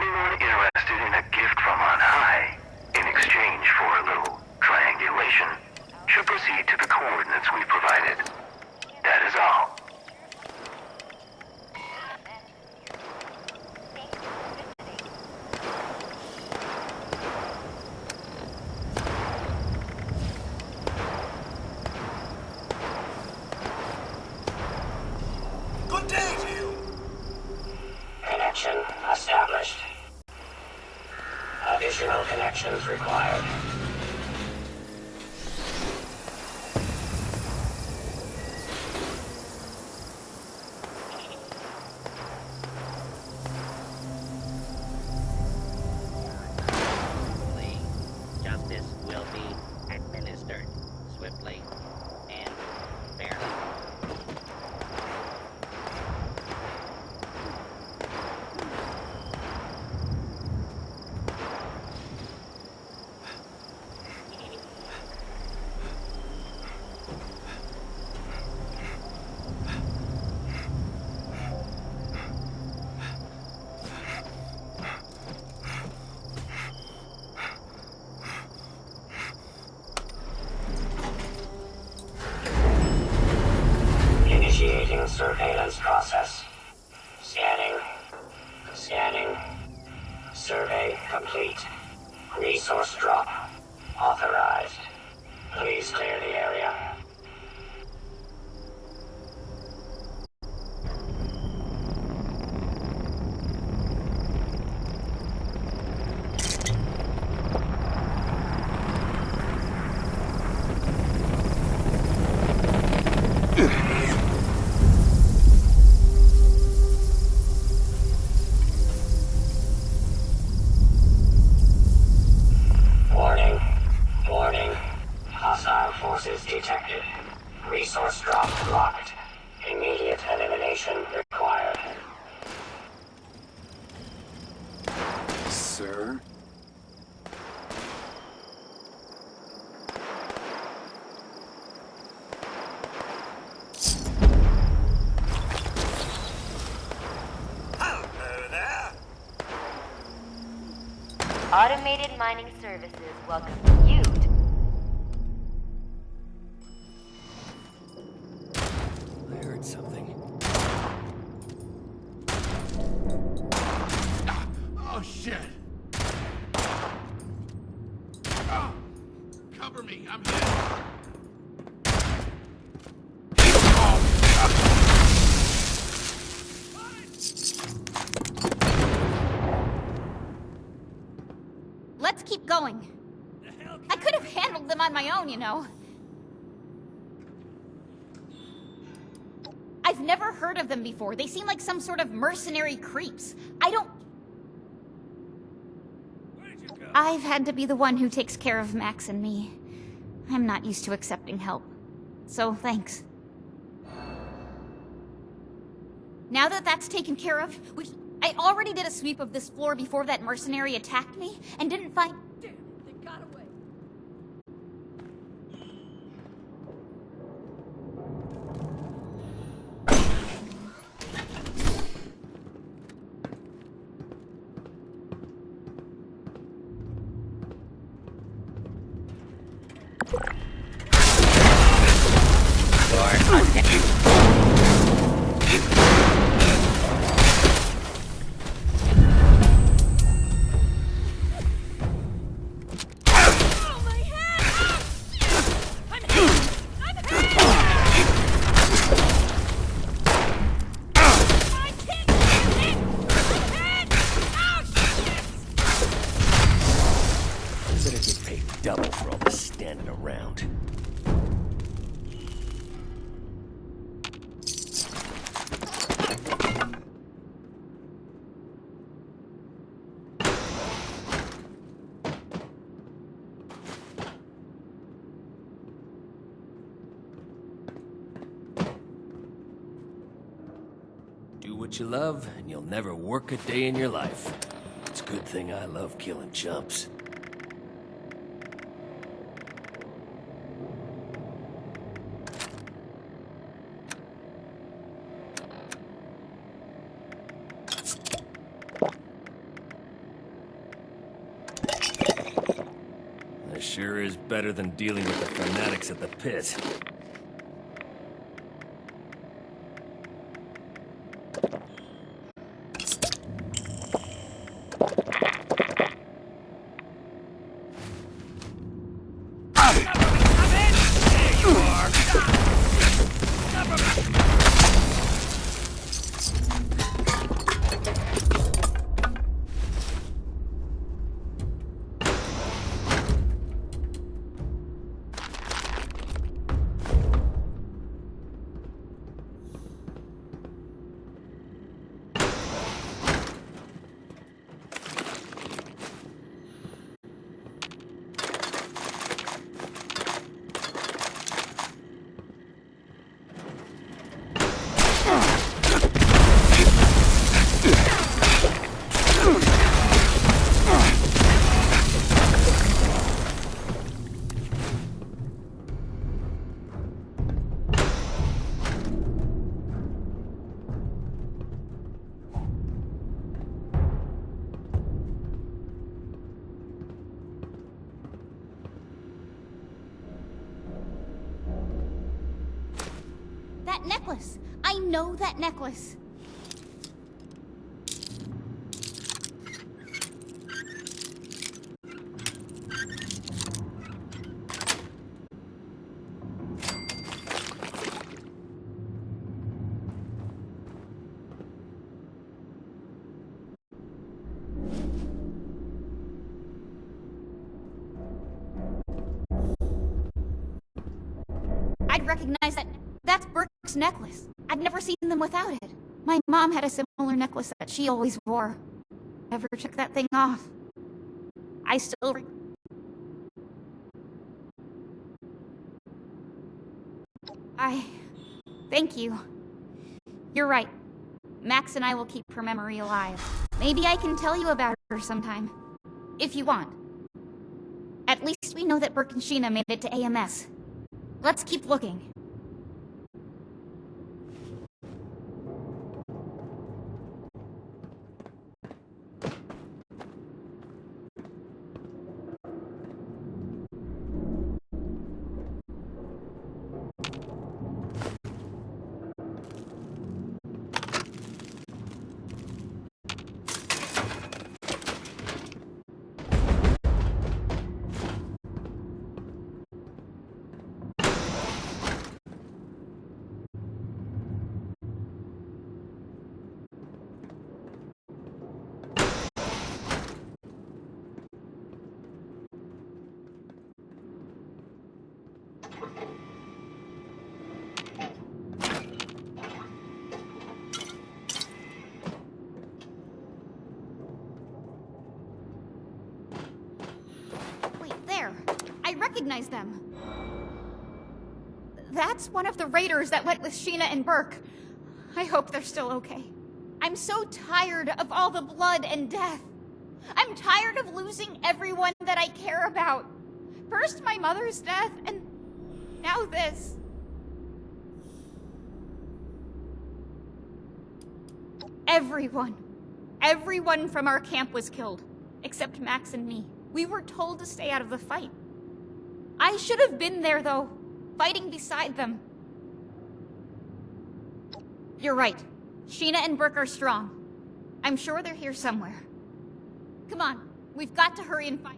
Anyone interested in a gift from on high, in exchange for a little triangulation, should proceed to the coordinates we provided. That is all. Good day to you. Connection established. Additional connections required. Justice will be administered swiftly and fairly. Initiating surveillance process. Scanning. Scanning. Survey complete. Resource drop. Authorized. Please clear the area. Warning. Warning. Hostile forces detected. Resource drop locked. Immediate elimination required. Sir? Hello there. Automated mining services welcome you to... I heard something. Oh, shit! Oh, cover me, I'm hit! Let's keep going. I could have handled them on my own, you know. I've never heard of them before. They seem like some sort of mercenary creeps. I've had to be the one who takes care of Max and me. I'm not used to accepting help. So, thanks. Now that that's taken care of, I already did a sweep of this floor before that mercenary attacked me, and didn't find... Damn it, they got away. Better get paid double for all this standing around. Do what you love, and you'll never work a day in your life. It's a good thing I love killing chumps. It sure is better than dealing with the fanatics at the pit. That necklace! I know that necklace! I'd recognize that. That's Bert's necklace. I'd never seen them without it. My mom had a similar necklace that she always wore. Never took that thing off. I still... Thank you. You're right. Max and I will keep her memory alive. Maybe I can tell you about her sometime. If you want. At least we know that Bert and Sheena made it to AMS. Let's keep looking. Recognize them. That's one of the raiders that went with Sheena and Burke. I hope they're still okay. I'm so tired of all the blood and death. I'm tired of losing everyone that I care about. First my mother's death, and now this. Everyone from our camp was killed, except Max and me. We were told to stay out of the fight. I should have been there, though, fighting beside them. You're right. Sheena and Burke are strong. I'm sure they're here somewhere. Come on, we've got to hurry and find...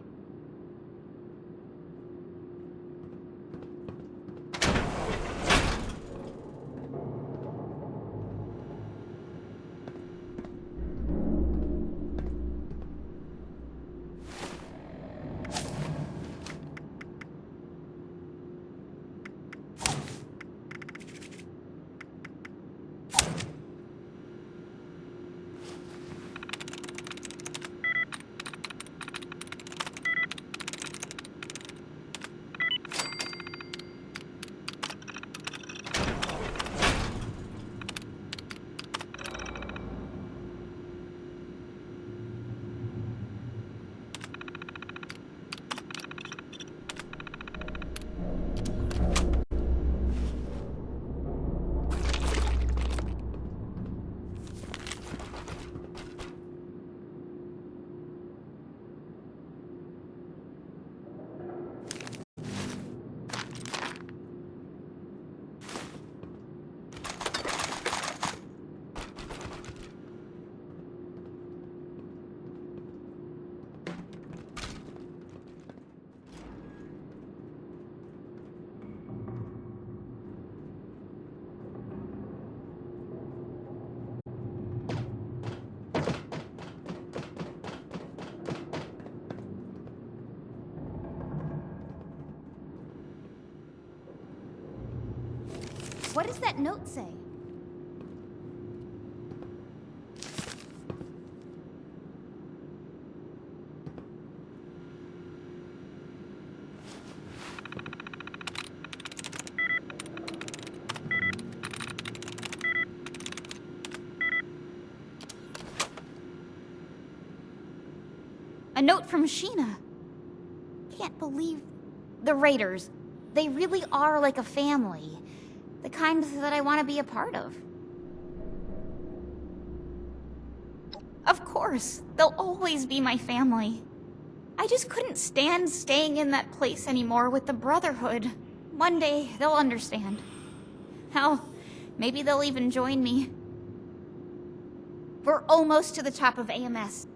What does that note say? A note from Sheena. Can't believe the Raiders. They really are like a family. The kind that I want to be a part of. Of course, they'll always be my family. I just couldn't stand staying in that place anymore with the Brotherhood. One day, they'll understand. Hell, maybe they'll even join me. We're almost to the top of AMS.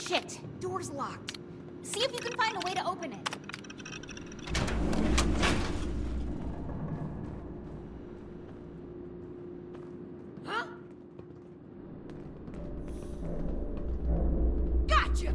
Shit, door's locked. See if you can find a way to open it. Huh? Gotcha!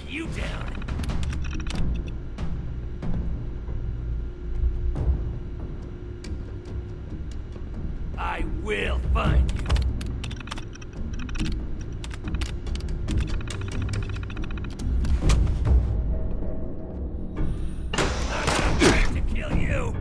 You down. I will find you. I'm going to kill you.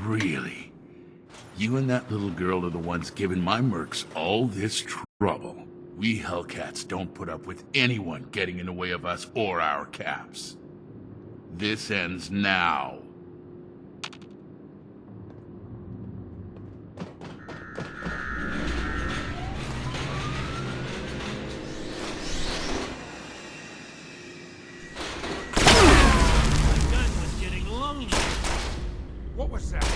Really? You and that little girl are the ones giving my mercs all this trouble. We Hellcats don't put up with anyone getting in the way of us or our caps. This ends now. What was that?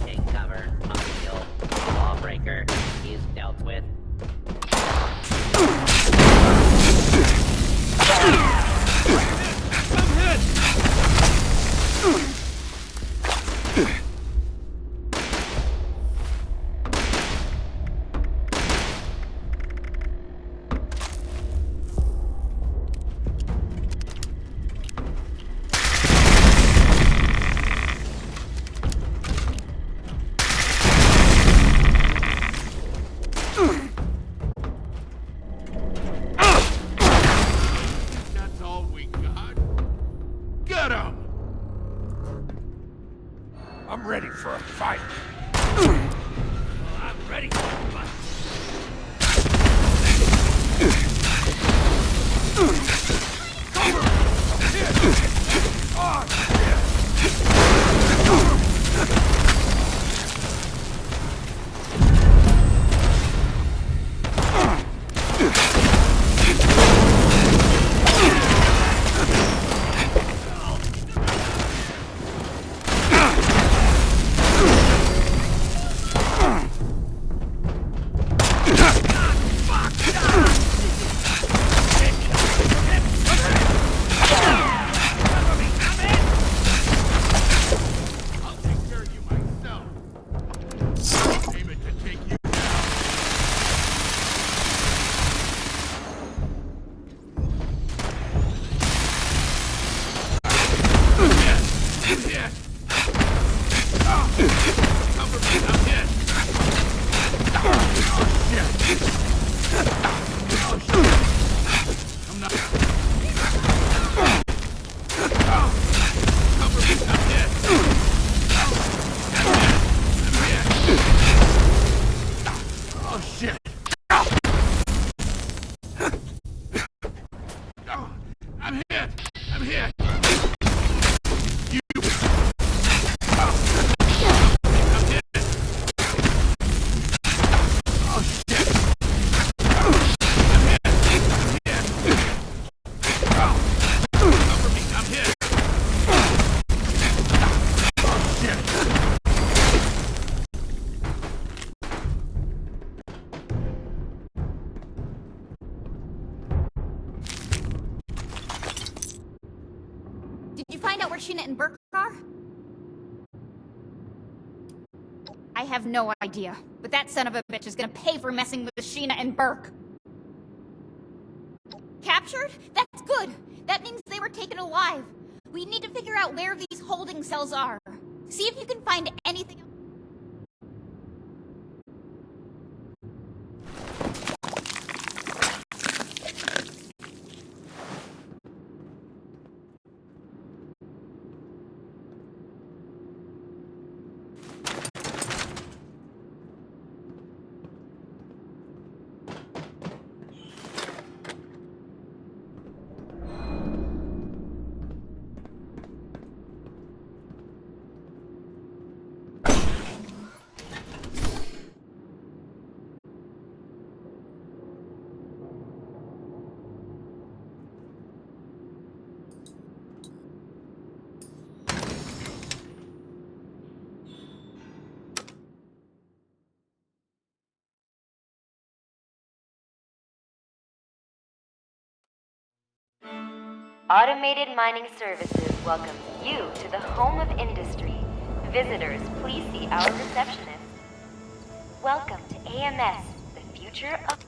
Take cover until the lawbreaker is dealt with. I'm ready for a fight. Well, I'm ready for a fight. Cover! Here! Oh, shit! find out where Sheena and Bert are? I have no idea, but that son of a bitch is gonna pay for messing with Sheena and Burke. Captured? That's good. That means they were taken alive. We need to figure out where these holding cells are. See if you can find anything else. Automated Mining Services welcomes you to the home of industry. Visitors, please see our receptionist. Welcome to AMS, the future of...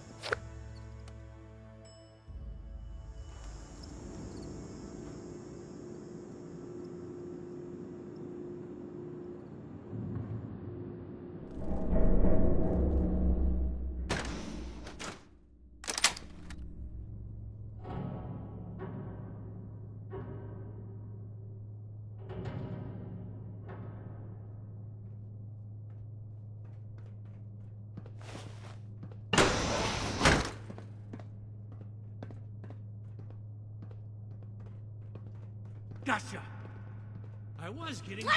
Gotcha! I was getting...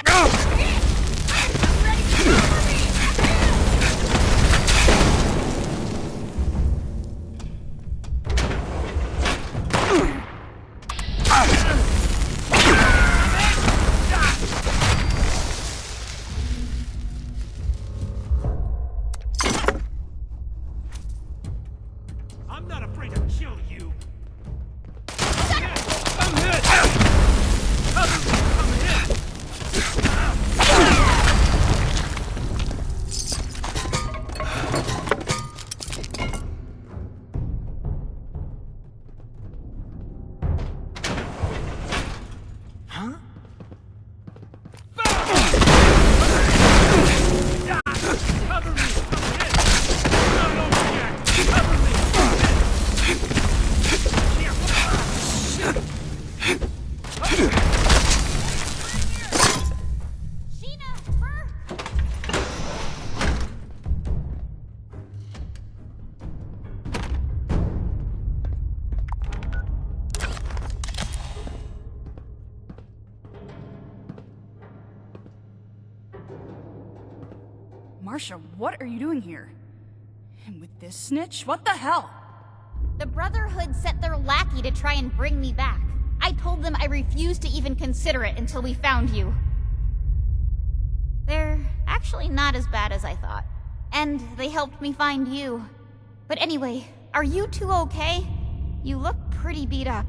I'm not afraid to kill you! I'm hit! I'm hit! Huh? Cover me! I'm hit! Not over yet! Cover me! Sheena! Bert! Marsha, what are you doing here? And with this snitch? What the hell? The Brotherhood sent their lackey to try and bring me back. I told them I refused to even consider it until we found you. They're actually not as bad as I thought. And they helped me find you. But anyway, are you two okay? You look pretty beat up.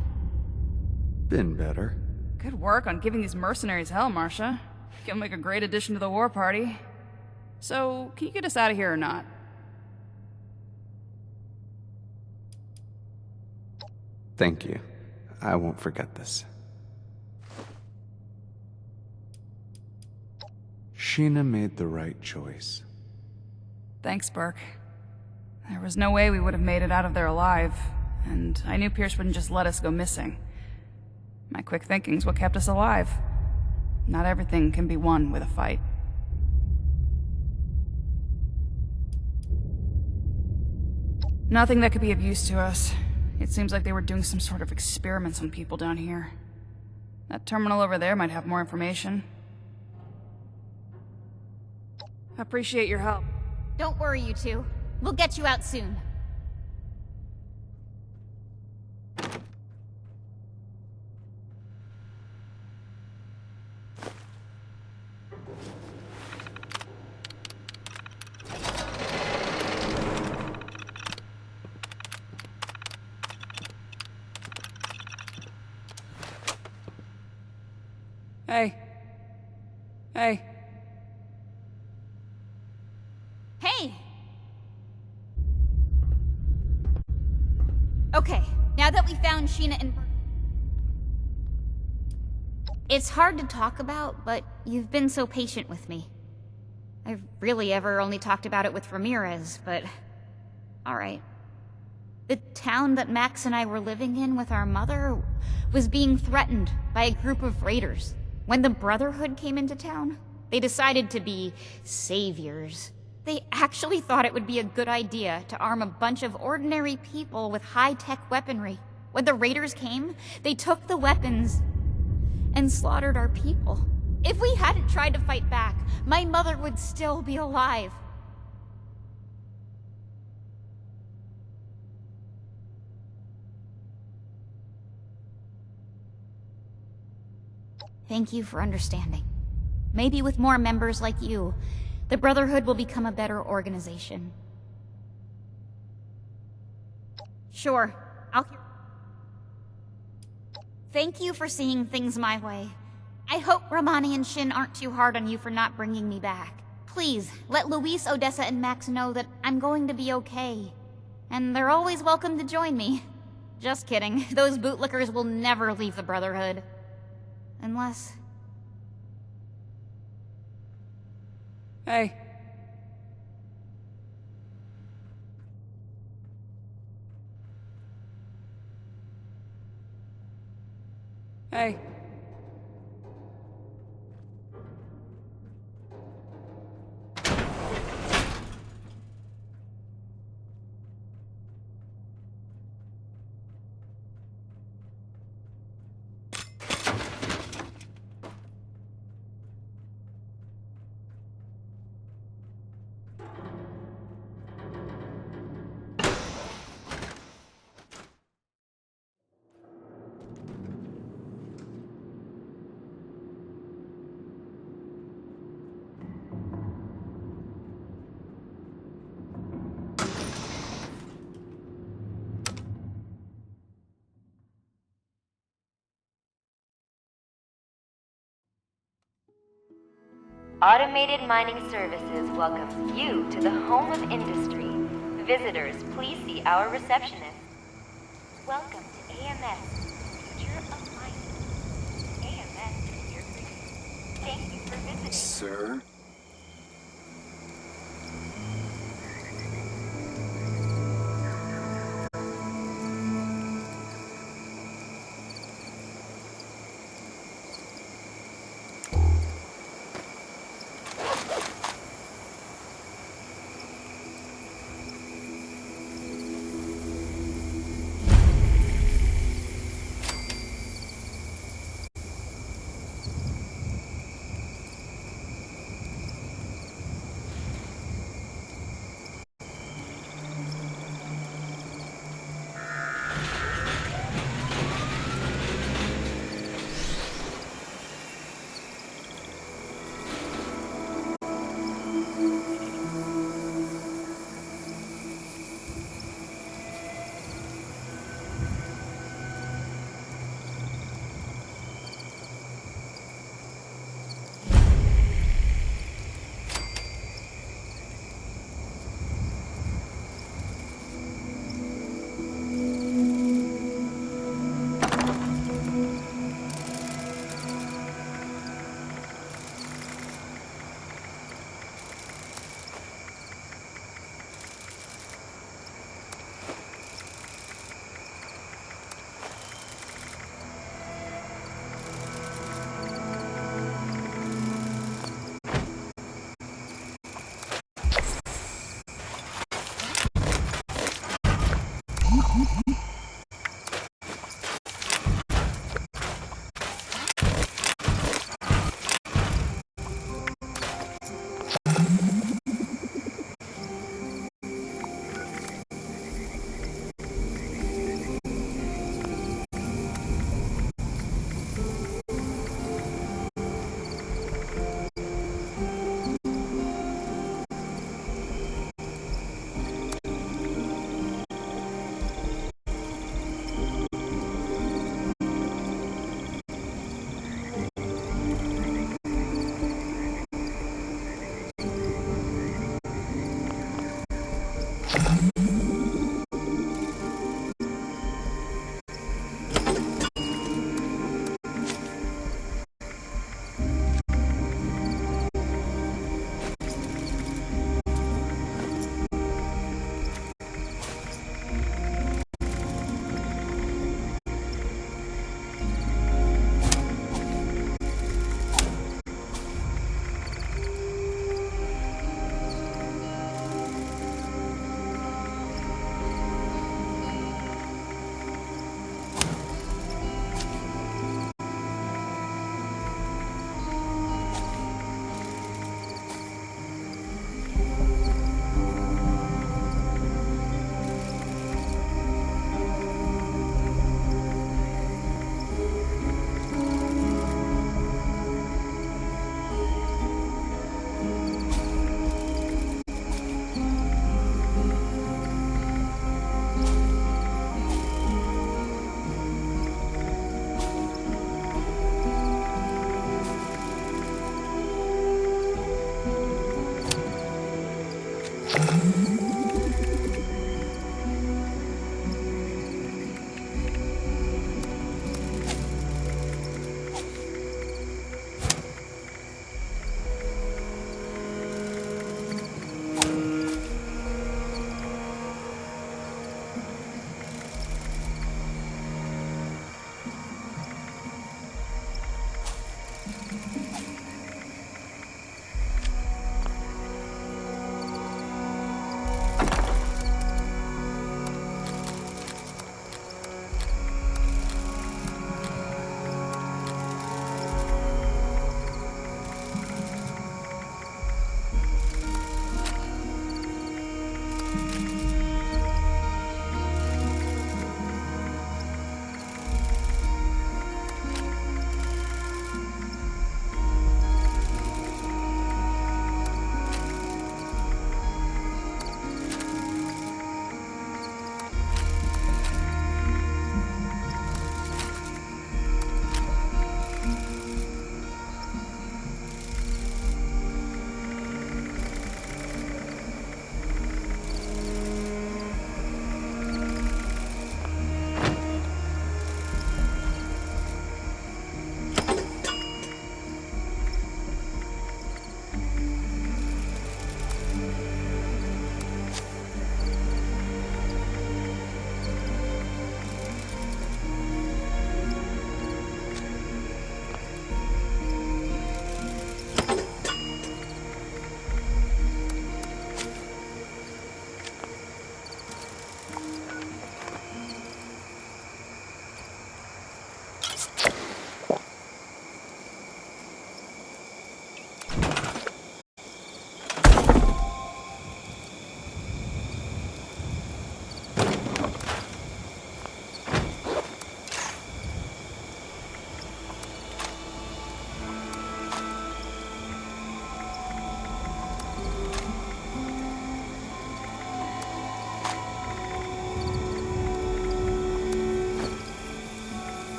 Been better. Good work on giving these mercenaries hell, Marsha. You'll make a great addition to the war party. So, can you get us out of here or not? Thank you. I won't forget this. Sheena made the right choice. Thanks, Burke. There was no way we would have made it out of there alive, and I knew Pierce wouldn't just let us go missing. My quick thinking's what kept us alive. Not everything can be won with a fight. Nothing that could be of use to us. It seems like they were doing some sort of experiments on people down here. That terminal over there might have more information. Appreciate your help. Don't worry, you two. We'll get you out soon. Hey. Hey. Hey! Okay, now that we found Sheena and Bert... It's hard to talk about, but you've been so patient with me. I've really ever only talked about it with Ramirez, but... Alright. The town that Max and I were living in with our mother was being threatened by a group of raiders. When the Brotherhood came into town, they decided to be saviors. They actually thought it would be a good idea to arm a bunch of ordinary people with high-tech weaponry. When the raiders came, they took the weapons and slaughtered our people. If we hadn't tried to fight back, my mother would still be alive. Thank you for understanding. Maybe with more members like you, the Brotherhood will become a better organization. Sure, I'll hear. Thank you for seeing things my way. I hope Romani and Shin aren't too hard on you for not bringing me back. Please, let Luis, Odessa, and Max know that I'm going to be okay. And they're always welcome to join me. Just kidding, those bootlickers will never leave the Brotherhood. Unless... Hey. Hey. Automated Mining Services welcomes you to the home of industry. Visitors, please see our receptionist. Welcome to AMS, Future of Mining. AMS is here for you. Thank you for visiting. Sir?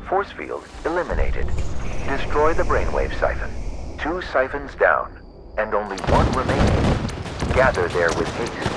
Force field eliminated. Destroy the brainwave siphon. 2 siphons down, and only 1 remaining. Gather there with haste.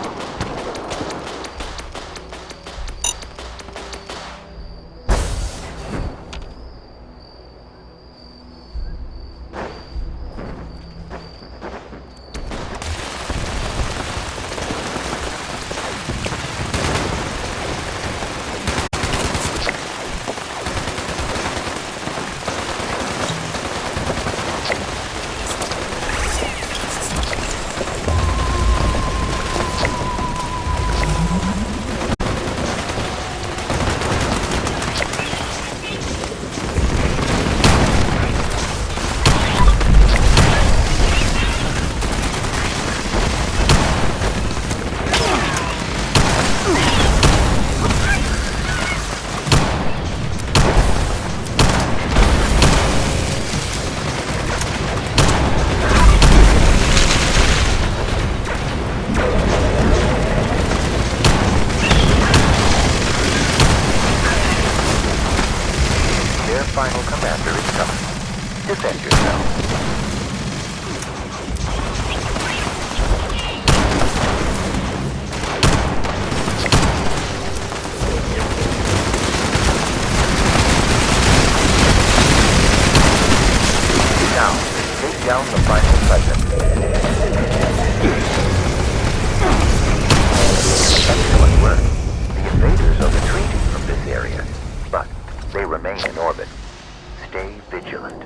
Final commander is coming. Defend yourself. Now, take down the final siphon. Excellent work. The invaders are retreating from this area, but they remain in orbit. Stay vigilant.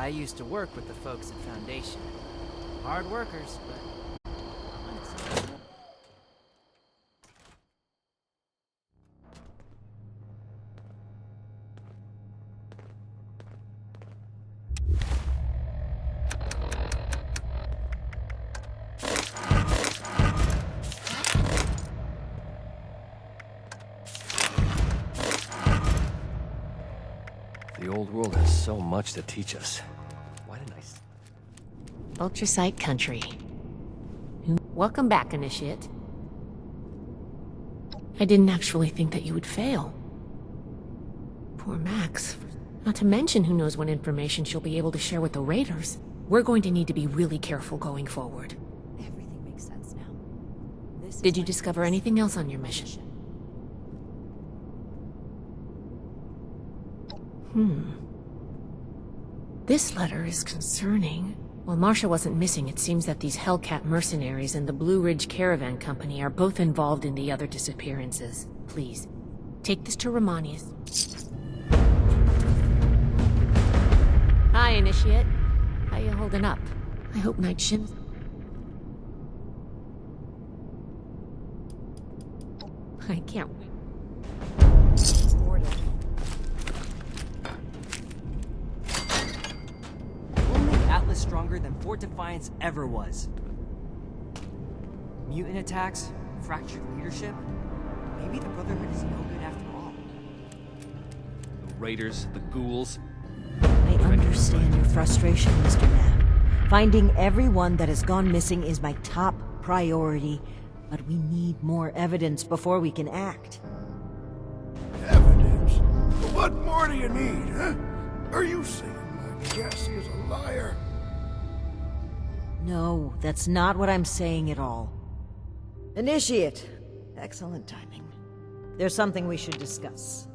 I used to work with the folks at Foundation. Hard workers, but... The old world has so much to teach us. Why didn't I... XXIX country. Welcome back, Initiate. I didn't actually think that you would fail. Poor Max. Not to mention who knows what information she'll be able to share with the Raiders. We're going to need to be really careful going forward. Everything makes sense now. Did you discover anything else on your mission? This letter is concerning. While Marsha wasn't missing, it seems that these Hellcat mercenaries and the Blue Ridge Caravan Company are both involved in the other disappearances. Please, take this to Romanius. Hi, Initiate. How you holding up? I hope Night Shim's... I can't wait. Atlas stronger than Fort Defiance ever was. Mutant attacks, fractured leadership. Maybe the Brotherhood is no good after all. The Raiders, the Ghouls... I understand your frustration, Mr. Knapp. Finding everyone that has gone missing is my top priority, but we need more evidence before we can act. Evidence? What more do you need, huh? Are you saying my Cassie is a liar? No, that's not what I'm saying at all. Initiate. Excellent timing. There's something we should discuss.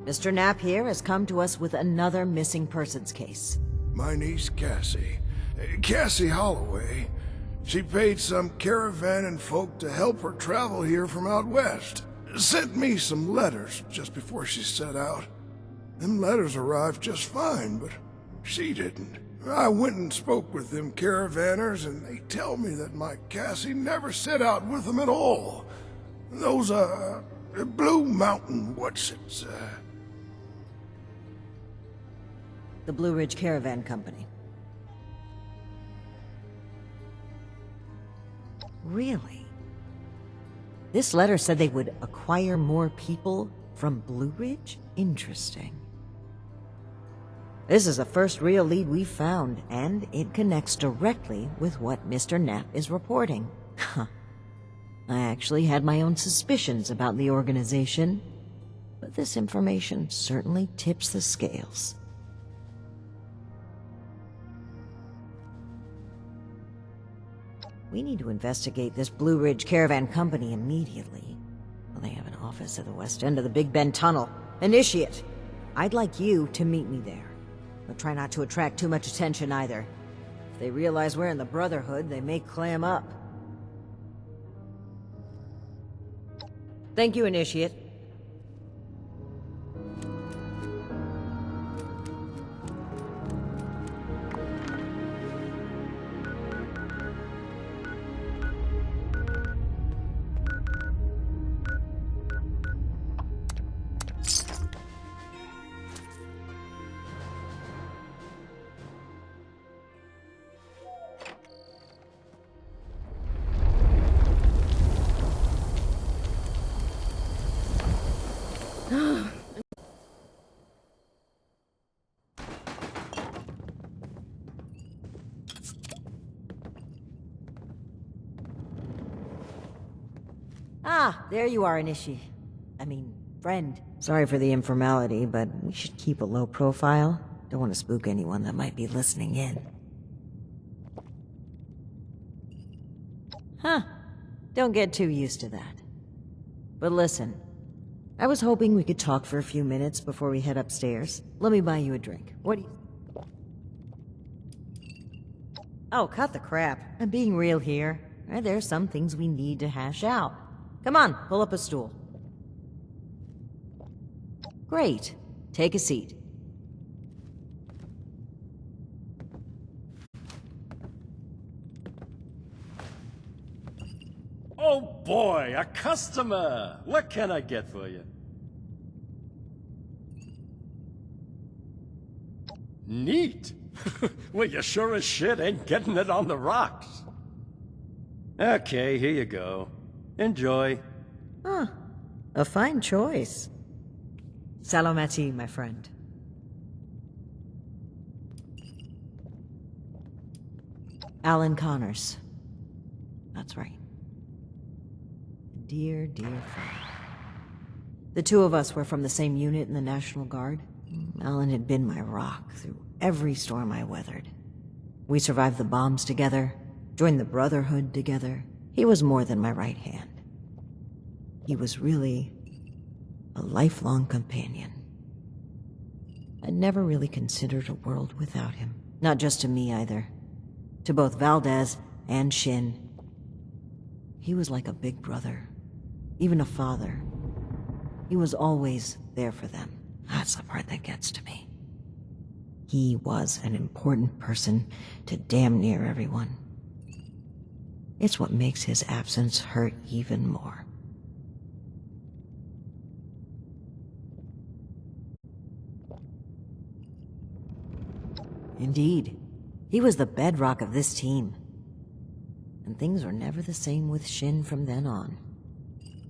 Mr. Knapp here has come to us with another missing persons case. My niece Cassie. Cassie Holloway. She paid some caravan and folk to help her travel here from out west. Sent me some letters just before she set out. Them letters arrived just fine, but she didn't. I went and spoke with them caravanners, and they tell me that my Cassie never set out with them at all. Those, Blue Mountain what's-its, The Blue Ridge Caravan Company. Really? This letter said they would acquire more people from Blue Ridge? Interesting. This is the first real lead we've found, and it connects directly with what Mr. Knapp is reporting. I actually had my own suspicions about the organization, but this information certainly tips the scales. We need to investigate this Blue Ridge Caravan Company immediately. Well, they have an office at the west end of the Big Bend Tunnel. Initiate! I'd like you to meet me there. But try not to attract too much attention either. If they realize we're in the Brotherhood, they may clam up. Thank you, Initiate. Ah, there you are, friend. Sorry for the informality, but we should keep a low profile. Don't want to spook anyone that might be listening in. Huh. Don't get too used to that. But listen, I was hoping we could talk for a few minutes before we head upstairs. Let me buy you a drink. What do you... Oh, cut the crap. I'm being real here. There's some things we need to hash out. Come on, pull up a stool. Great. Take a seat. Oh boy, a customer! What can I get for you? Neat! Well, you sure as shit ain't getting it on the rocks. Okay, here you go. Enjoy. Huh. A fine choice. Salomati, my friend. Alan Connors. That's right. Dear, dear friend. The two of us were from the same unit in the National Guard. Alan had been my rock through every storm I weathered. We survived the bombs together, joined the Brotherhood together. He was more than my right hand. He was really a lifelong companion. I'd never really considered a world without him. Not just to me either. To both Valdez and Shin. He was like a big brother, even a father. He was always there for them. That's the part that gets to me. He was an important person to damn near everyone. It's what makes his absence hurt even more. Indeed, he was the bedrock of this team. And things were never the same with Shin from then on.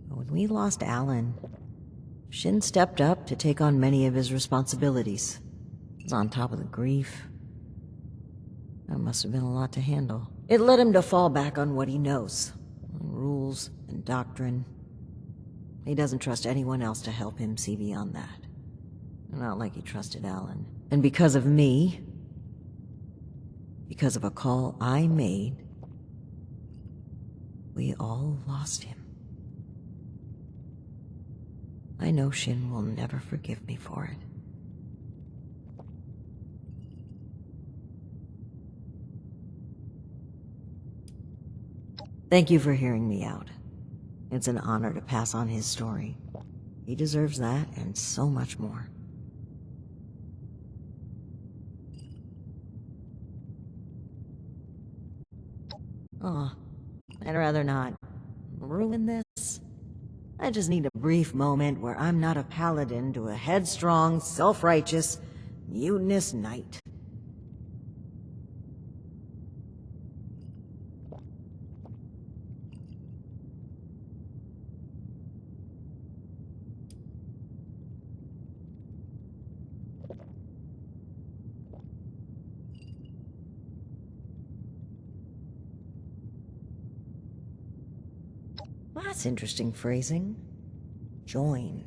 But when we lost Alan, Shin stepped up to take on many of his responsibilities. He was on top of the grief. That must have been a lot to handle. It led him to fall back on what he knows. Rules and doctrine. He doesn't trust anyone else to help him see beyond that. Not like he trusted Alan. And because of me, because of a call I made, we all lost him. I know Shin will never forgive me for it. Thank you for hearing me out. It's an honor to pass on his story. He deserves that and so much more. Aw, I'd rather not ruin this. I just need a brief moment where I'm not a paladin to a headstrong, self-righteous, mutinous knight. That's interesting phrasing. Join.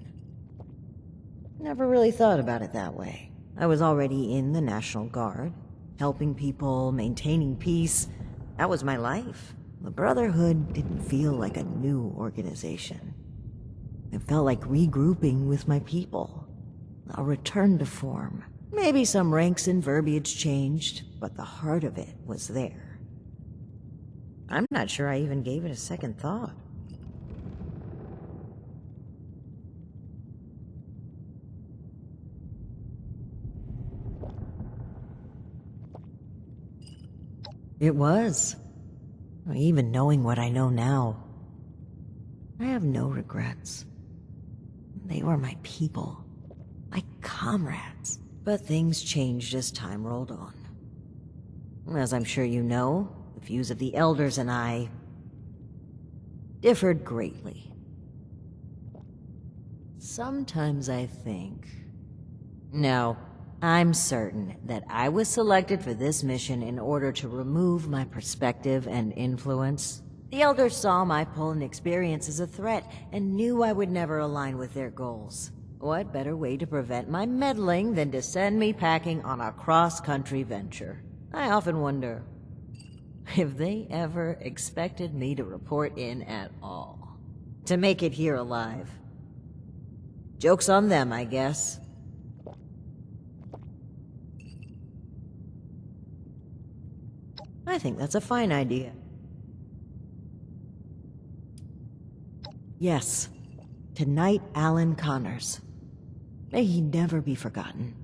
Never really thought about it that way. I was already in the National Guard, helping people, maintaining peace. That was my life. The Brotherhood didn't feel like a new organization. It felt like regrouping with my people. A return to form. Maybe some ranks and verbiage changed, but the heart of it was there. I'm not sure I even gave it a second thought. It was. Even knowing what I know now, I have no regrets. They were my people, my comrades. But things changed as time rolled on. As I'm sure you know, the views of the elders and I differed greatly. Sometimes I think... No. I'm certain that I was selected for this mission in order to remove my perspective and influence. The Elders saw my pull and experience as a threat and knew I would never align with their goals. What better way to prevent my meddling than to send me packing on a cross-country venture? I often wonder if they ever expected me to report in at all. To make it here alive. Joke's on them, I guess. I think that's a fine idea. Yes, to Knight Alan Connors. May he never be forgotten.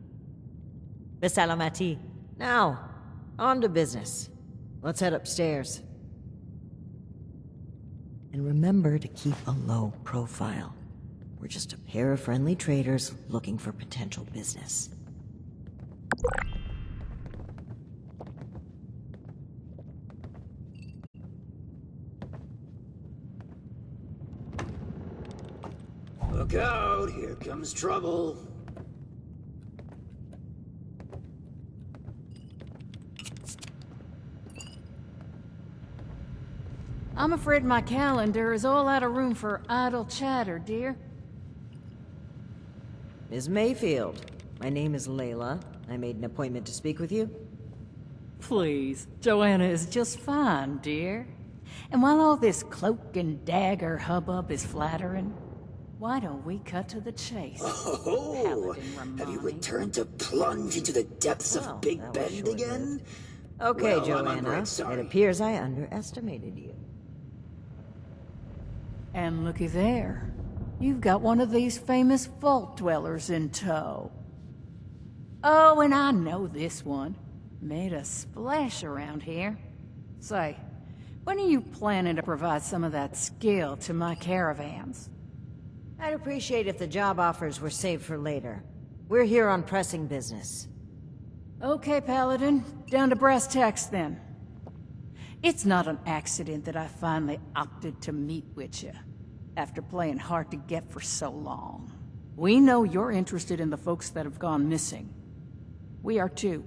Bisalamati. Now, on to business. Let's head upstairs. And remember to keep a low profile. We're just a pair of friendly traders looking for potential business. Look out, here comes trouble. I'm afraid my calendar is all out of room for idle chatter, dear. Ms. Mayfield, my name is Layla. I made an appointment to speak with you. Please, Joanna is just fine, dear. And while all this cloak and dagger hubbub is flattering, why don't we cut to the chase? Oh, have you returned to plunge into the depths of Big Bend again? Okay, Well, I'm Joanna. great sorry. It appears I underestimated you. And looky there. You've got one of these famous vault dwellers in tow. Oh, and I know this one. Made a splash around here. Say, when are you planning to provide some of that skill to my caravans? I'd appreciate if the job offers were saved for later. We're here on pressing business. Okay, Paladin. Down to brass tacks, then. It's not an accident that I finally opted to meet with you, after playing hard to get for so long. We know you're interested in the folks that have gone missing. We are too.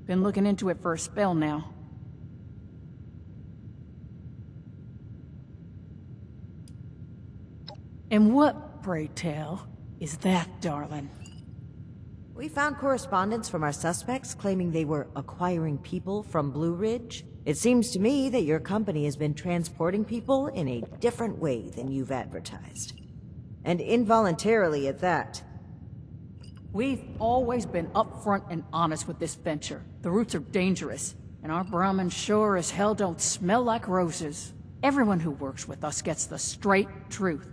Been looking into it for a spell now. And what, pray tell, is that, darling? We found correspondence from our suspects claiming they were acquiring people from Blue Ridge. It seems to me that your company has been transporting people in a different way than you've advertised. And involuntarily at that. We've always been upfront and honest with this venture. The routes are dangerous, and our Brahmin sure as hell don't smell like roses. Everyone who works with us gets the straight truth.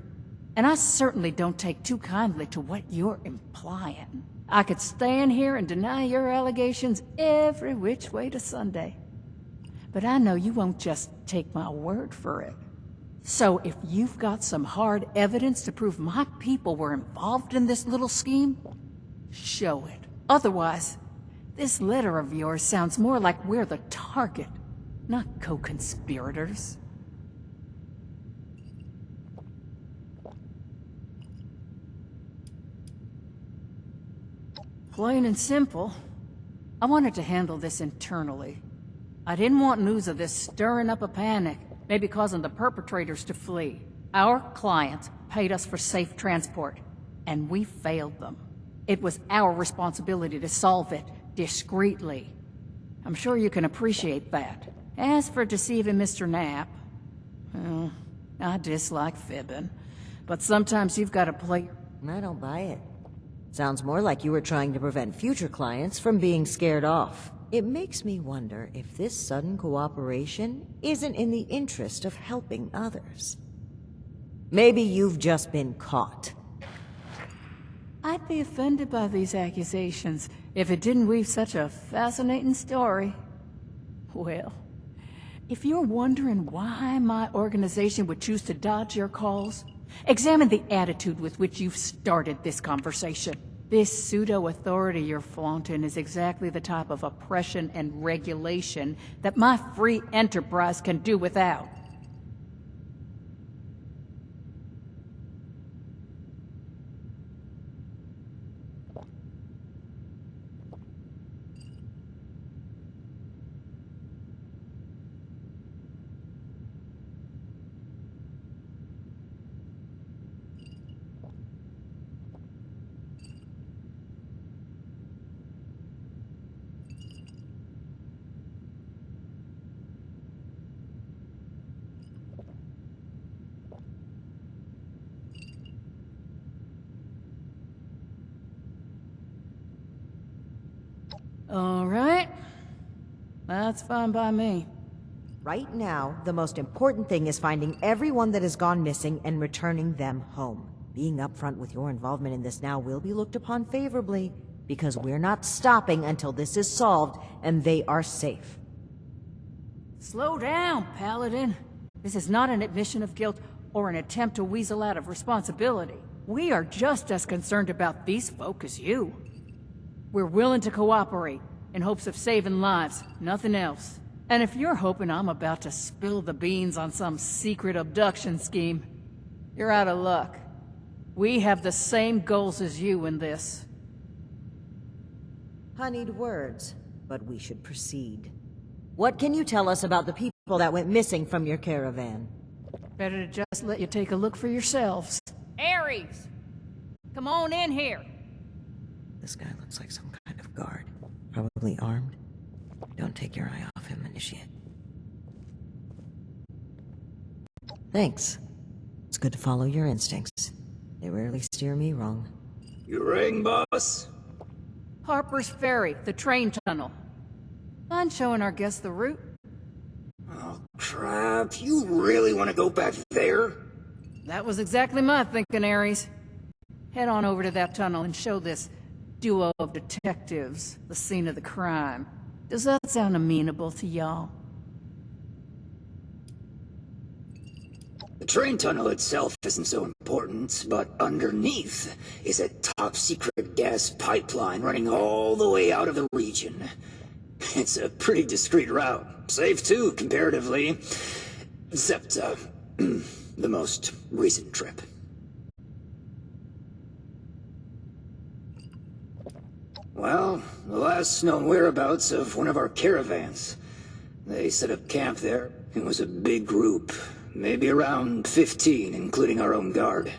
And I certainly don't take too kindly to what you're implying. I could stand here and deny your allegations every which way to Sunday. But I know you won't just take my word for it. So if you've got some hard evidence to prove my people were involved in this little scheme, show it. Otherwise, this letter of yours sounds more like we're the target, not co-conspirators. Plain and simple, I wanted to handle this internally. I didn't want news of this stirring up a panic, maybe causing the perpetrators to flee. Our clients paid us for safe transport, and we failed them. It was our responsibility to solve it discreetly. I'm sure you can appreciate that. As for deceiving Mr. Knapp, well, I dislike fibbing, but sometimes you've got to play... I don't buy it. Sounds more like you were trying to prevent future clients from being scared off. It makes me wonder if this sudden cooperation isn't in the interest of helping others. Maybe you've just been caught. I'd be offended by these accusations if it didn't weave such a fascinating story. Well, if you're wondering why my organization would choose to dodge your calls, examine the attitude with which you've started this conversation. This pseudo-authority you're flaunting is exactly the type of oppression and regulation that my free enterprise can do without. All right. That's fine by me. Right now, the most important thing is finding everyone that has gone missing and returning them home. Being upfront with your involvement in this now will be looked upon favorably, because we're not stopping until this is solved and they are safe. Slow down, Paladin. This is not an admission of guilt or an attempt to weasel out of responsibility. We are just as concerned about these folk as you. We're willing to cooperate in hopes of saving lives, nothing else. And if you're hoping I'm about to spill the beans on some secret abduction scheme, you're out of luck. We have the same goals as you in this. Honeyed words, but we should proceed. What can you tell us about the people that went missing from your caravan? Better to just let you take a look for yourselves. Ares! Come on in here! This guy looks like some kind of guard. Probably armed. Don't take your eye off him, Initiate. Thanks. It's good to follow your instincts. They rarely steer me wrong. You rang, boss? Harper's Ferry, the train tunnel. Mind showing our guests the route? Oh, crap. You really want to go back there? That was exactly my thinking, Ares. Head on over to that tunnel and show this duo of detectives the scene of the crime. Does that sound amenable to y'all? The train tunnel itself isn't so important, but underneath is a top-secret gas pipeline running all the way out of the region. It's a pretty discreet route. Safe too, comparatively. Except, the most recent trip. Well, the last known whereabouts of one of our caravans. They set up camp there. It was a big group. Maybe around 15, including our own guard.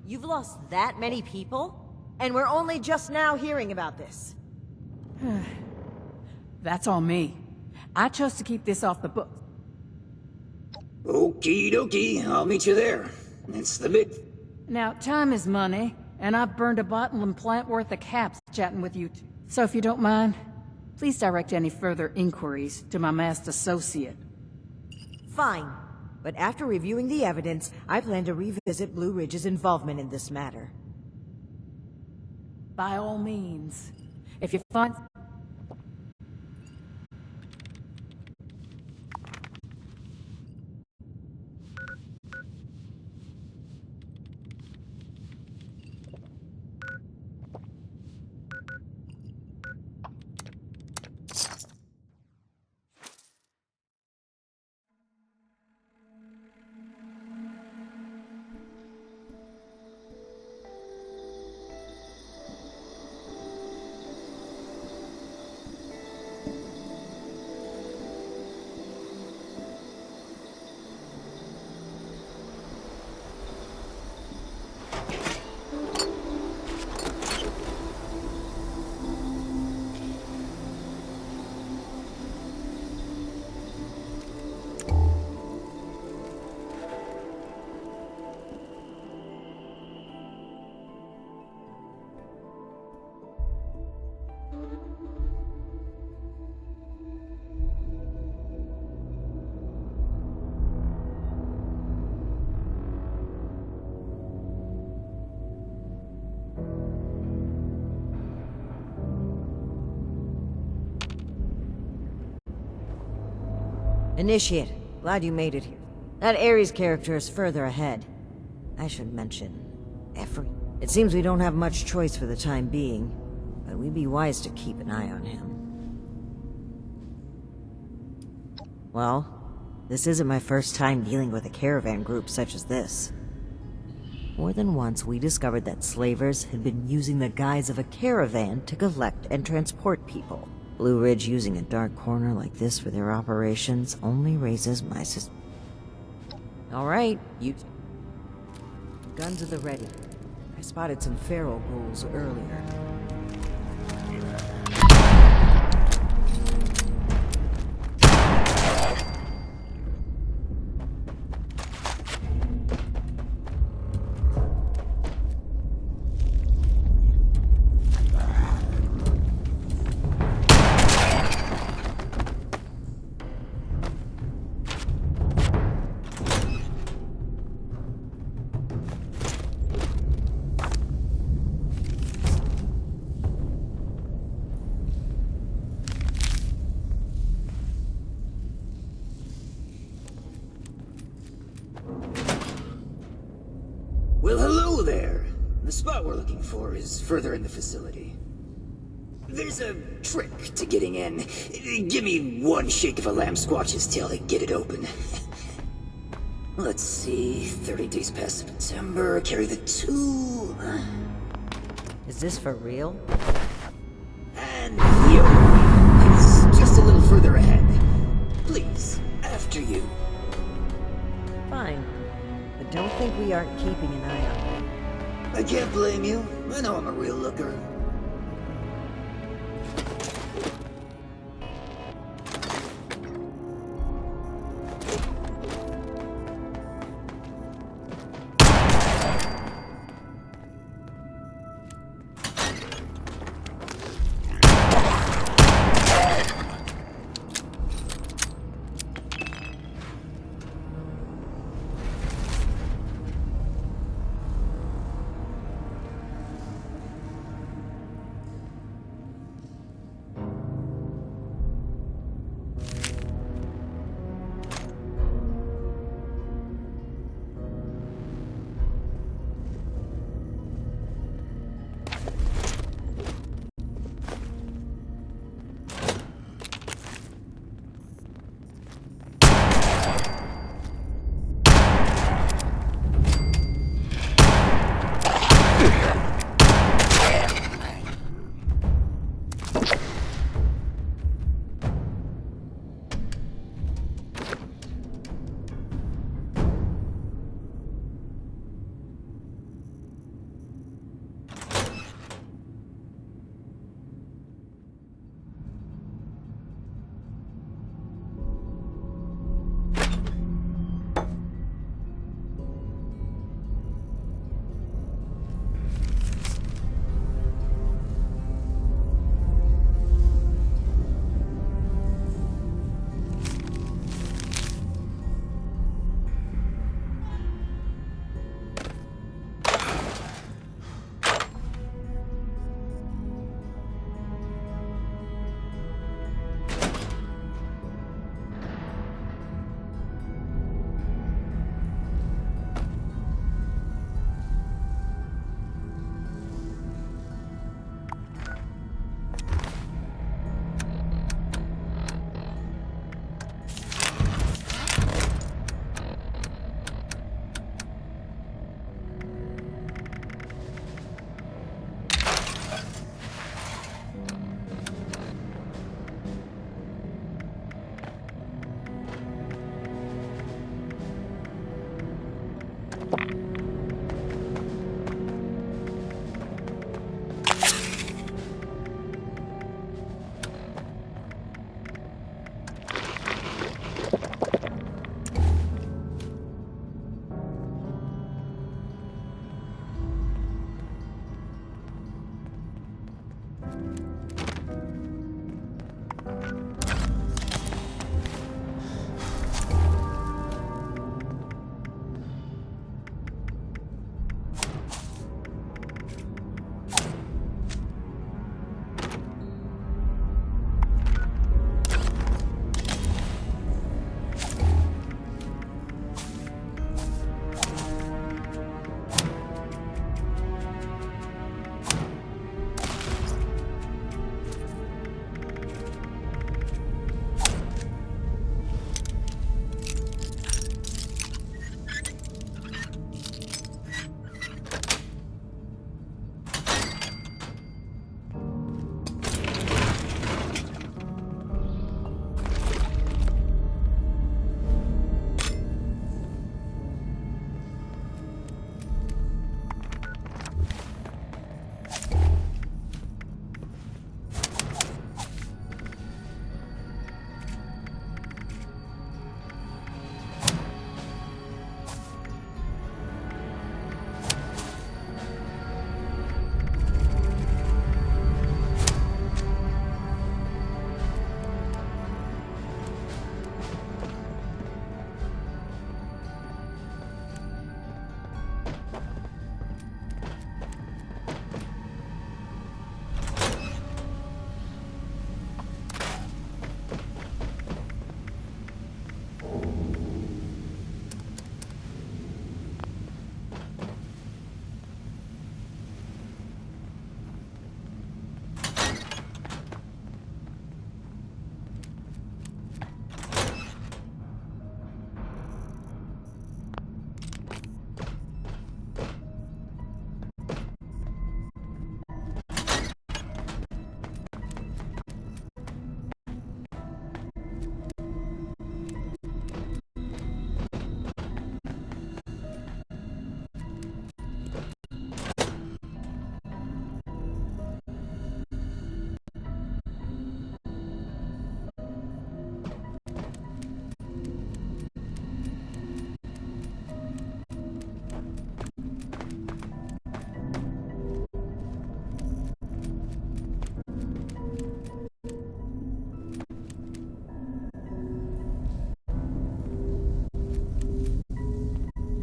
You've lost that many people? And we're only just now hearing about this. That's on me. I chose to keep this off the books. Okie dokie, I'll meet you there. It's the big... Now, time is money, and I've burned a bottle and plant worth of caps chatting with you two. So if you don't mind, please direct any further inquiries to my masked associate. Fine. But after reviewing the evidence, I plan to revisit Blue Ridge's involvement in this matter. By all means. If you find... Initiate, glad you made it here. That Ares character is further ahead. I should mention, it seems we don't have much choice for the time being, but we'd be wise to keep an eye on him. Well, this isn't my first time dealing with a caravan group such as this. More than once, we discovered that slavers had been using the guise of a caravan to collect and transport people. Blue Ridge using a dark corner like this for their operations only raises my All right, you... Guns at the ready. I spotted some feral ghouls earlier. Well, hello there. The spot we're looking for is further in the facility. There's a trick to getting in. Give me one shake of a lamb squatch's tail to get it open. Let's see, 30 days past September, carry the 2. Is this for real? And here it's just a little further ahead. Please, after you. Fine. But don't think we aren't keeping an eye on you. I can't blame you. I know I'm a real looker.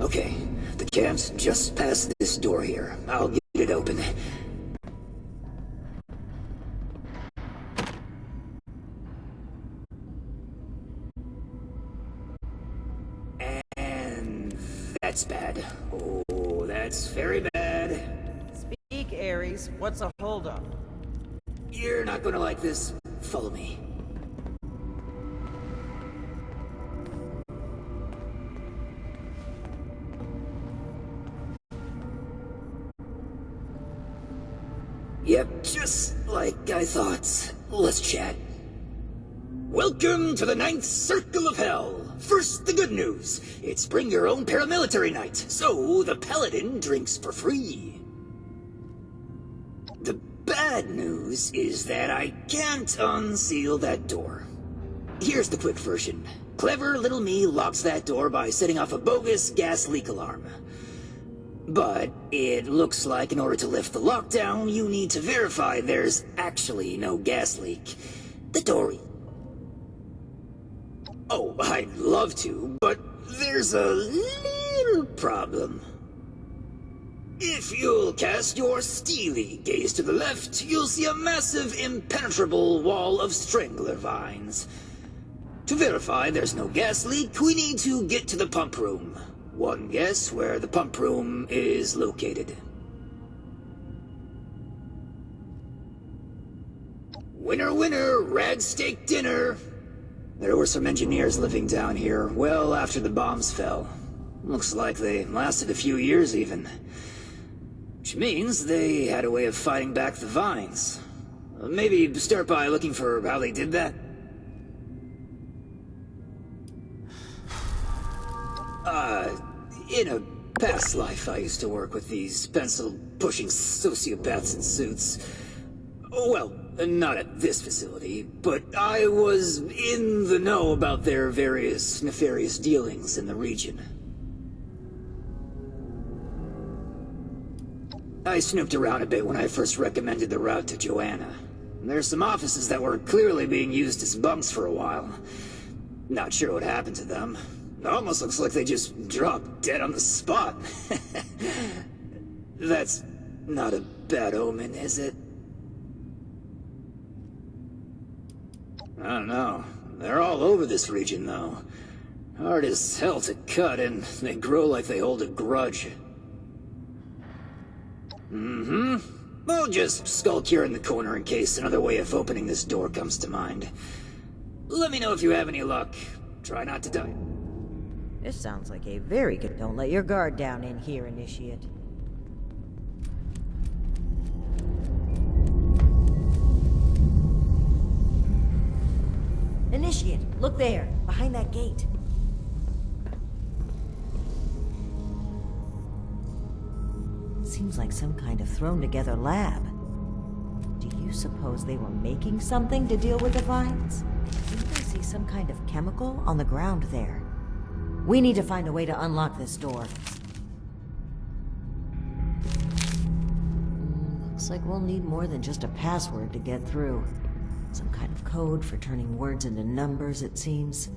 Okay, the camp's just past this door here. I'll get it open. And that's bad. Oh, that's very bad. Speak, Ares. What's a holdup? You're not gonna like this. Follow me. Yep, just like I thought. Let's chat. Welcome to the 9th Circle of Hell. First, the good news. It's bring your own paramilitary night, so the paladin drinks for free. The bad news is that I can't unseal that door. Here's the quick version. Clever little me locks that door by setting off a bogus gas leak alarm. But it looks like in order to lift the lockdown, you need to verify there's actually no gas leak. The door... Oh, I'd love to, but there's a little problem. If you'll cast your steely gaze to the left, you'll see a massive, impenetrable wall of strangler vines. To verify there's no gas leak, we need to get to the pump room. One guess where the pump room is located. Winner, winner, rad steak dinner. There were some engineers living down here well after the bombs fell. Looks like they lasted a few years even. Which means they had a way of fighting back the vines. Maybe start by looking for how they did that. In a past life, I used to work with these pencil-pushing sociopaths in suits. Well, not at this facility, but I was in the know about their various nefarious dealings in the region. I snooped around a bit when I first recommended the route to Joanna. There's some offices that were clearly being used as bunks for a while. Not sure what happened to them. It almost looks like they just dropped dead on the spot. That's not a bad omen, is it? I don't know. They're all over this region, though. Hard as hell to cut, and they grow like they hold a grudge. We'll just skulk here in the corner in case another way of opening this door comes to mind. Let me know if you have any luck. Try not to die. This sounds like a very good... Don't let your guard down in here, Initiate. Initiate, look there, behind that gate. Seems like some kind of thrown-together lab. Do you suppose they were making something to deal with the vines? I think I see some kind of chemical on the ground there. We need to find a way to unlock this door. Looks like we'll need more than just a password to get through. Some kind of code for turning words into numbers, it seems.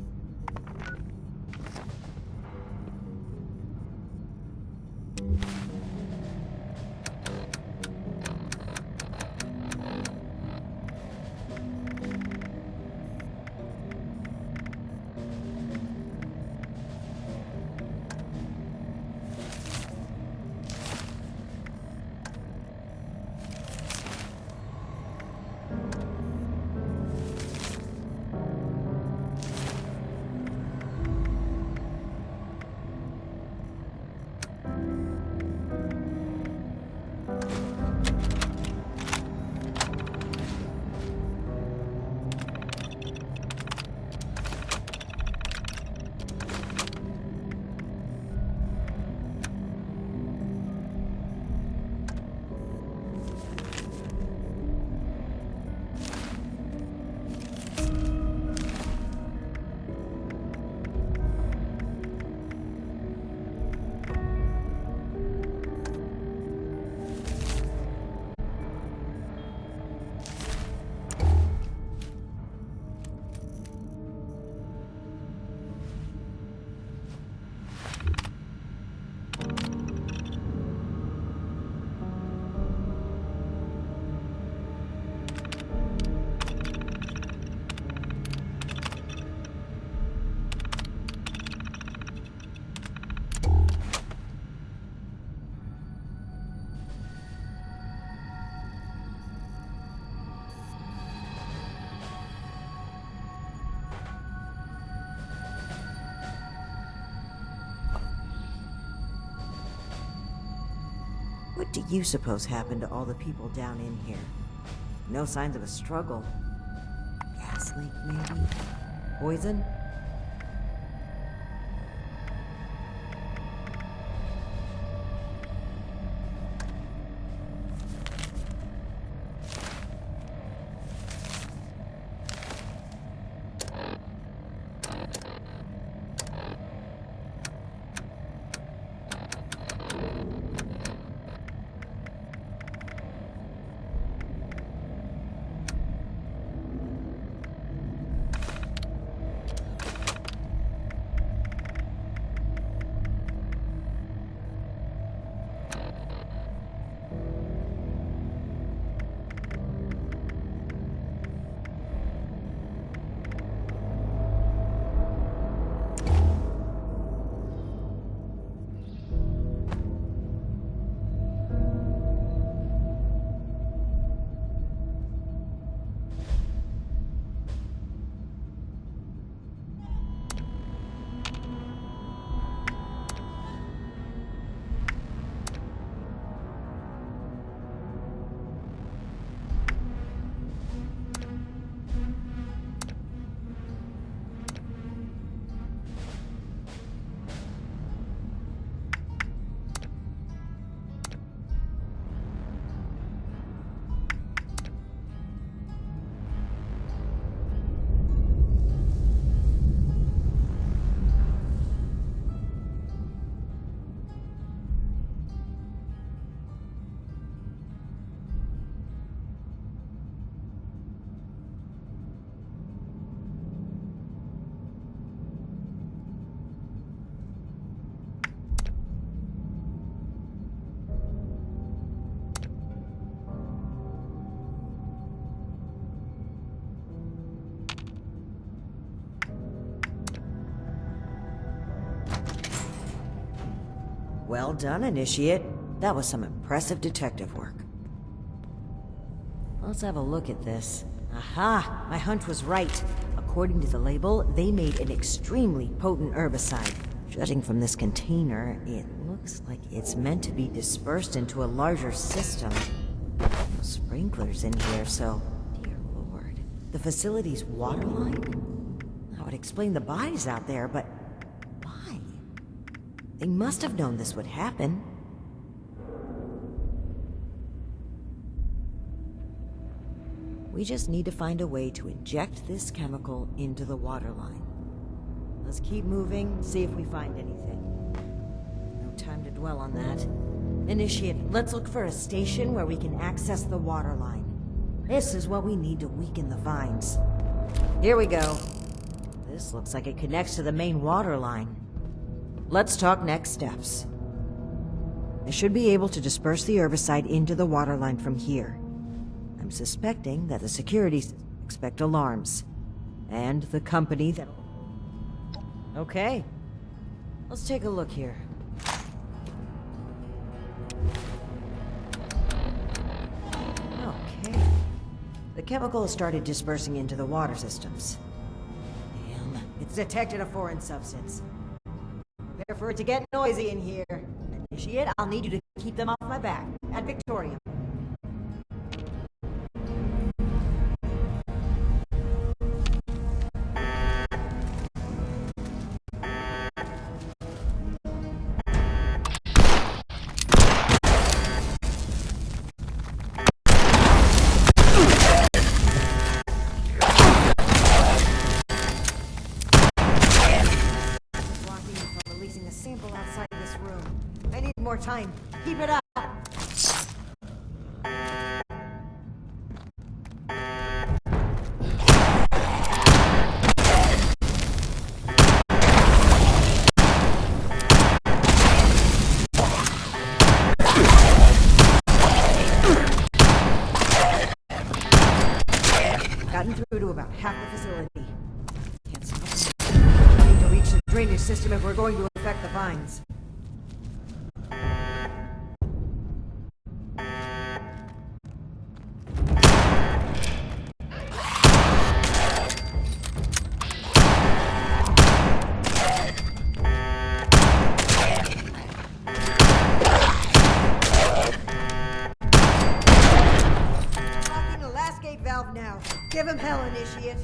What do you suppose happened to all the people down in here? No signs of a struggle. Gas leak, maybe? Poison? Well done, Initiate. That was some impressive detective work. Let's have a look at this. Aha! My hunch was right. According to the label, they made an extremely potent herbicide. Judging from this container, it looks like it's meant to be dispersed into a larger system. No sprinklers in here, so... Dear Lord. The facility's water line? That would explain the bodies out there, but... why? They must have known this would happen. We just need to find a way to inject this chemical into the water line. Let's keep moving, see if we find anything. No time to dwell on that. Initiate, let's look for a station where we can access the water line. This is what we need to weaken the vines. Here we go. This looks like it connects to the main water line. Let's talk next steps. I should be able to disperse the herbicide into the water line from here. I'm suspecting that the security expect alarms. And the company that... Okay. Let's take a look here. Okay. The chemical has started dispersing into the water systems. Damn. It's detected a foreign substance. Prepare for it to get noisy in here. Initiate, I'll need you to keep them off my back. At Victoria. Time. Keep it up. Gotten through to about half the facility. Can't see. We need to reach the drainage system if we're going to affect the vines. Give him hell, initiate.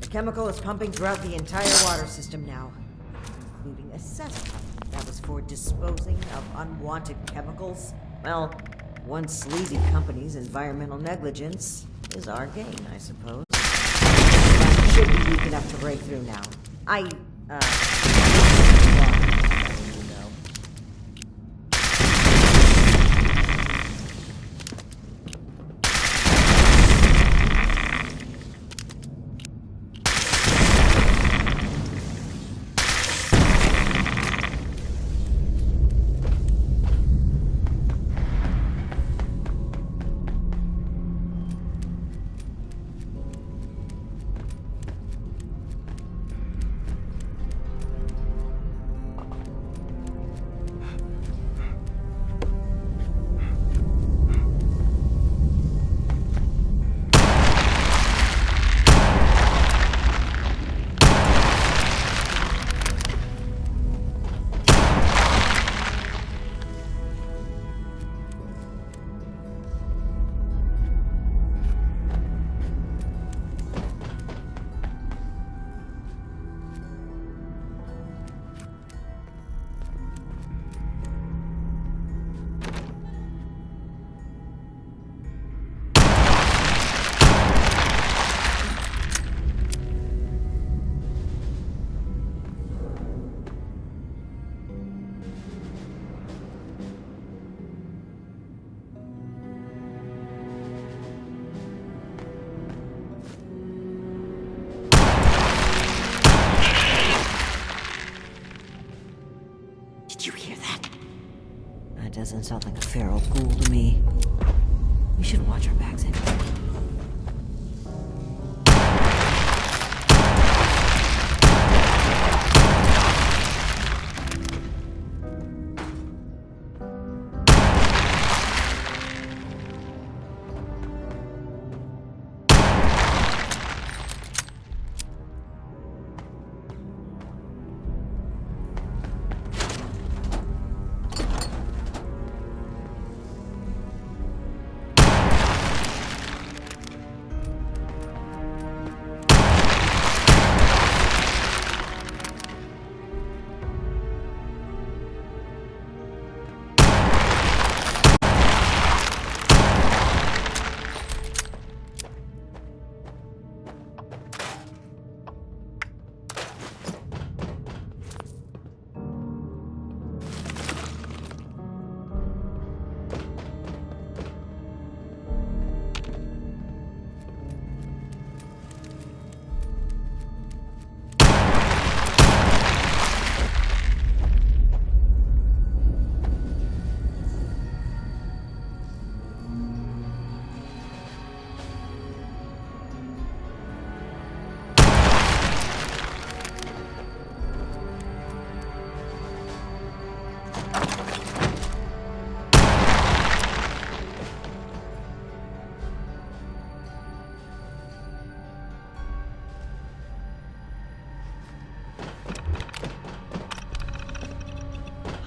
Chemical is pumping throughout the entire water system now, including assessment. That was for disposing of unwanted chemicals. Well, one sleazy company's environmental negligence is our gain, I suppose. But should be weak enough to break through now. Did you hear that? That doesn't sound like a feral ghoul to me. We should watch our backs anyway.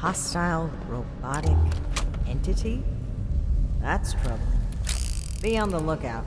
Hostile robotic entity? That's troubling. Be on the lookout.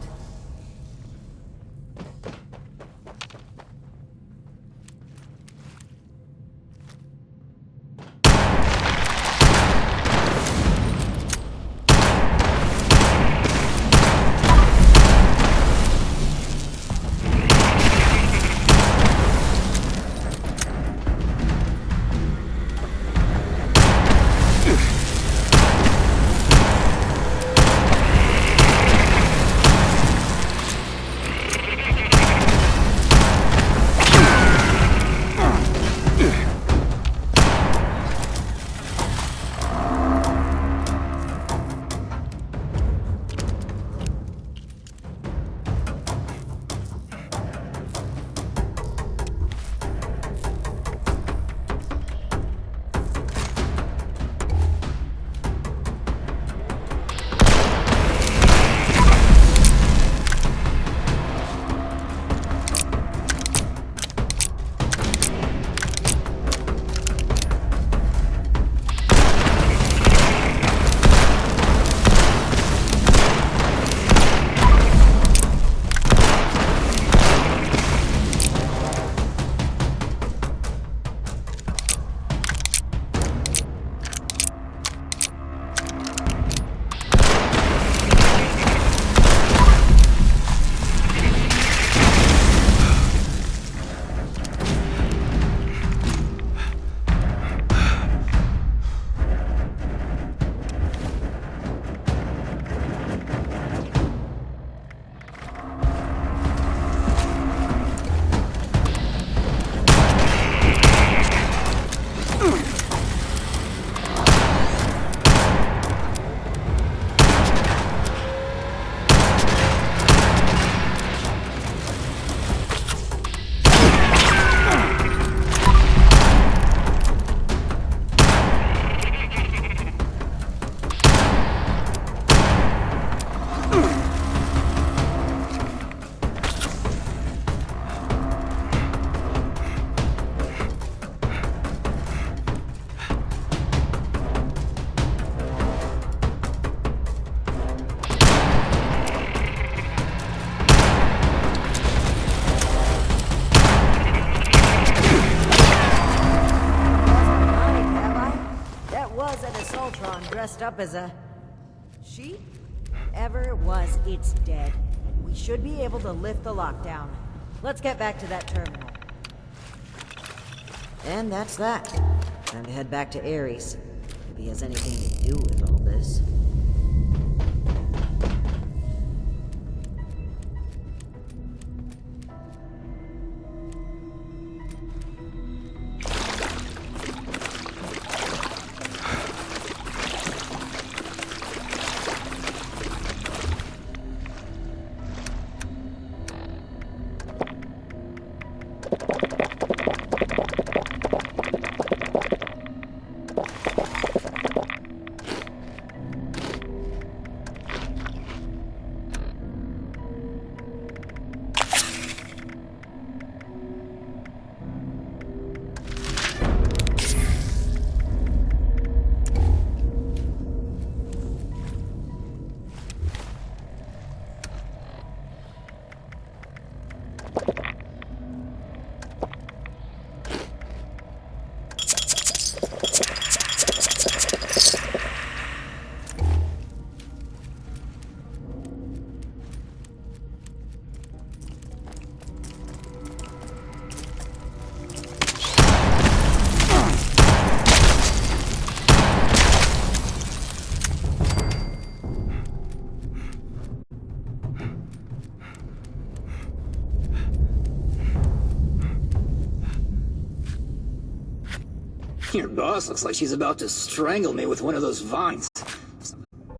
dressed up as a... sheep? Whatever it was, it's dead. We should be able to lift the lockdown. Let's get back to that terminal. And that's that. Time to head back to Ares. If he has anything to do with all this. Your boss looks like she's about to strangle me with one of those vines.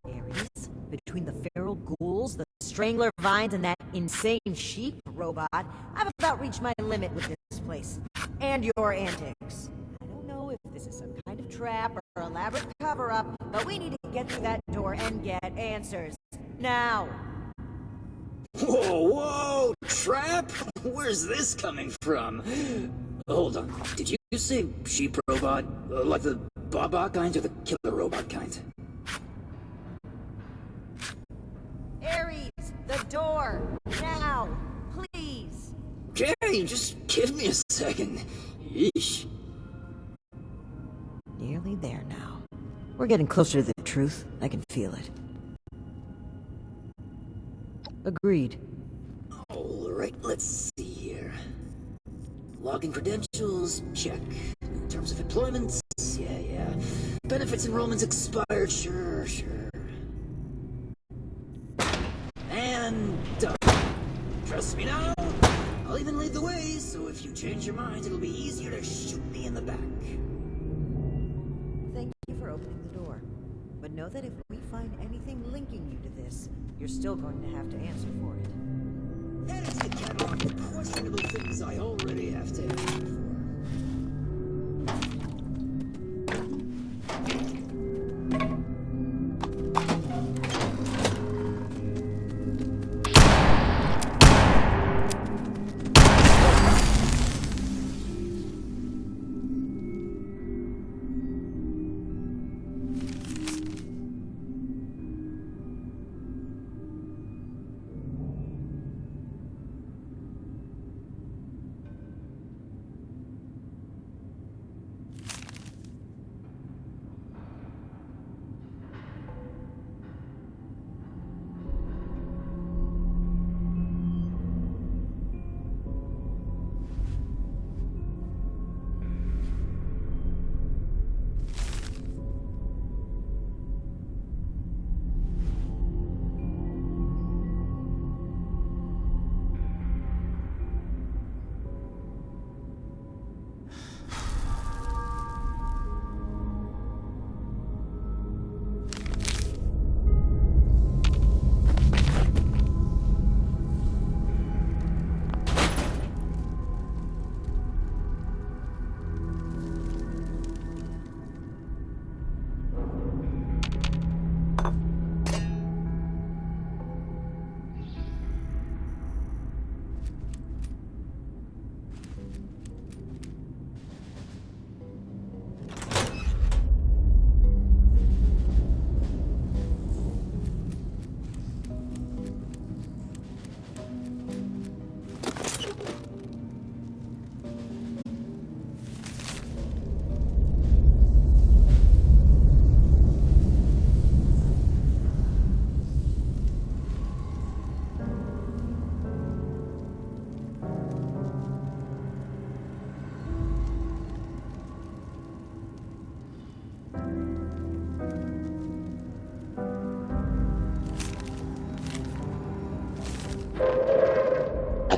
Ares? Between the feral ghouls, the strangler vines, and that insane sheep robot, I've about reached my limit with this place. And your antics. I don't know if this is some kind of trap or elaborate cover-up, but we need to get through that door and get answers. Now! Whoa, whoa! Trap? Where's this coming from? Hold on. Did you say sheep robot? Like the Baba kind or the killer robot kind? Ares! The door! Now! Please! Okay, just give me a second. Yeesh. Nearly there now. We're getting closer to the truth. I can feel it. Agreed. Alright, let's see here. Login credentials, check. Terms of employment, yeah. Benefits enrollments expired, sure. And done. Trust me now, I'll even lead the way, so if you change your mind, it'll be easier to shoot me in the back. Thank you for opening the door. But know that if we find anything linking you to this, you're still going to have to answer for it. Add it to the catalog of questionable things I already have to answer for.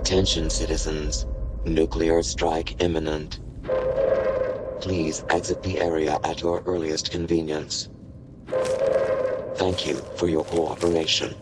Attention, citizens. Nuclear strike imminent. Please exit the area at your earliest convenience. Thank you for your cooperation.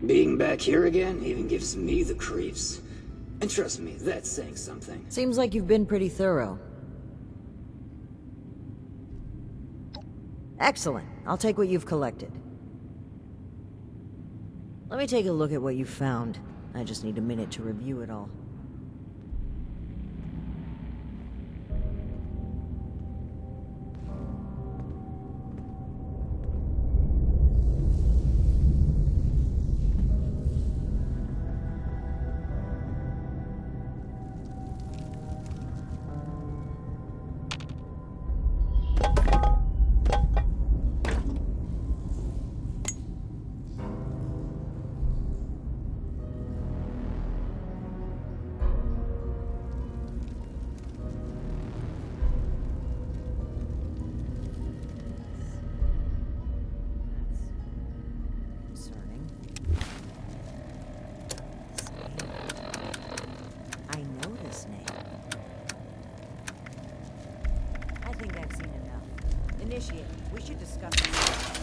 Being back here again even gives me the creeps. And trust me, that's saying something. Seems like you've been pretty thorough. Excellent. I'll take what you've collected. Let me take a look at what you found. I just need a minute to review it all. Initiate. We should discuss this.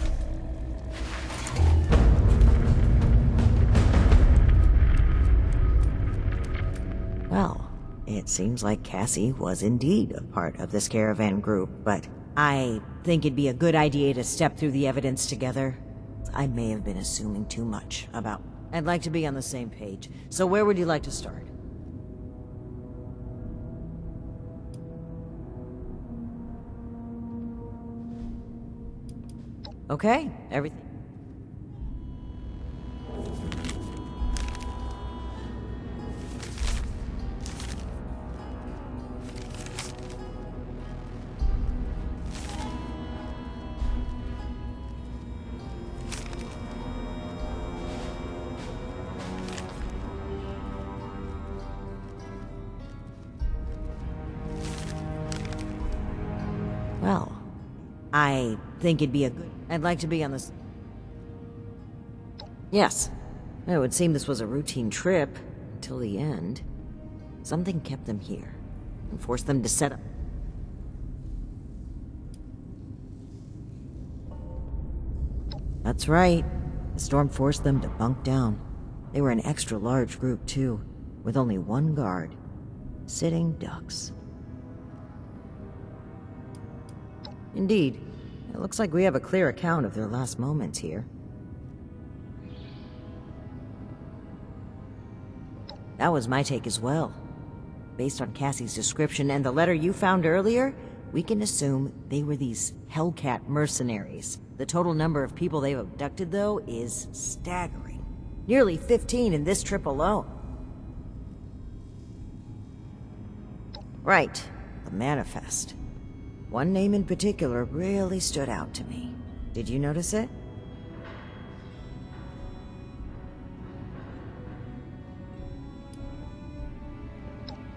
Well, it seems like Cassie was indeed a part of this caravan group, but I think it'd be a good idea to step through the evidence together. I may have been assuming too much about... I'd like to be on the same page. So where would you like to start? Okay, everything... Well, I think it'd be a good... I'd like to be on this... Yes. It would seem this was a routine trip until the end. Something kept them here and forced them to set up. That's right. The storm forced them to bunk down. They were an extra large group, too, with only one guard. Sitting ducks. Indeed. It looks like we have a clear account of their last moments here. That was my take as well. Based on Cassie's description and the letter you found earlier, we can assume they were these Hellcat mercenaries. The total number of people they've abducted, though, is staggering. Nearly 15 in this trip alone. Right, the manifest. One name in particular really stood out to me. Did you notice it?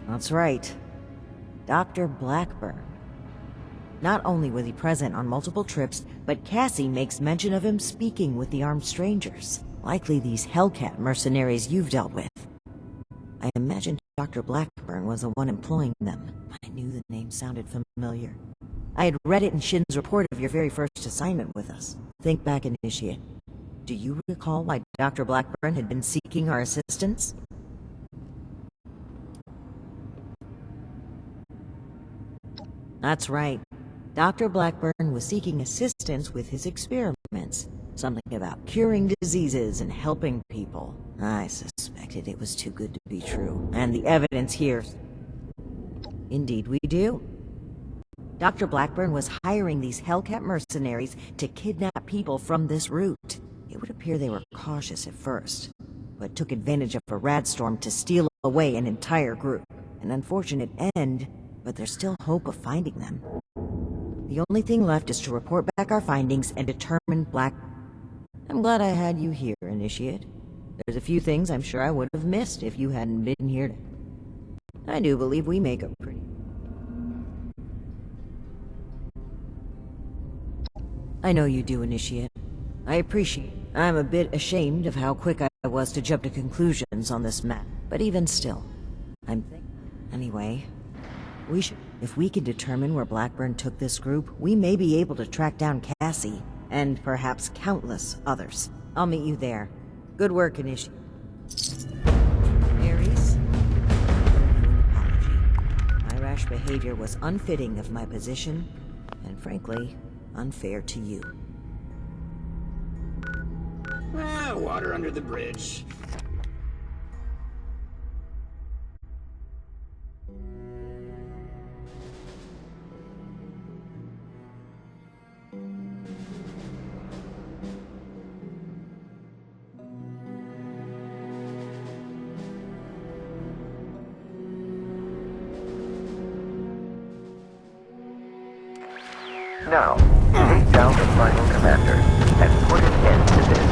That's right. Dr. Blackburn. Not only was he present on multiple trips, but Cassie makes mention of him speaking with the armed strangers. Likely these Hellcat mercenaries you've dealt with. I imagine Dr. Blackburn was the one employing them. I knew the name sounded familiar. I had read it in Shin's report of your very first assignment with us. Think back, Initiate. Do you recall why Dr. Blackburn had been seeking our assistance? That's right. Dr. Blackburn was seeking assistance with his experiments. Something about curing diseases and helping people. I suspected it was too good to be true. And the evidence here... Indeed we do. Dr. Blackburn was hiring these Hellcat mercenaries to kidnap people from this route. It would appear they were cautious at first, but took advantage of a radstorm to steal away an entire group. An unfortunate end, but there's still hope of finding them. The only thing left is to report back our findings and determine Black... I'm glad I had you here, Initiate. There's a few things I'm sure I would have missed if you hadn't been here. I do believe we make a pretty... I know you do, Initiate. I appreciate it. I'm a bit ashamed of how quick I was to jump to conclusions on this map. But even still, I'm thinking... Anyway, we should... If we can determine where Blackburn took this group, we may be able to track down Cassie, and perhaps countless others. I'll meet you there. Good work, Initiate. Ares? An apology. My rash behavior was unfitting of my position, and frankly, unfair to you. Water under the bridge. Now, take down the final commander and put an end to this.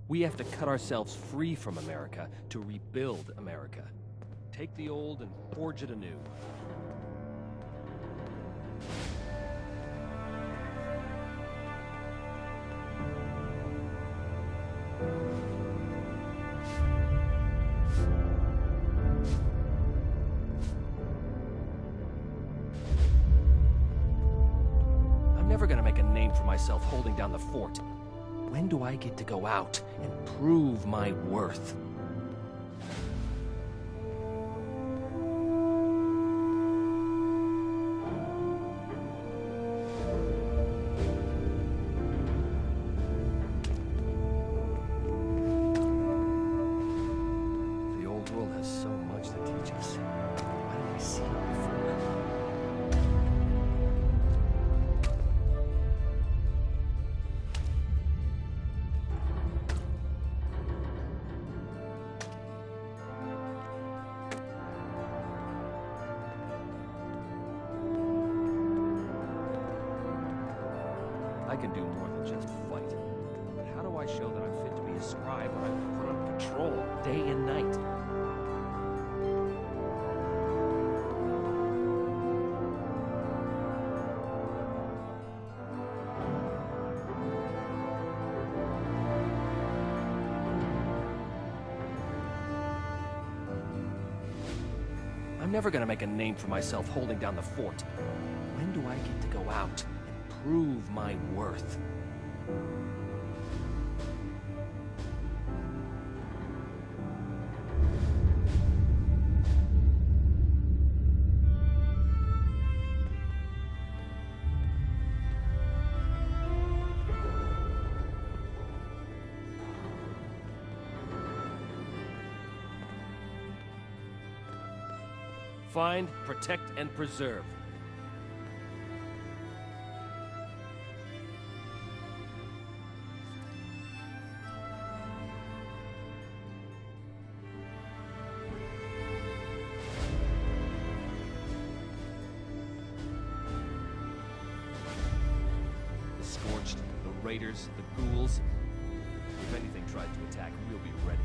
We have to cut ourselves free from America to rebuild America. Take the old and forge it anew. I'm never gonna make a name for myself holding down the fort. When do I get to go out and prove my worth? The old world has so much to teach us. Why didn't we see it before? I can do more than just fight. But how do I show that I'm fit to be a scribe when I'm put on patrol day and night? I'm never gonna make a name for myself holding down the fort. When do I get to go out and prove my worth? Find, protect, and preserve. The Scorched, the Raiders, the Ghouls. If anything tries to attack, we'll be ready.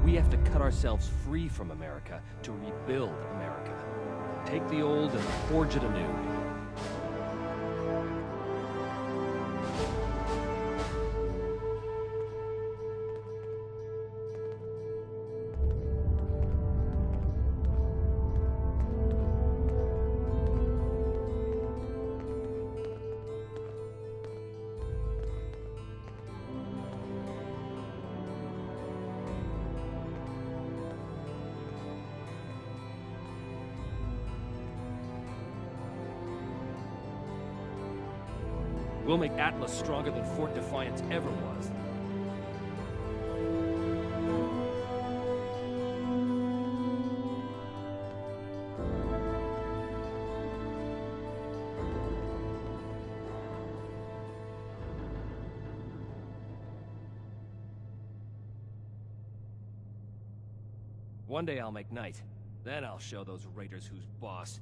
We have to cut ourselves free from America to rebuild America. Take the old and forge it anew. We'll make Atlas stronger than Fort Defiance ever was. One day I'll make night. Then I'll show those raiders who's boss.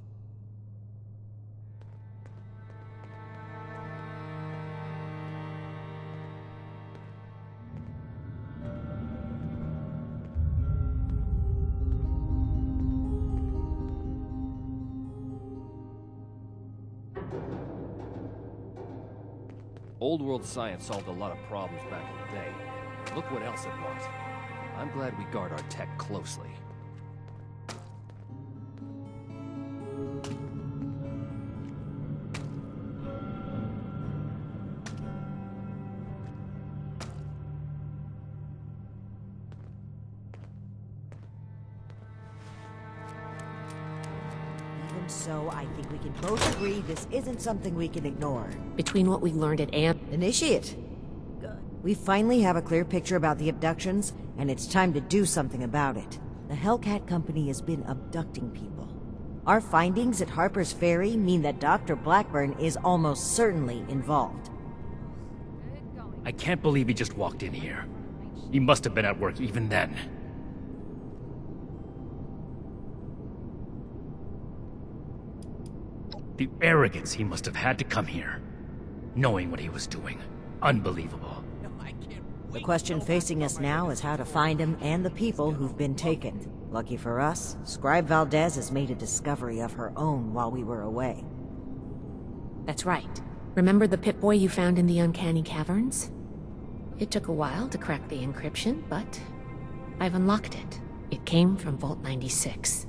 Old world science solved a lot of problems back in the day. Look what else it brought. I'm glad we guard our tech closely. Even so, I think we can both agree this isn't something we can ignore. Between what we learned at Initiate. Good. We finally have a clear picture about the abductions, and it's time to do something about it. The Hellcat Company has been abducting people. Our findings at Harper's Ferry mean that Dr. Blackburn is almost certainly involved. Good going. I can't believe he just walked in here. He must have been at work even then. The arrogance he must have had to come here, knowing what he was doing. Unbelievable. The question facing us now is how to find him and the people who've been taken. Lucky for us, Scribe Valdez has made a discovery of her own while we were away. That's right. Remember the Pip-Boy you found in the Uncanny Caverns? It took a while to crack the encryption, but I've unlocked it. It came from Vault 96.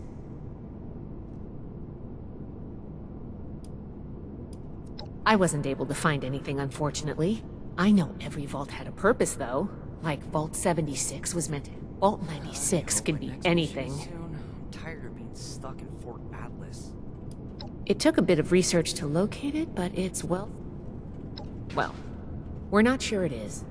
I wasn't able to find anything, unfortunately. I know every vault had a purpose, though. Like Vault 76 was meant to... Vault 96 could be anything. I'm tired of being stuck in Fort Atlas. It took a bit of research to locate it, but it's, well, we're not sure it is.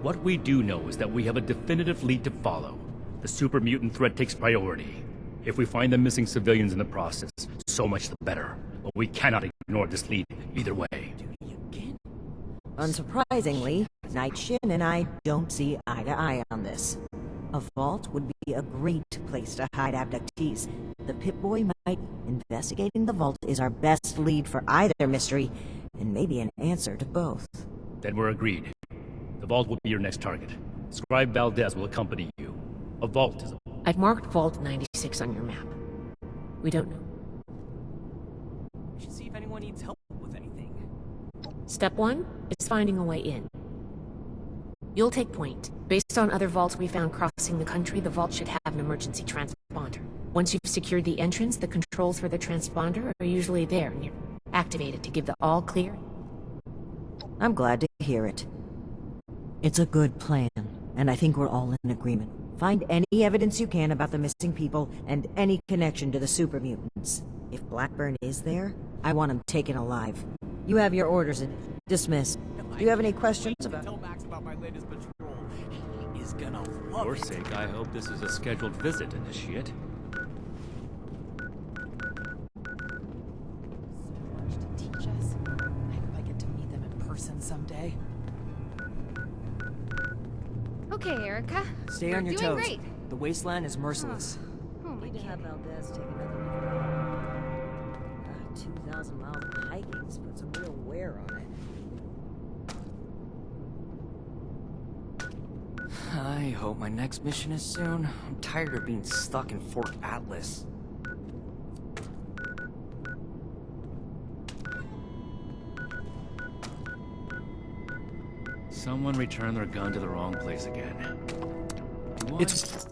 What we do know is that we have a definitive lead to follow. The super mutant threat takes priority. If we find the missing civilians in the process, so much the better. But we cannot ignore this lead either way. Unsurprisingly, Night Shin and I don't see eye to eye on this. A vault would be a great place to hide abductees. The Pip-Boy might... Investigating the vault is our best lead for either mystery, and maybe an answer to both. Then we're agreed. The vault will be your next target. Scribe Valdez will accompany you. A vault is a... I've marked Vault 96 on your map. We don't know. We should see if anyone needs help with anything. Step 1 is finding a way in. You'll take point. Based on other vaults we found crossing the country, the vault should have an emergency transponder. Once you've secured the entrance, the controls for the transponder are usually there, and you're activated to give the all clear. I'm glad to hear it. It's a good plan, and I think we're all in agreement. Find any evidence you can about the missing people and any connection to the super mutants. If Blackburn is there, I want him taken alive. You have your orders and dismissed. Do you have any questions about... Tell Max about my latest patrol. He is gonna love For your it. sake, I hope this is a scheduled visit, Initiate. Teach us. I hope I get to meet them in person someday. Okay, Erica. Stay You're on your doing toes. great. The wasteland is merciless. Oh my Need to have God. Valdez take another... 2,000 miles of hiking's put some real wear on it. I hope my next mission is soon. I'm tired of being stuck in Fort Atlas. Someone returned their gun to the wrong place again. It's...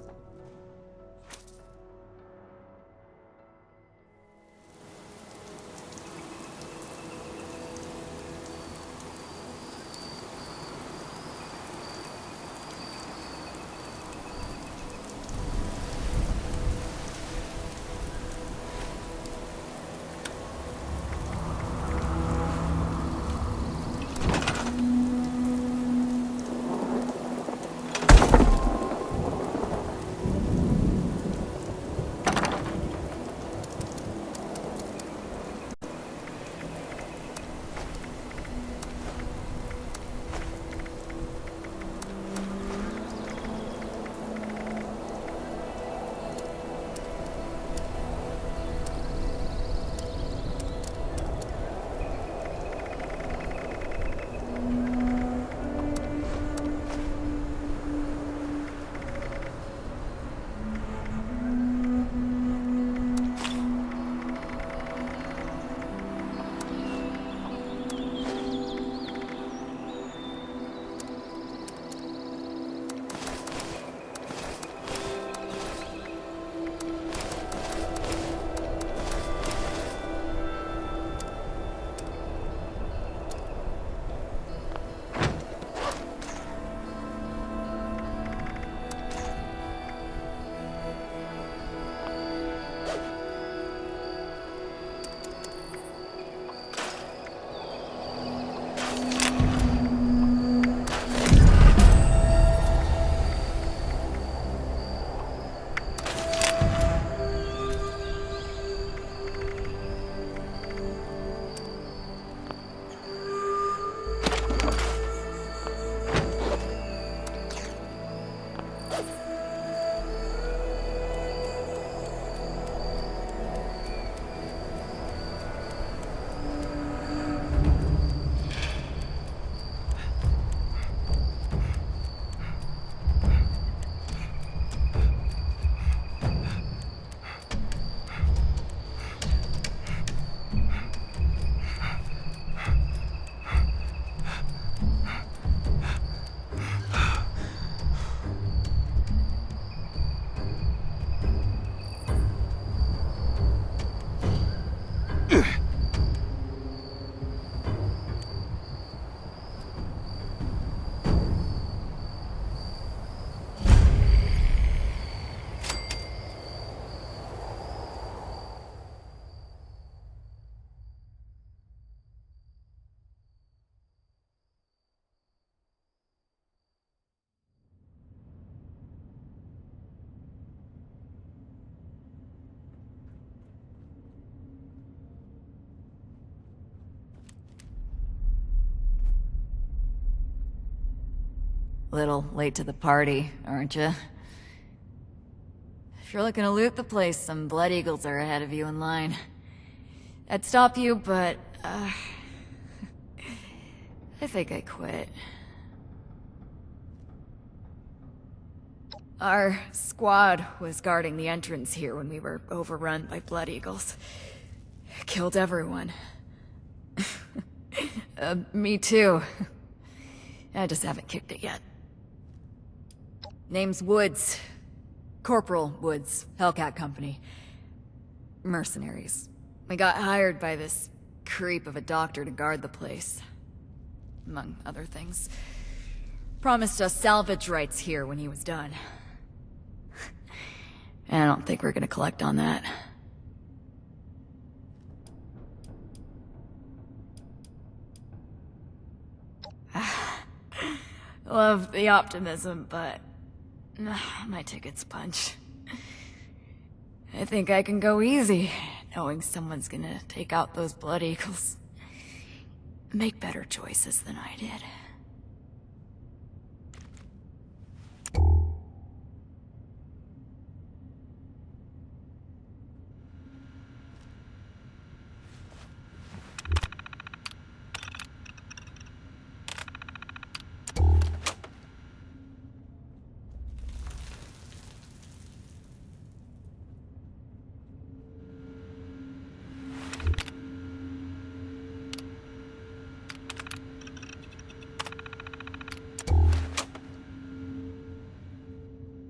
Little late to the party, aren't you? If you're looking to loot the place, some Blood Eagles are ahead of you in line. I'd stop you, but, I think I quit. Our squad was guarding the entrance here when we were overrun by Blood Eagles. Killed everyone. Me too. I just haven't kicked it yet. Name's Woods. Corporal Woods, Hellcat Company. Mercenaries. We got hired by this creep of a doctor to guard the place. Among other things. Promised us salvage rights here when he was done. I don't think we're gonna collect on that. Love the optimism, but my ticket's punched. I think I can go easy, knowing someone's gonna take out those Blood Eagles. Make better choices than I did.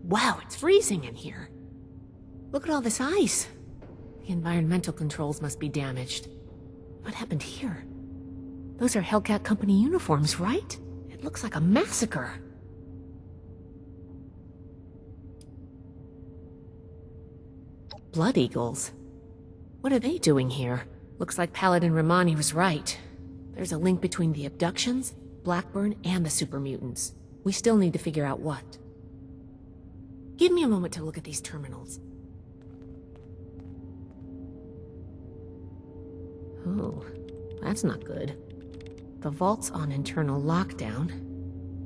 Wow, it's freezing in here. Look at all this ice. The environmental controls must be damaged. What happened here? Those are Hellcat Company uniforms, right? It looks like a massacre. Blood Eagles? What are they doing here? Looks like Paladin Romani was right. There's a link between the abductions, Blackburn, and the super mutants. We still need to figure out what. Give me a moment to look at these terminals. Oh, that's not good. The vault's on internal lockdown.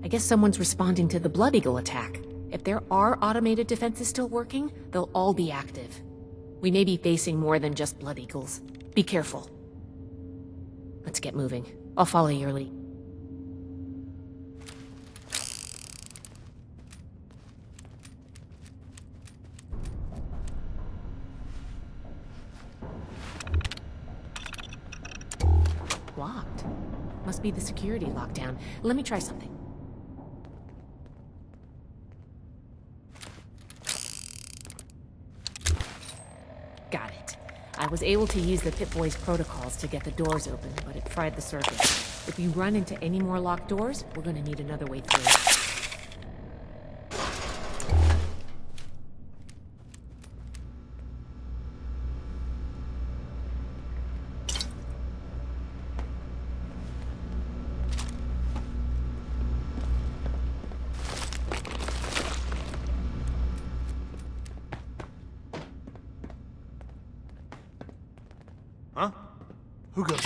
I guess someone's responding to the Blood Eagle attack. If there are automated defenses still working, they'll all be active. We may be facing more than just Blood Eagles. Be careful. Let's get moving. I'll follow your lead. Locked. Must be the security lockdown. Let me try something. Got it. I was able to use the Pip-Boy's protocols to get the doors open, but it fried the circuit. If we run into any more locked doors, we're gonna need another way through. Huh? Who goes?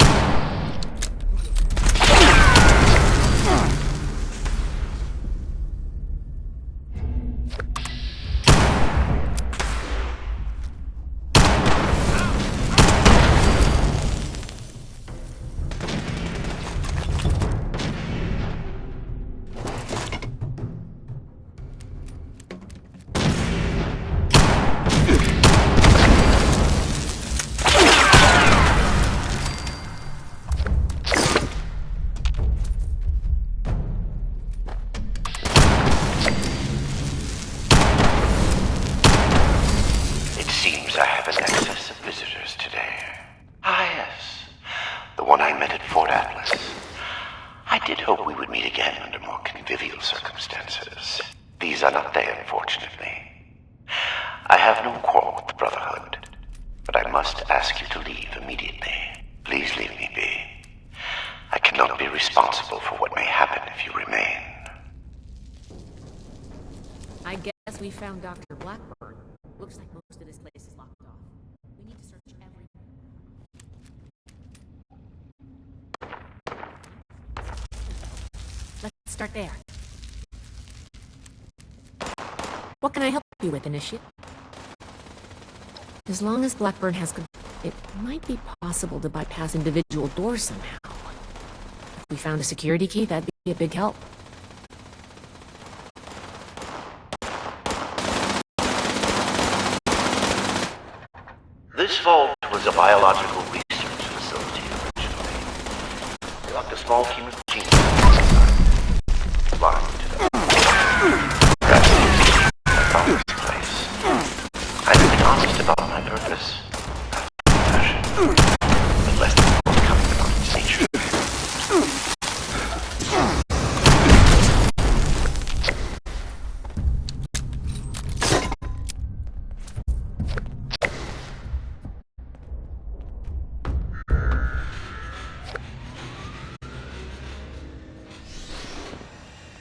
These are not they, unfortunately. I have no quarrel with the Brotherhood, but I must ask you to leave immediately. Please leave me be. I cannot be responsible for what may happen if you remain. I guess we found Dr. Blackburn. Looks like most of this place is locked off. We need to search every... Let's start there. What can I help you with, Initiate? As long as Blackburn has it might be possible to bypass individual doors somehow. If we found a security key, that'd be a big help. This vault was a biological research facility originally. They locked a small team of geniuses blind to them. I found this place. I've been honest about my purpose. But less than forthcoming about its nature.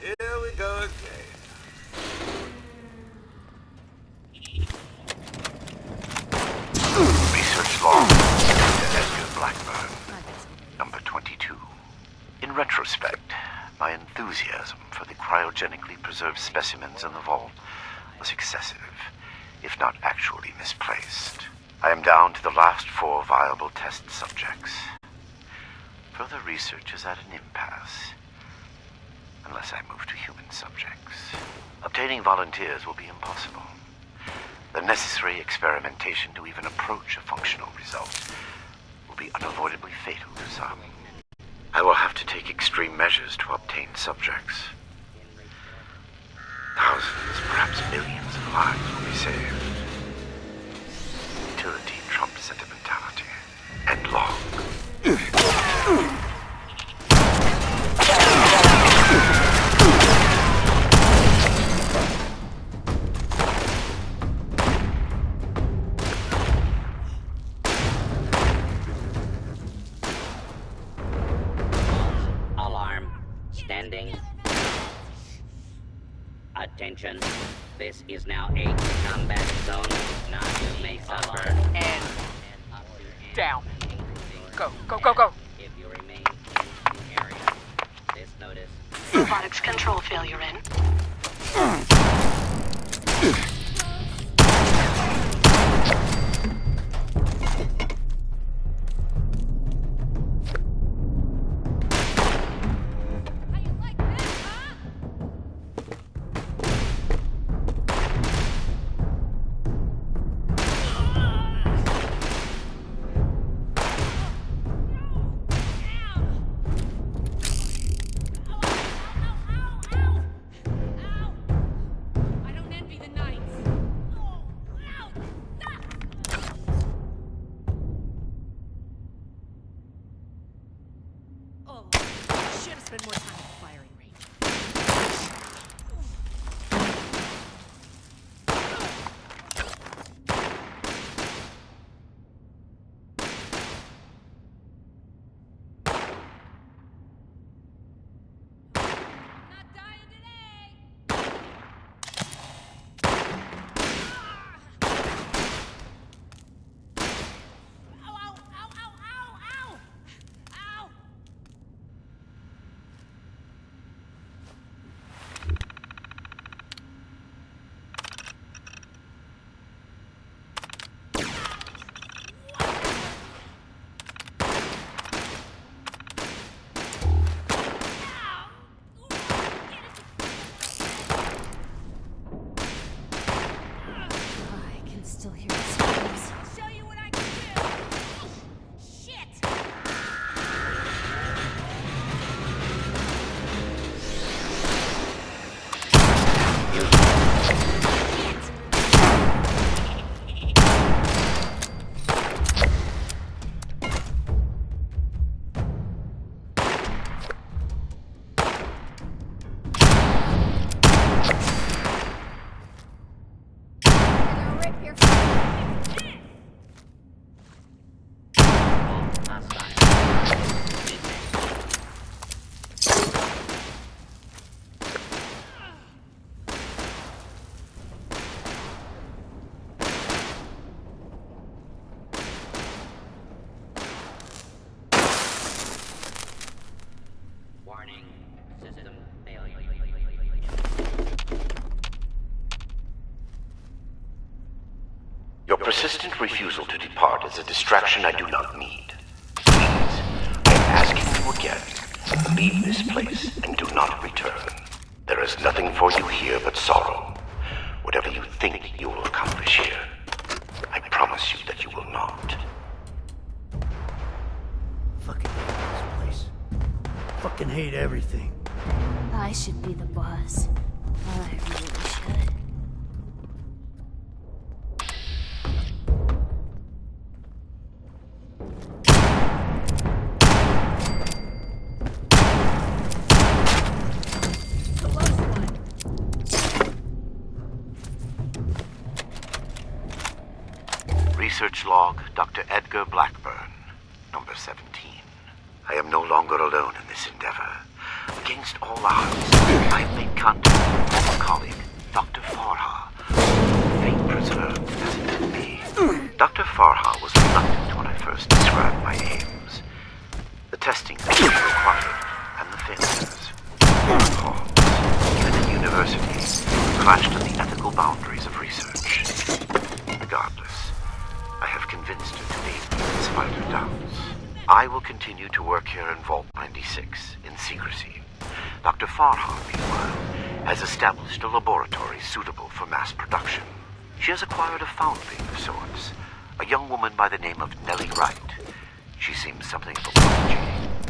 Here we go again. Research log to Edgar Blackburn, number 22. In retrospect, my enthusiasm for the cryogenically preserved specimens in the vault was excessive, if not actually misplaced. I am down to the last 4 viable test subjects. Further research is at an impasse, unless I move to human subjects. Obtaining volunteers will be impossible. The necessary experimentation to even approach a functional result will be unavoidably fatal to some. I will have to take extreme measures to obtain subjects. Thousands, perhaps millions of lives will be saved. Utility trumps sentimentality. And long. Alarm. Standing. Attention. This is now a combat zone. Now you may suffer. And down. Go, go, go, go. If you remain in the area, this notice. Robotics control failure in. Spend more time at the firing range. persistent refusal to depart is a distraction I do not need. Please, I am asking you again, leave this place and do not return. There is nothing for you here but sorrow. Whatever you think you will accomplish here, I promise you that you will not. Fucking hate this place. Fucking hate everything. I should be the boss. I really should. Research log, Dr. Edgar Blackburn, number 17. I am no longer alone in this endeavor. Against all odds, I have made contact with my former colleague, Dr. Farha. Fate preserved as it did me. Dr. Farha was reluctant when I first described my aims. The testing that was required, and the failures. Even in university, clashed on the ethical boundaries of research. Regardless, I have convinced her to leave me in spite of doubts. I will continue to work here in Vault 96 in secrecy. Dr. Farha, meanwhile, has established a laboratory suitable for mass production. She has acquired a foundling of sorts, a young woman by the name of Nellie Wright. She seems something of a prodigy.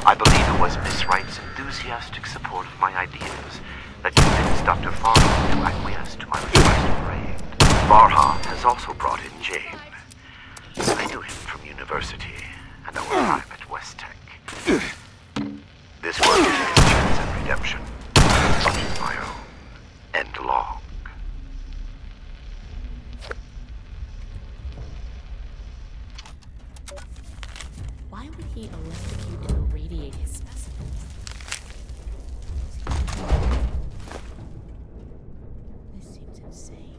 I believe it was Miss Wright's enthusiastic support of my ideas that convinced Dr. Farha to acquiesce to my request for raid. Farha has also brought in Jane. I knew him from university and our time at West Tech. This work is vengeance and redemption, but my own, and long. Why would he electrocute and irradiate his specimens? This seems insane.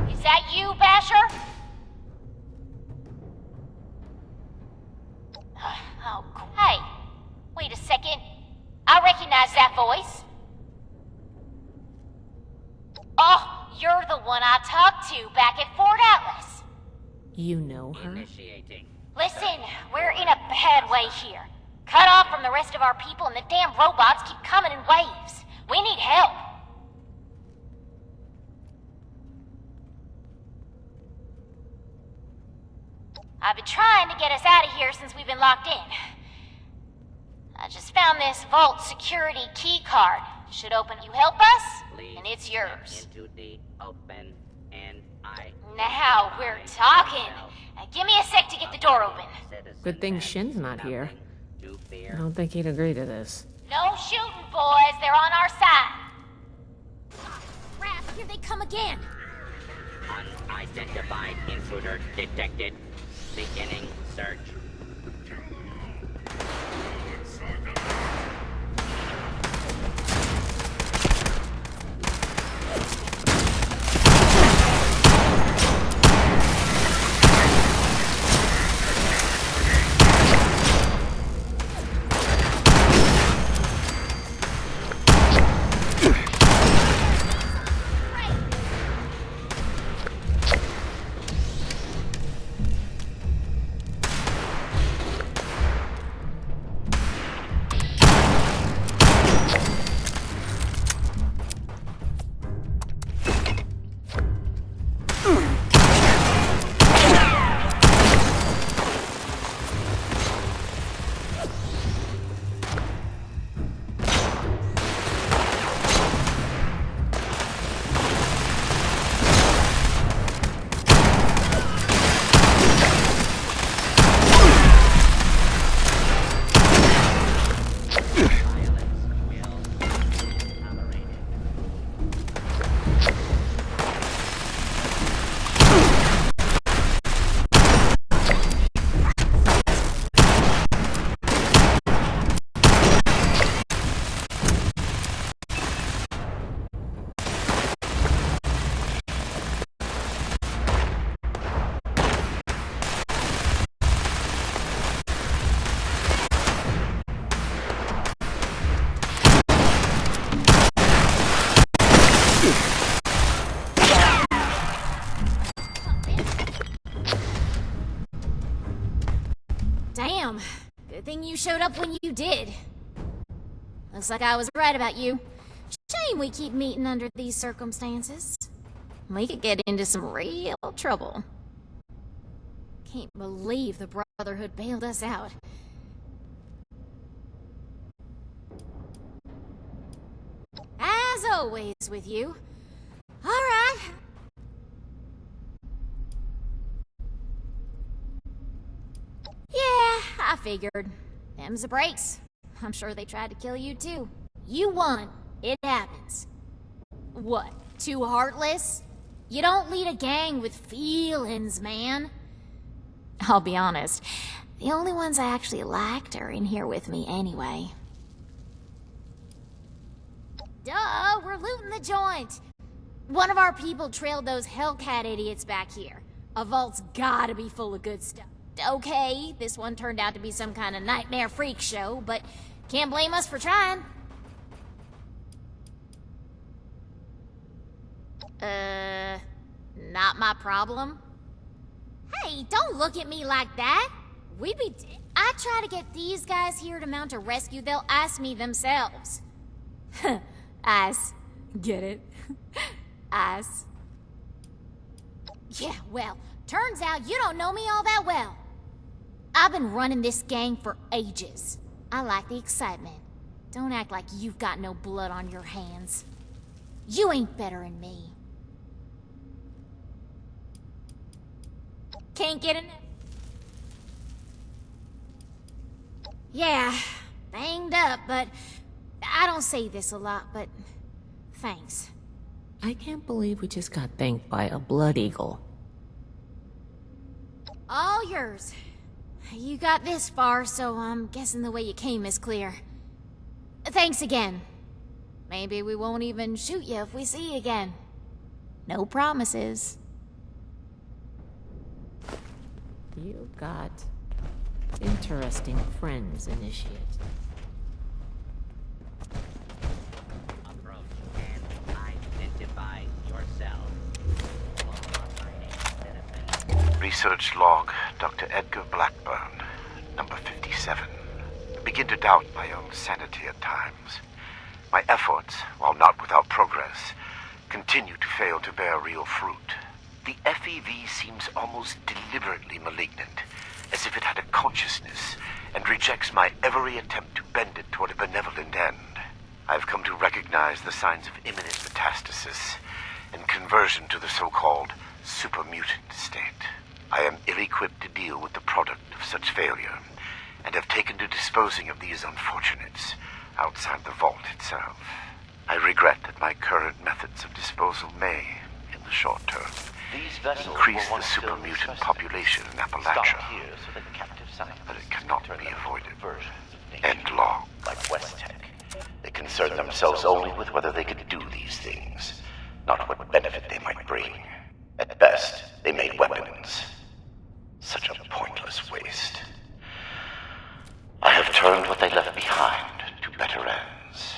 Is that you, Basher? Oh, hey. Wait a second. I recognize that voice. Oh, you're the one I talked to back at Fort Atlas. You know her? Listen, we're in a bad way here. Cut off from the rest of our people and the damn robots keep coming in waves. We need help. I've been trying to get us out of here since we've been locked in. I just found this vault security key card. Should open. You help us, and it's yours. Into the open, and I... Now we're talking. Give me a sec to get the door open. Good thing Shin's not here. I don't think he'd agree to this. No shooting, boys. They're on our side. Crap, here they come again. Unidentified intruder detected. Beginning search. Damn. Good thing you showed up when you did. Looks like I was right about you. Shame we keep meeting under these circumstances. We could get into some real trouble. Can't believe the Brotherhood bailed us out. As always with you. Alright. Yeah, I figured. Them's the breaks. I'm sure they tried to kill you too. You won. It happens. What? Too heartless? You don't lead a gang with feelings, man. I'll be honest. The only ones I actually liked are in here with me anyway. Duh, we're looting the joint. One of our people trailed those Hellcat idiots back here. A vault's gotta be full of good stuff. Okay, this one turned out to be some kind of nightmare freak show, but can't blame us for trying. Not my problem. Hey, don't look at me like that. I try to get these guys here to mount a rescue, they'll ask me themselves. Ass. Get it? Ass. Yeah, well, turns out you don't know me all that well. I've been running this gang for ages. I like the excitement. Don't act like you've got no blood on your hands. You ain't better than me. Can't get enough. Yeah, banged up, but I don't say this a lot, but thanks. I can't believe we just got thanked by a blood eagle. All yours. You got this far, so I'm guessing the way you came is clear. Thanks again. Maybe we won't even shoot you if we see you again. No promises. You got interesting friends, Initiate. Approach and identify yourself. Research log, Dr. Edgar Blackburn, number 57. I begin to doubt my own sanity at times. My efforts, while not without progress, continue to fail to bear real fruit. The FEV seems almost deliberately malignant, as if it had a consciousness and rejects my every attempt to bend it toward a benevolent end. I've come to recognize the signs of imminent metastasis and conversion to the so-called supermutant state. I am ill-equipped to deal with the product of such failure, and have taken to disposing of these unfortunates outside the vault itself. I regret that my current methods of disposal may, in the short term, increase the supermutant population in Appalachia, but it cannot be avoided. End log. Like West Tech, they concern themselves only with whether they could do these things, not what benefit they might bring. At best, they made weapons. Such a pointless waste. I have turned what they left behind to better ends.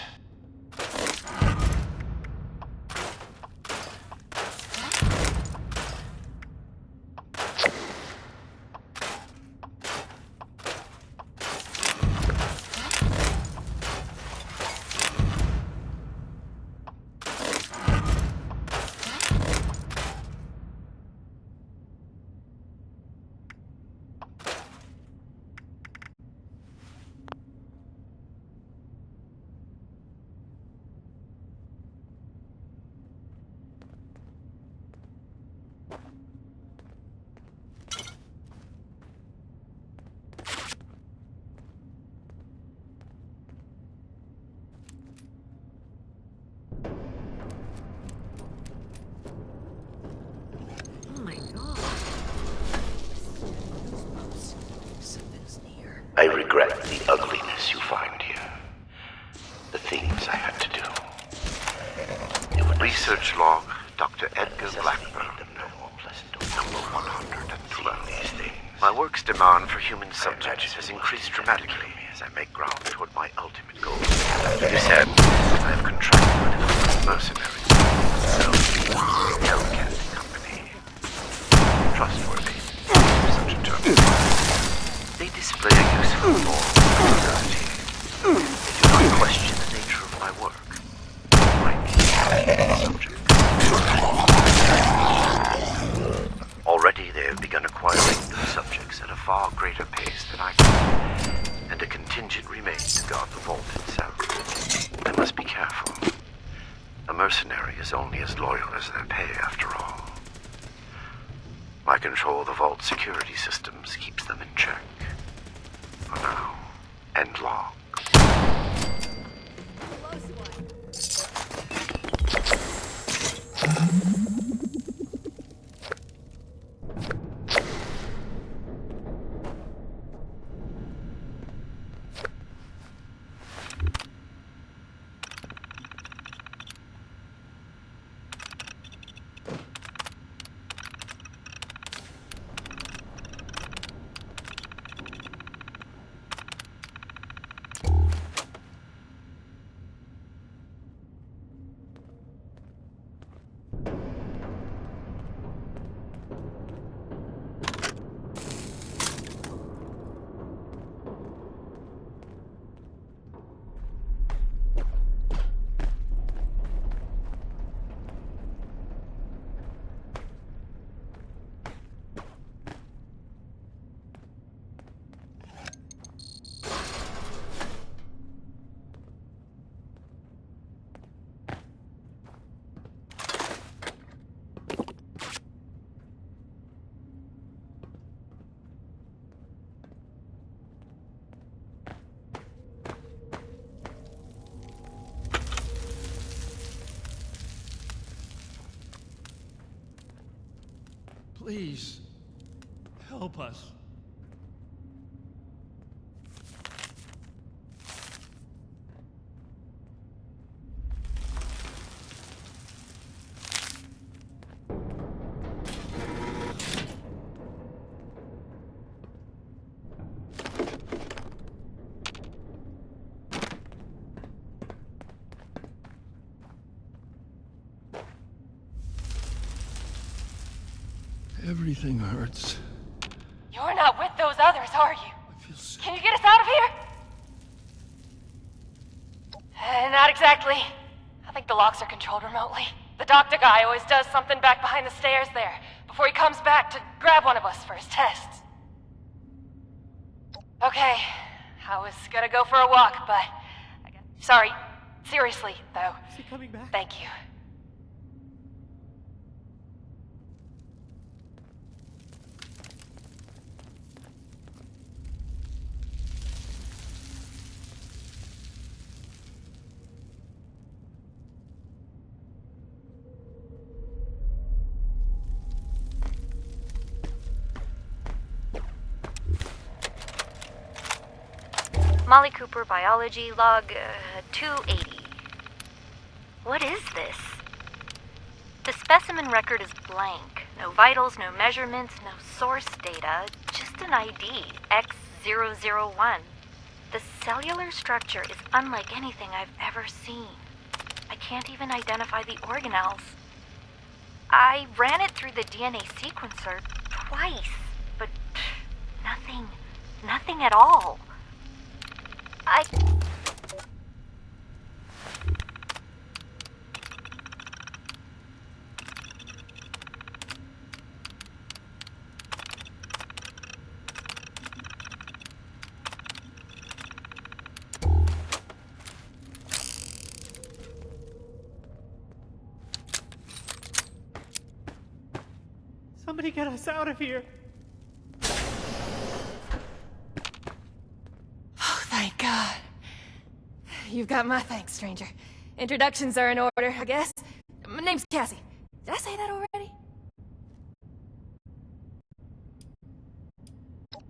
I regret the ugliness you find here. The things I had to do. Research log, Dr. Edgar Blackburn, number 112. My work's demand for human subjects has increased dramatically as I make ground toward my ultimate goal. To this end, I have contracted with mercenaries, so Hellcat Company. Trustworthy, such a term. They display a useful form of curiosity. They do not question the nature of my work. My subject. Already they have begun acquiring new subjects at a far greater pace than I can, and a contingent remains to guard the vault itself. I must be careful. A mercenary is only as loyal as their pay, after all. My control of the vault security systems keeps them in check. For now, and long. Please, help us. Everything hurts. You're not with those others, are you? Can you get us out of here? Not exactly. I think the locks are controlled remotely. The doctor guy always does something back behind the stairs there, before he comes back to grab one of us for his tests. Okay, I was gonna go for a walk, but... Sorry, seriously, though. Is he coming back? Thank you. Molly Cooper, biology, log 280. What is this? The specimen record is blank. No vitals, no measurements, no source data, just an ID, X001. The cellular structure is unlike anything I've ever seen. I can't even identify the organelles. I ran it through the DNA sequencer twice, but nothing at all. Somebody get us out of here. Oh, thank God. You've got my thanks, stranger. Introductions are in order, I guess. My name's Cassie. Did I say that already?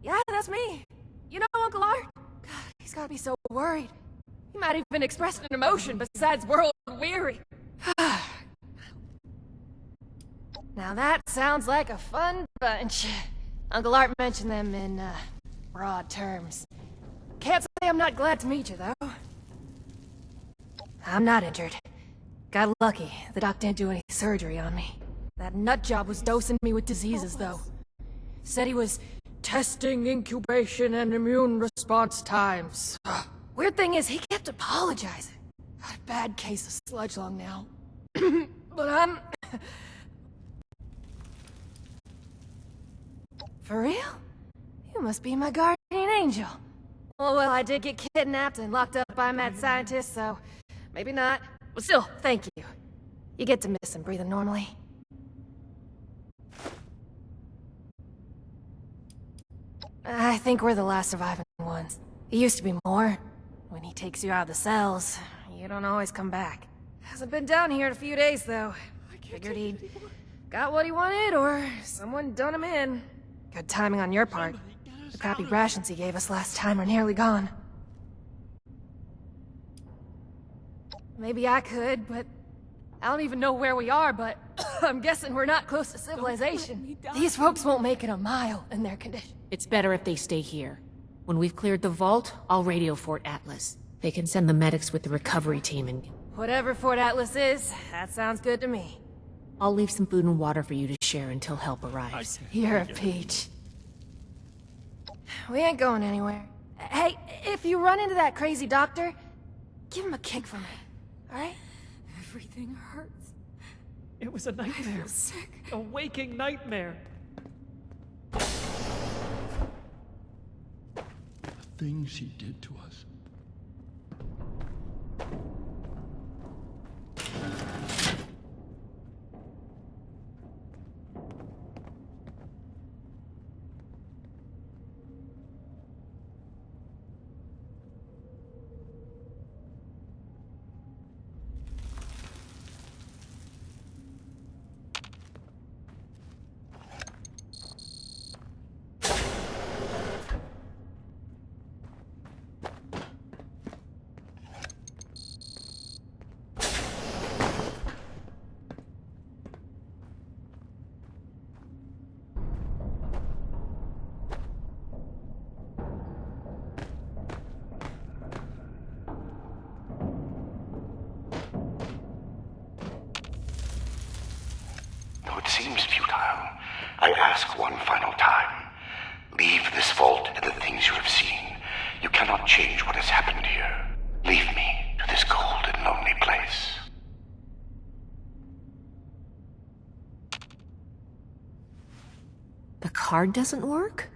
Yeah, that's me. You know Uncle Art? God, he's gotta be so worried. He might even express an emotion besides world weary. Now that sounds like a fun bunch. Uncle Art mentioned them in, broad terms. Can't say I'm not glad to meet you, though. I'm not injured. Got lucky. The doc didn't do any surgery on me. That nut job was dosing me with diseases, though. Said he was Testing incubation and immune response times. Weird thing is, he kept apologizing. Got a bad case of sludge lung now. But I'm... For real? You must be my guardian angel. Oh, well, I did get kidnapped and locked up by mad scientists, so maybe not. But still, thank you. You get to miss him breathing normally. I think we're the last surviving ones. It used to be more. When he takes you out of the cells, you don't always come back. Hasn't been down here in a few days, though. Figured he'd got what he wanted, or someone done him in. Good timing on your part. The crappy rations he gave us last time are nearly gone. Maybe I could, but I don't even know where we are, but I'm guessing we're not close to civilization. These folks won't make it a mile in their condition. It's better if they stay here. When we've cleared the vault, I'll radio Fort Atlas. They can send the medics with the recovery team and... Whatever Fort Atlas is, that sounds good to me. I'll leave some food and water for you to share until help arrives. You're a peach. We ain't going anywhere. Hey, if you run into that crazy doctor, give him a kick for me, alright? Everything hurts. It was a nightmare. I feel sick. A waking nightmare. The things he did to us. It seems futile. I ask one final time. Leave this vault and the things you have seen. You cannot change what has happened here. Leave me to this cold and lonely place. The card doesn't work?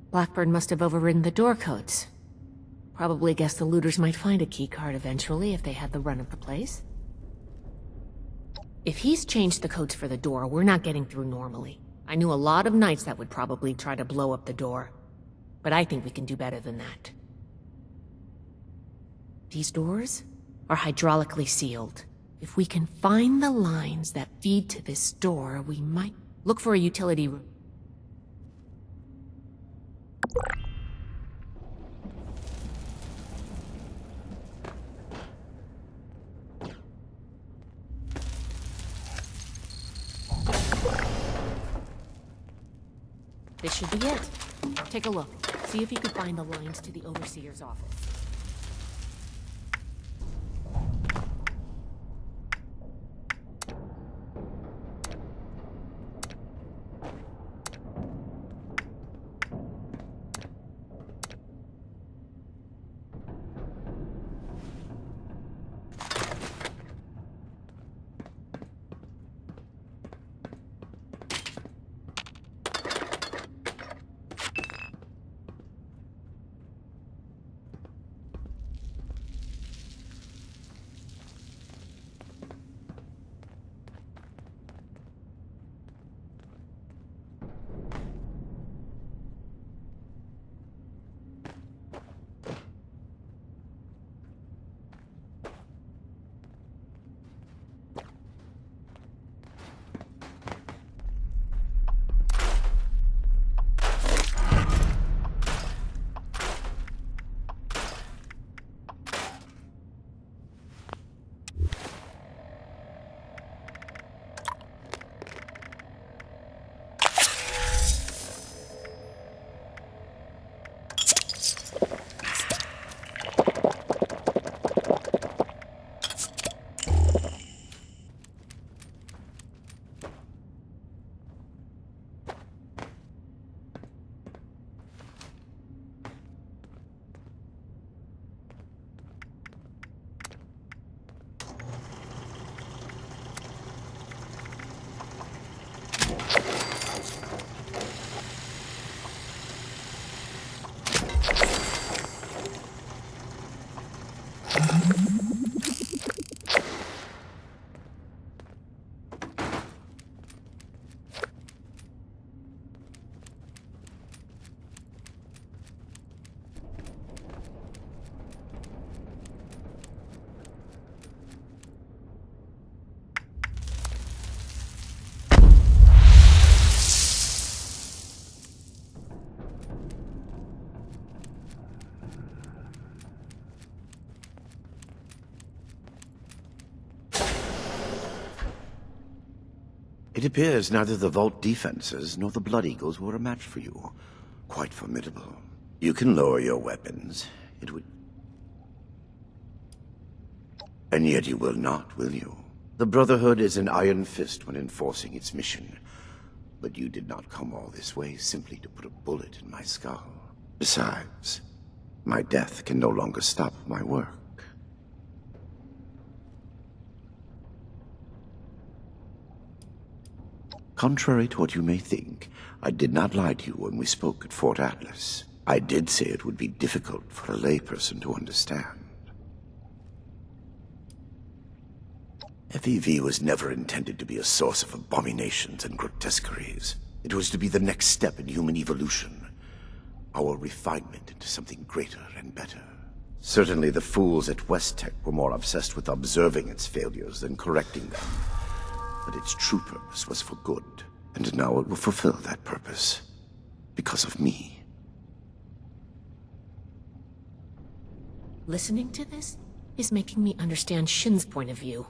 Blackbird must have overridden the door codes. Probably guessed the looters might find a key card eventually if they had the run of the place. If he's changed the codes for the door, we're not getting through normally. I knew a lot of knights that would probably try to blow up the door. But I think we can do better than that. These doors are hydraulically sealed. If we can find the lines that feed to this door, we might look for a utility room. This should be it. Take a look. See if you can find the lines to the Overseer's office. It appears neither the vault defenses nor the Blood Eagles were a match for you. Quite formidable. You can lower your weapons. It would... And yet you will not, will you? The Brotherhood is an iron fist when enforcing its mission. But you did not come all this way simply to put a bullet in my skull. Besides, my death can no longer stop my work. Contrary to what you may think, I did not lie to you when we spoke at Fort Atlas. I did say it would be difficult for a layperson to understand. FEV was never intended to be a source of abominations and grotesqueries. It was to be the next step in human evolution. Our refinement into something greater and better. Certainly the fools at West Tech were more obsessed with observing its failures than correcting them. But its true purpose was for good, and now it will fulfill that purpose. Because of me. Listening to this is making me understand Shin's point of view.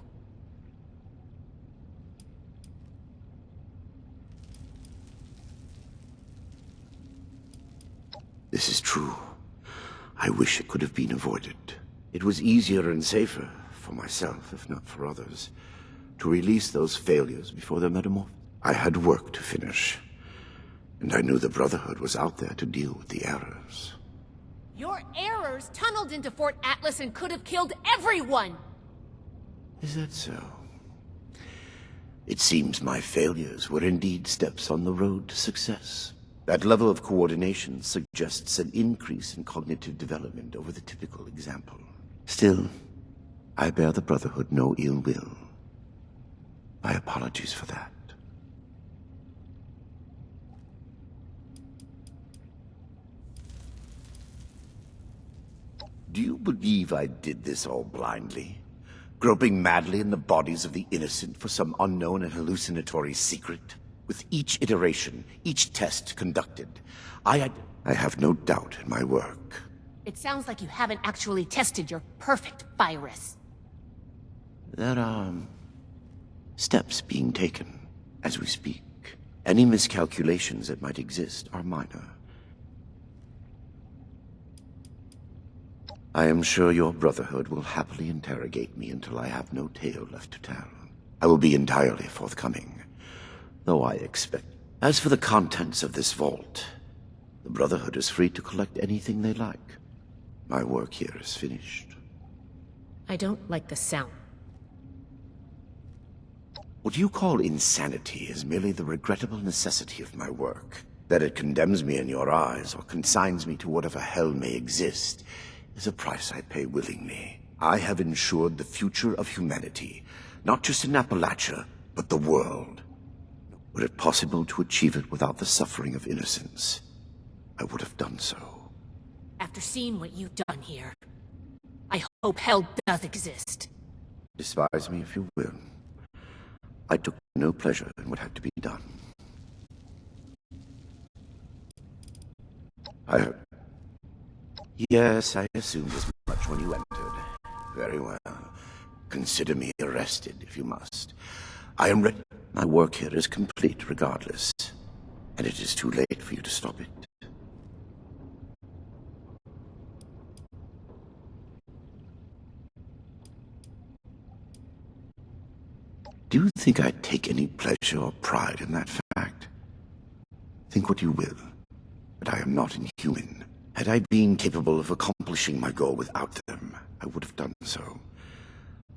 This is true. I wish it could have been avoided. It was easier and safer, for myself, if not for others, to release those failures before their metamorphosis. I had work to finish, and I knew the Brotherhood was out there to deal with the errors. Your errors tunneled into Fort Atlas and could have killed everyone! Is that so? It seems my failures were indeed steps on the road to success. That level of coordination suggests an increase in cognitive development over the typical example. Still, I bear the Brotherhood no ill will. My apologies for that. Do you believe I did this all blindly? Groping madly in the bodies of the innocent for some unknown and hallucinatory secret? With each iteration, each test conducted, I have no doubt in my work. It sounds like you haven't actually tested your perfect virus. There are steps being taken as we speak. Any miscalculations that might exist are minor. I am sure your Brotherhood will happily interrogate me until I have no tale left to tell. I will be entirely forthcoming, though I expect. As for the contents of this vault, the Brotherhood is free to collect anything they like. My work here is finished. I don't like the sound. What you call insanity is merely the regrettable necessity of my work. That it condemns me in your eyes or consigns me to whatever hell may exist is a price I pay willingly. I have ensured the future of humanity, not just in Appalachia, but the world. Were it possible to achieve it without the suffering of innocence, I would have done so. After seeing what you've done here, I hope hell does exist. Despise me if you will. I took no pleasure in what had to be done. Yes, I assumed as much when you entered. Very well. Consider me arrested, if you must. I am ready. My work here is complete, regardless. And it is too late for you to stop it. Do you think I take any pleasure or pride in that fact? Think what you will, but I am not inhuman. Had I been capable of accomplishing my goal without them, I would have done so.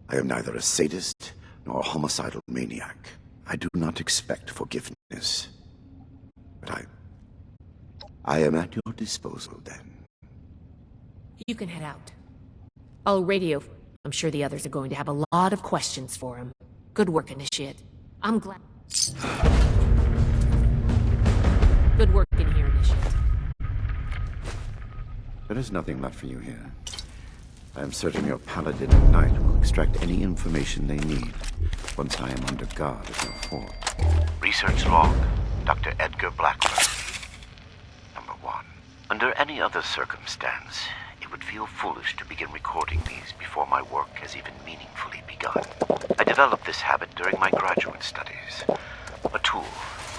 I am neither a sadist nor a homicidal maniac. I do not expect forgiveness. But I am at your disposal, then. You can head out. I'll radio. I'm sure the others are going to have a lot of questions for him. Good work, Initiate. I'm glad. Good work in here, Initiate. There is nothing left for you here. I am certain your Paladin at night will extract any information they need once I am under guard at your fort. Research log, Dr. Edgar Blackburn. Number 1. Under any other circumstance, it would feel foolish to begin recording these before my work has even meaningfully begun. I developed this habit during my graduate studies. A tool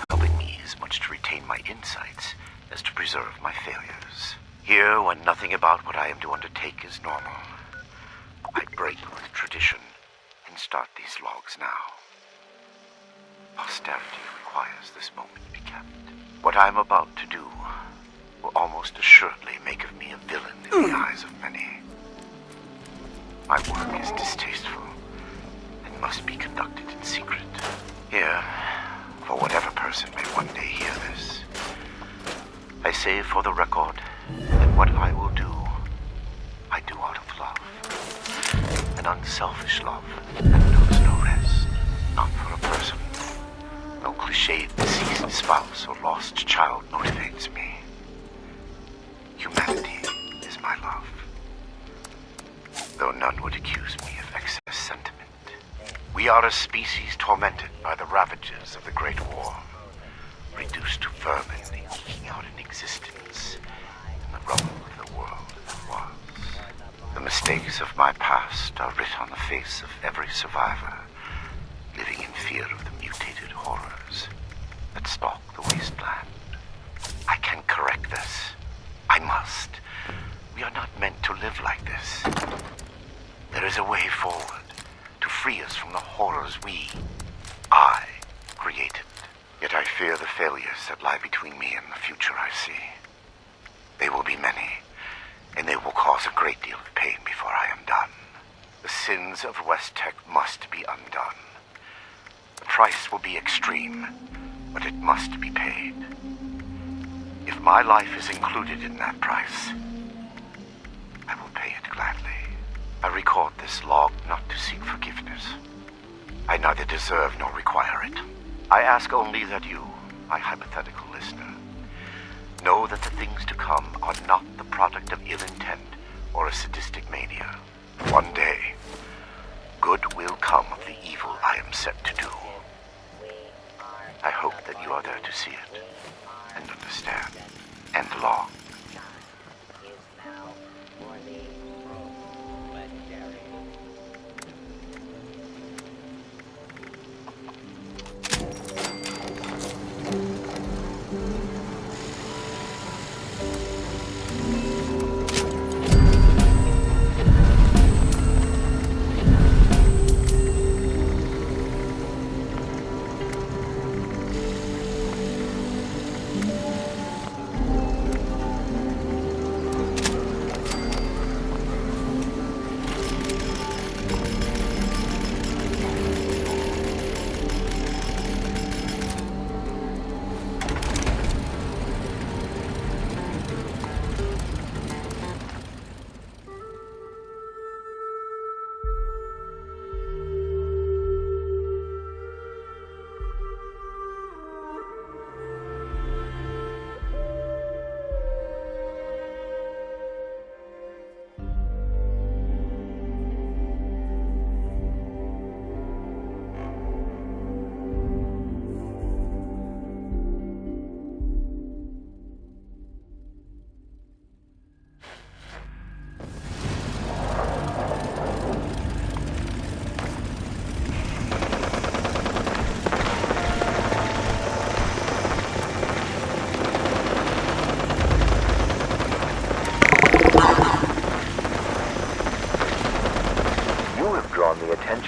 helping me as much to retain my insights as to preserve my failures. Here, when nothing about what I am to undertake is normal, I break with tradition and start these logs now. Posterity requires this moment to be kept. What I am about to do will almost assuredly make of me a villain in the eyes of many. My work is distasteful and must be conducted in secret. Here, for whatever person may one day hear this, I say for the record that what I will do, I do out of love. An unselfish love that knows no rest. Not for a person. No cliched deceased spouse or lost child motivates me. Humanity is my love. Though none would accuse me of excess sentiment. We are a species tormented by the ravages of the Great War, reduced to vermin eking out an existence in the rubble of the world that was. The mistakes of my past are writ on the face of every survivor, living in fear of the mutated horrors that stalk the wasteland. I can correct this. I must. We are not meant to live like this. There is a way forward to free us from the horrors I created. Yet I fear the failures that lie between me and the future I see. They will be many, and they will cause a great deal of pain before I am done. The sins of West Tech must be undone. The price will be extreme, but it must be paid. If my life is included in that price, I will pay it gladly. I record this log not to seek forgiveness. I neither deserve nor require it. I ask only that you, my hypothetical listener, know that the things to come are not the product of ill intent or a sadistic mania. One day, good will come of the evil I am set to do. I hope that you are there to see it, and understand, and long.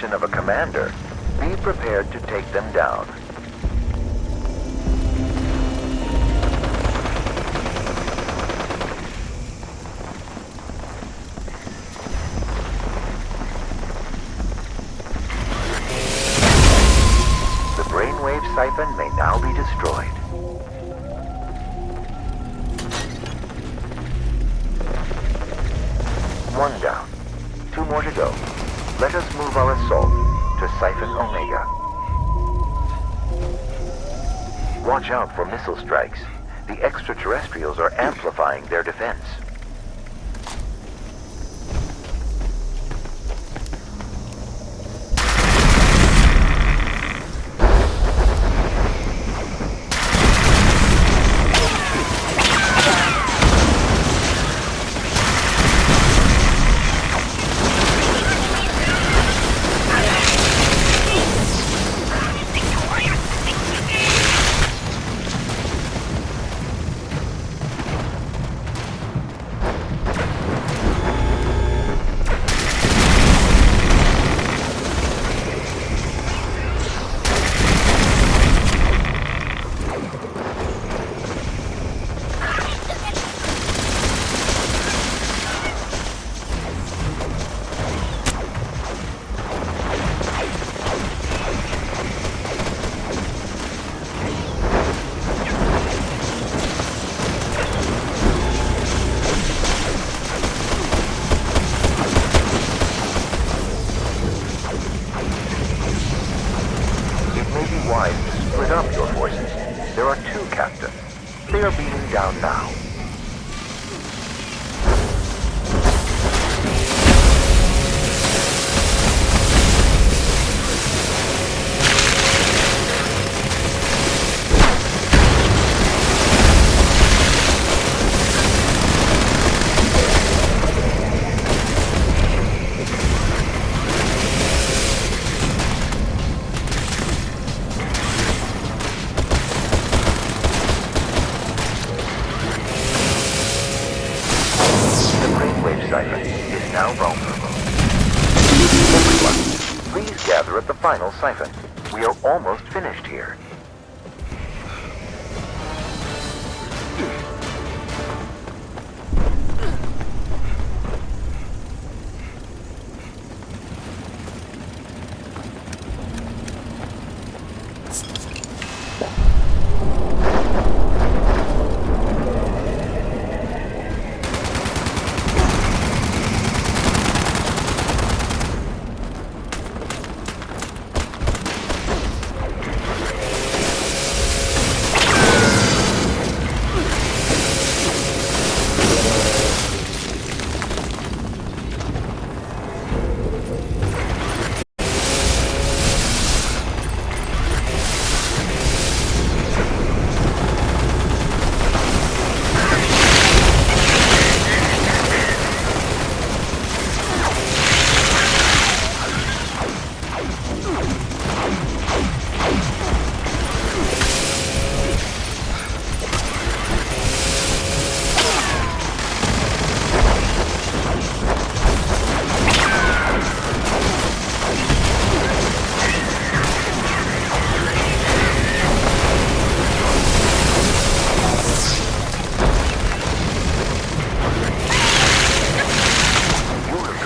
Of a commander, be prepared to take them down. The brainwave siphon may now be destroyed. One down. 2 more to go. Let us move our assault to Siphon Omega. Watch out for missile strikes. The extraterrestrials are amplifying their defense. They are beaming down now. At the final siphon. We are almost finished here.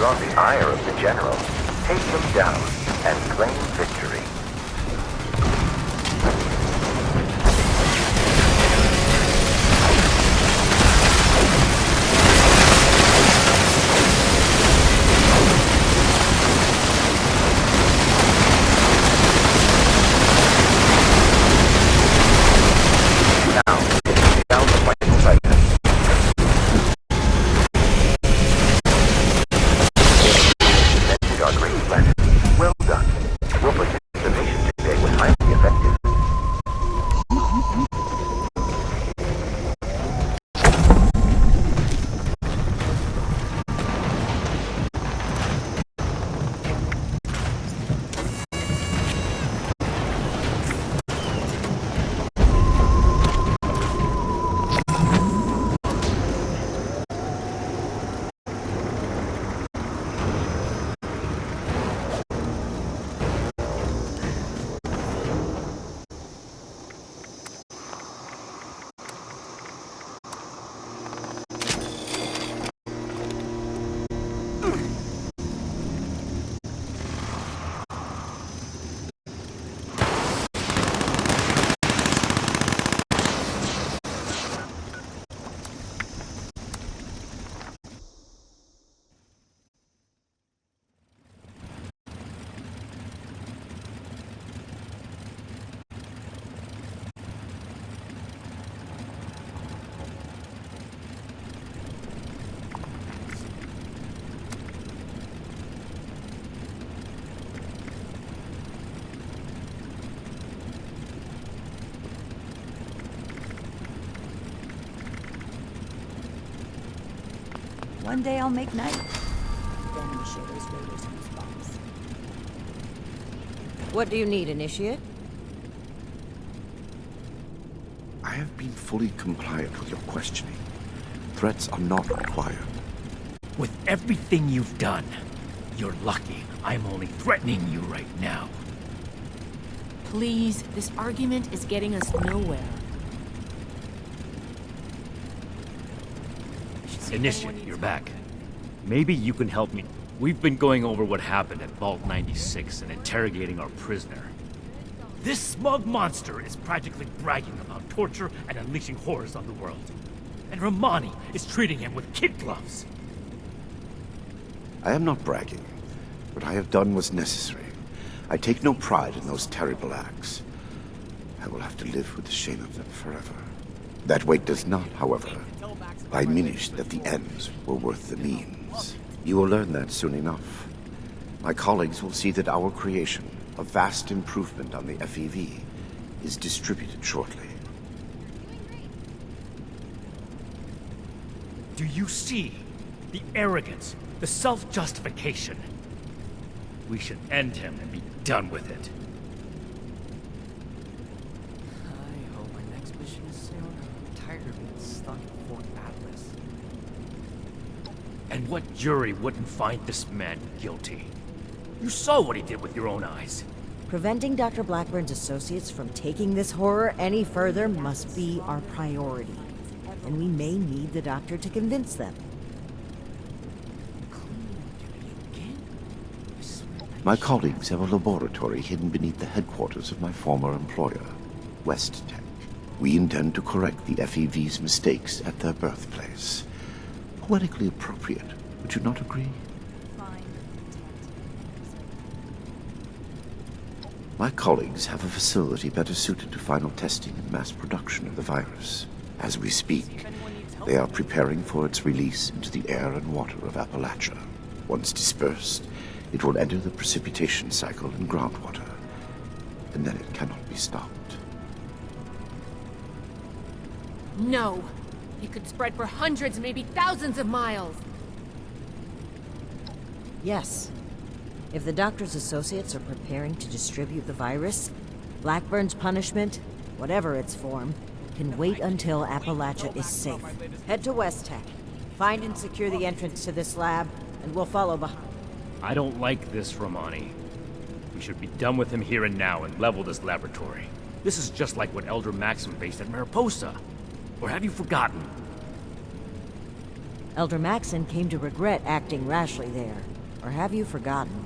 The ire of the general, take them down and claim victory. One day I'll make night. Then Initiator's raiders goosebumps. What do you need, Initiate? I have been fully compliant with your questioning. Threats are not required. With everything you've done, you're lucky I'm only threatening you right now. Please, this argument is getting us nowhere. Initiate, you're back. Maybe you can help me. We've been going over what happened at Vault 96 and interrogating our prisoner. This smug monster is practically bragging about torture and unleashing horrors on the world. And Romani is treating him with kid gloves. I am not bragging. What I have done was necessary. I take no pride in those terrible acts. I will have to live with the shame of them forever. That weight does not, however, diminish that the ends were worth the means. You will learn that soon enough. My colleagues will see that our creation, a vast improvement on the FEV, is distributed shortly. Do you see? The arrogance, the self-justification. We should end him and be done with it. I hope my next mission is soon. I'm tired of being stuck in Fort Atlas. And what jury wouldn't find this man guilty? You saw what he did with your own eyes. Preventing Dr. Blackburn's associates from taking this horror any further must be our priority. And we may need the doctor to convince them. My colleagues have a laboratory hidden beneath the headquarters of my former employer, XXIX. We intend to correct the FEV's mistakes at their birthplace. Poetically appropriate, would you not agree? My colleagues have a facility better suited to final testing and mass production of the virus. As we speak, they are preparing for its release into the air and water of Appalachia. Once dispersed, it will enter the precipitation cycle in groundwater, and then it cannot be stopped. No! It could spread for hundreds, maybe thousands of miles! Yes. If the doctor's associates are preparing to distribute the virus, Blackburn's punishment, whatever its form, can wait until Appalachia is safe. Head to XXIX. Find and secure the entrance to this lab, and we'll follow behind. I don't like this, Romani. We should be done with him here and now and level this laboratory. This is just like what Elder Maxim faced at Mariposa. Or have you forgotten? Elder Maxon came to regret acting rashly there. Or have you forgotten?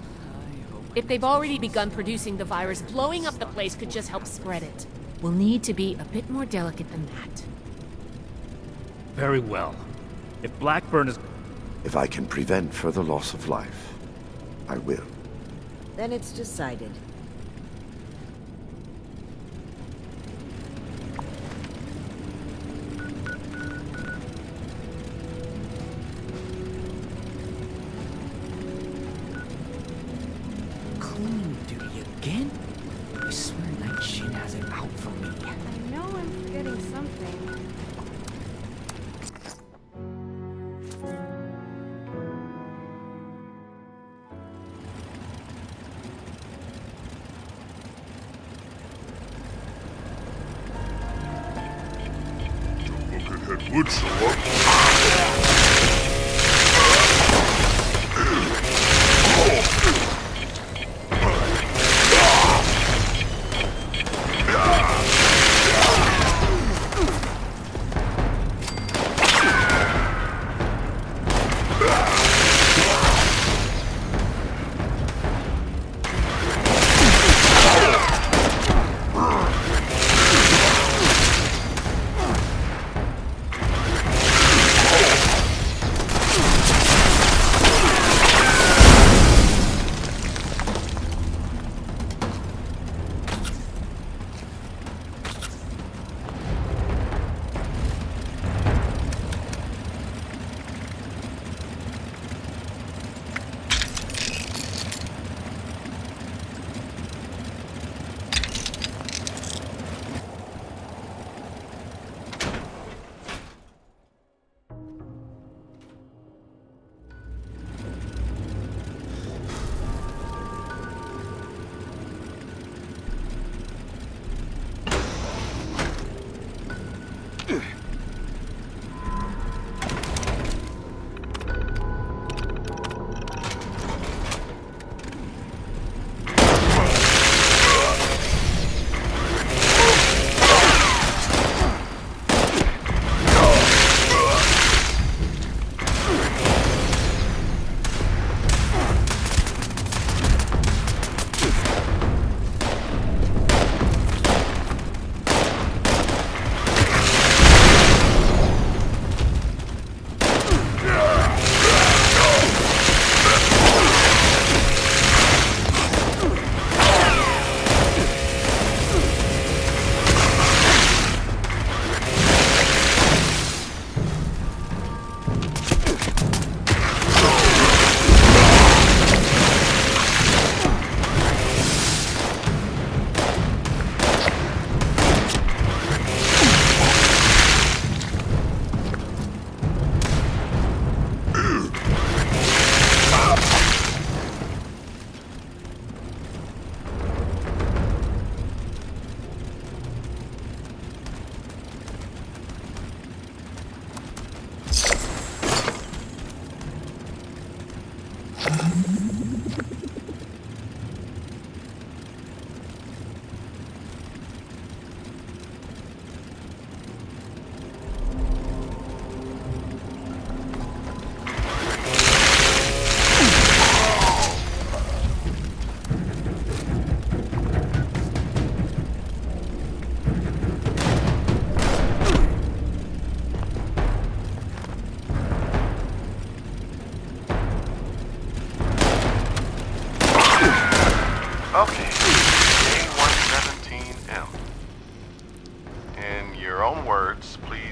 If they've already begun producing the virus, blowing up the place could just help spread it. We'll need to be a bit more delicate than that. Very well. If Blackburn is... If I can prevent further loss of life, I will. Then it's decided. Cleaning duty again? I swear Night Shin has it out for me. I know I'm forgetting something. Buckethead would show up.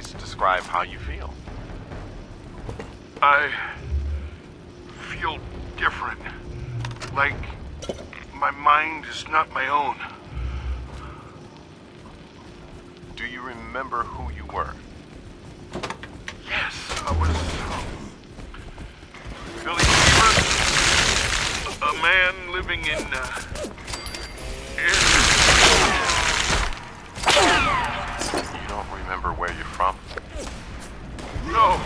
words describe how you feel. I feel different. Like my mind is not my own. Do you remember who you were? Yes, I was Billy Beaver, a man living in You don't remember where you're from? No.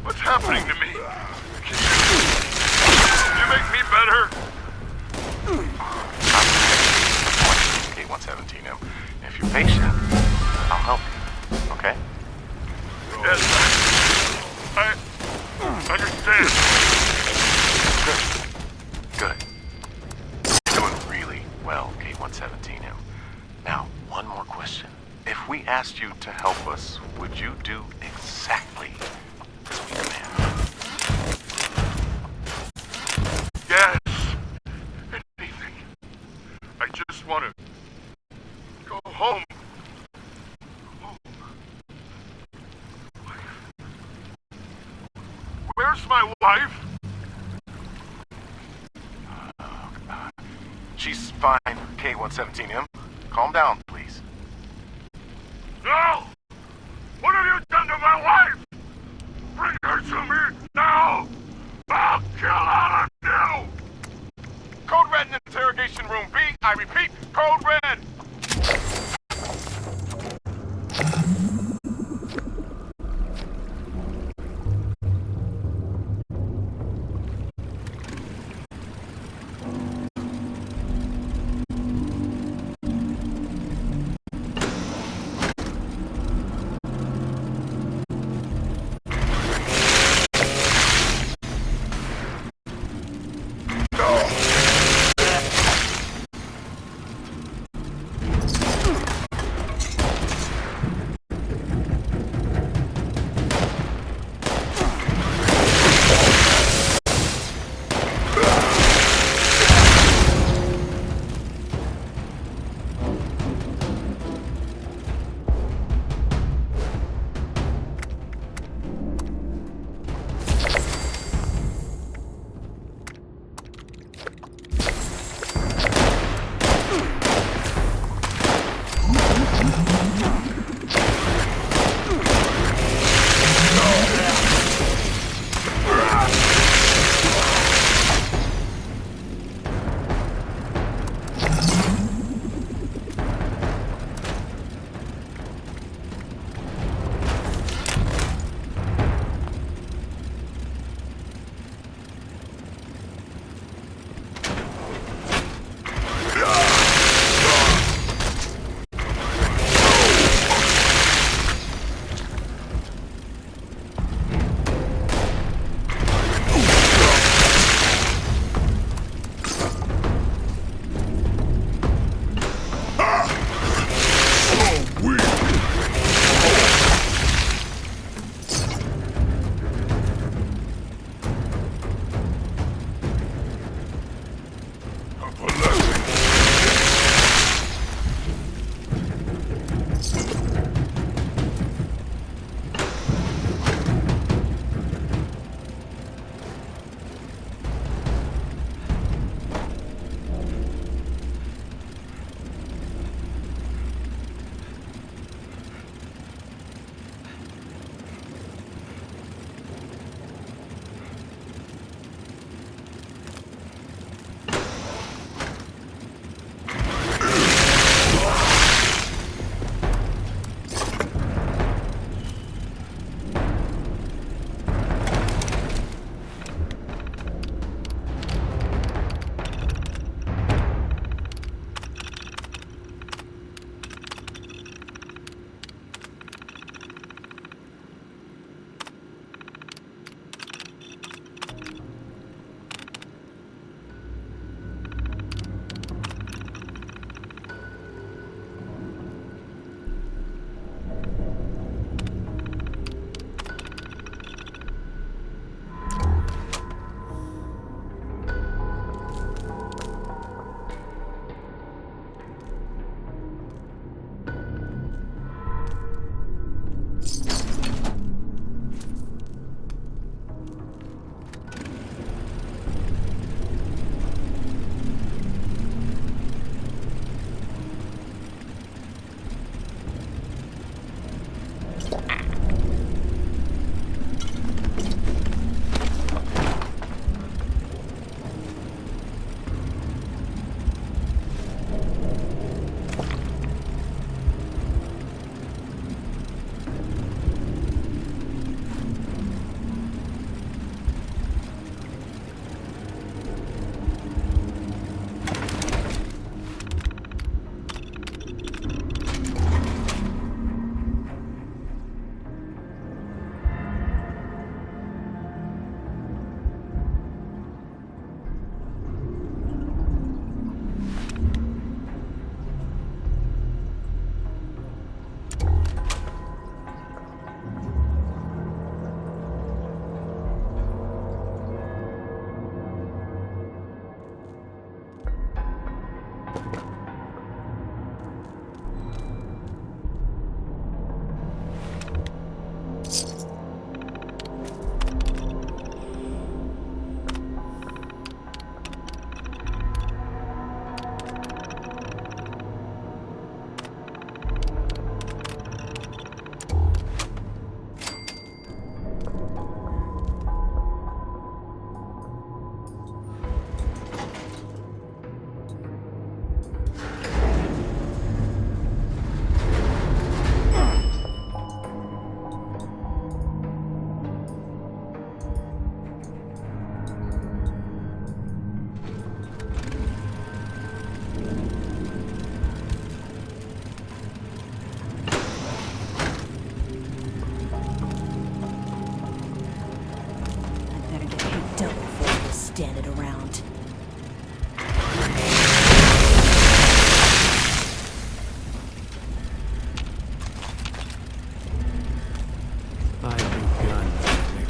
What's happening to me? Can you make me better? K-117M. If you're patient, I'll help you. Okay? Yes, I understand. Good. You're doing really well, K-117M. Now, one more question. If we asked you to help us, would you do exactly as we demand? Yes. Anything. I just want to go home. Where's my wife? She's fine, K-117M. Calm down, please. No! What have you done to my wife? Bring her to me now! I'll kill all of you! Code Red in interrogation room B. I repeat, Code Red!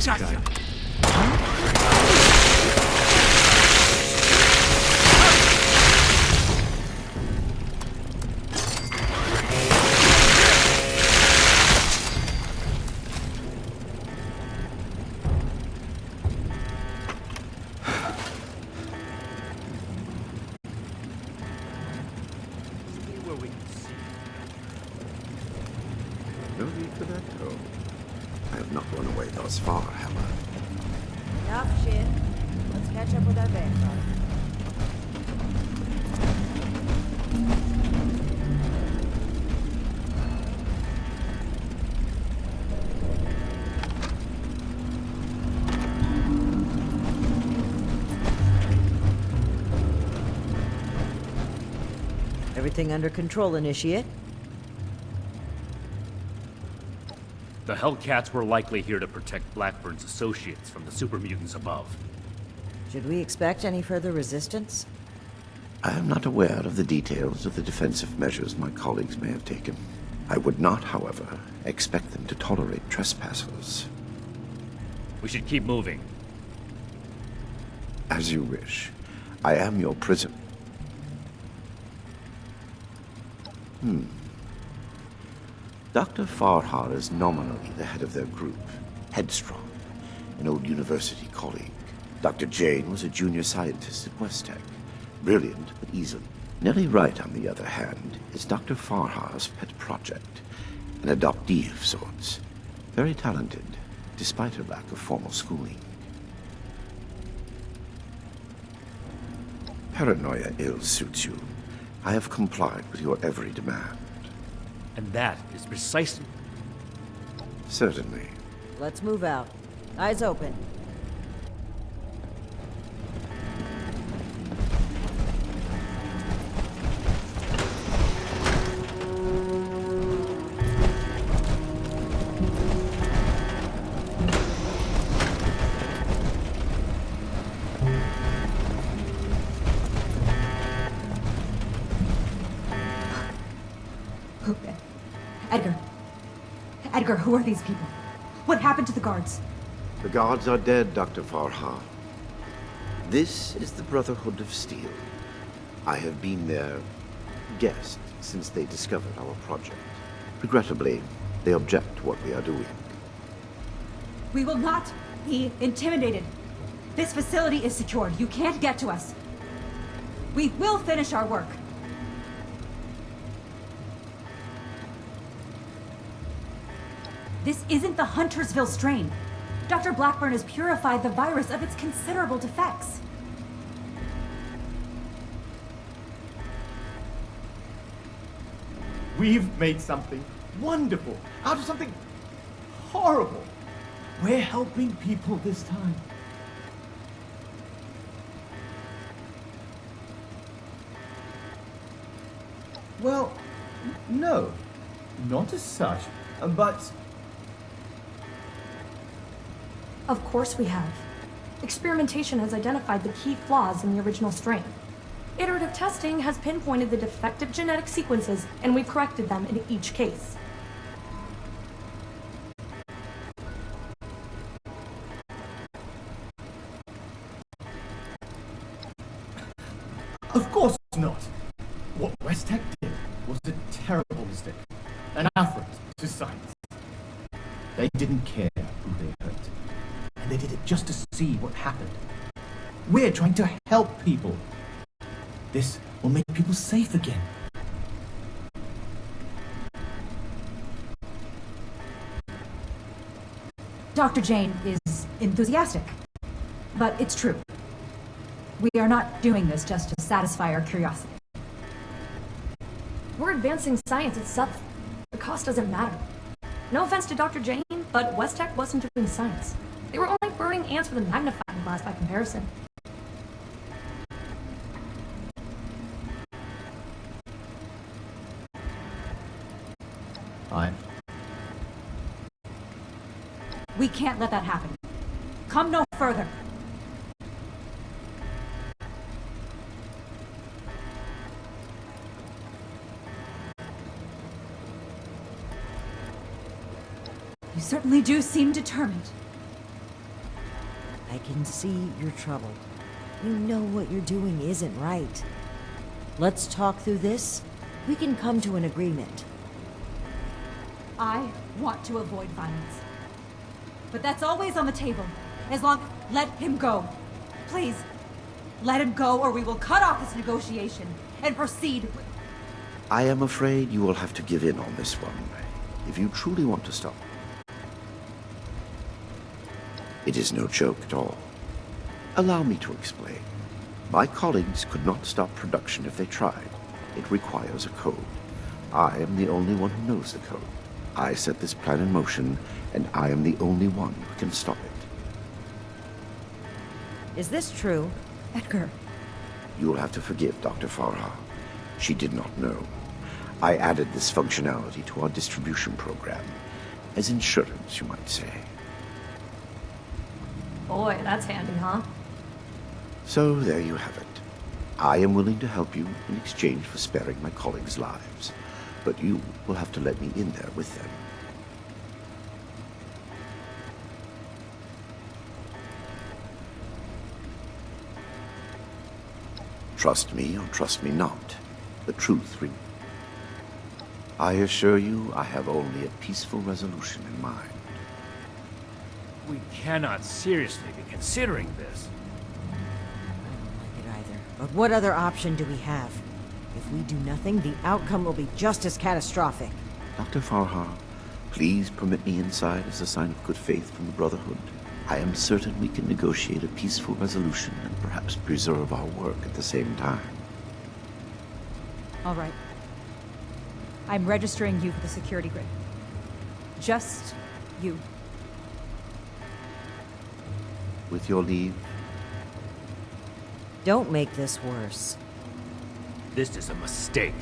Exactly. No need for that, Ghoul. I have not run away thus far, have I? Enough shit. Let's catch up with our vanguard. Everything under control, Initiate? The Hellcats were likely here to protect Blackburn's associates from the super mutants above. Should we expect any further resistance? I am not aware of the details of the defensive measures my colleagues may have taken. I would not, however, expect them to tolerate trespassers. We should keep moving. As you wish. I am your prisoner. Dr. Farhar is nominally the head of their group, Headstrong, an old university colleague. Dr. Jane was a junior scientist at West Tech. Brilliant, but easily. Nellie Wright, on the other hand, is Dr. Farhar's pet project, an adoptee of sorts. Very talented, despite her lack of formal schooling. Paranoia ill suits you. I have complied with your every demand. And that is precisely... Certainly. Let's move out. Eyes open. Edgar, who are these people? What happened to the guards? The guards are dead, Dr. Farhar. This is the Brotherhood of Steel. I have been their guest since they discovered our project. Regrettably, they object to what we are doing. We will not be intimidated. This facility is secured. You can't get to us. We will finish our work. This isn't the Huntersville strain. Dr. Blackburn has purified the virus of its considerable defects. We've made something wonderful out of something horrible. We're helping people this time. Well, no, not as such, but... Of course we have. Experimentation has identified the key flaws in the original strain. Iterative testing has pinpointed the defective genetic sequences, and we've corrected them in each case. Of course not. What West Tech did was a terrible mistake. An affront to science. They didn't care who they hurt. And they did it just to see what happened. We're trying to help people. This will make people safe again. Dr. Jane is enthusiastic, but it's true. We are not doing this just to satisfy our curiosity. We're advancing science itself. The cost doesn't matter. No offense to Dr. Jane, but West Tech wasn't doing science. They were only burning ants with a magnifying glass by comparison. Fine. We can't let that happen. Come no further. You certainly do seem determined. I can see you're troubled. You know what you're doing isn't right. Let's talk through this. We can come to an agreement. I want to avoid violence. But that's always on the table. As long... Let him go. Please. Let him go or we will cut off this negotiation and proceed with... I am afraid you will have to give in on this one, if you truly want to stop. It is no joke at all. Allow me to explain. My colleagues could not stop production if they tried. It requires a code. I am the only one who knows the code. I set this plan in motion, and I am the only one who can stop it. Is this true? Edgar. You will have to forgive Dr. Farha. She did not know. I added this functionality to our distribution program. As insurance, you might say. Boy, that's handy, huh? So there you have it. I am willing to help you in exchange for sparing my colleagues' lives. But you will have to let me in there with them. Trust me or trust me not. The truth remains. I assure you, I have only a peaceful resolution in mind. We cannot seriously be considering this. I don't like it either. But what other option do we have? If we do nothing, the outcome will be just as catastrophic. Dr. Farha, please permit me inside as a sign of good faith from the Brotherhood. I am certain we can negotiate a peaceful resolution and perhaps preserve our work at the same time. All right. I'm registering you for the security grid. Just you. With your leave. Don't make this worse. This is a mistake.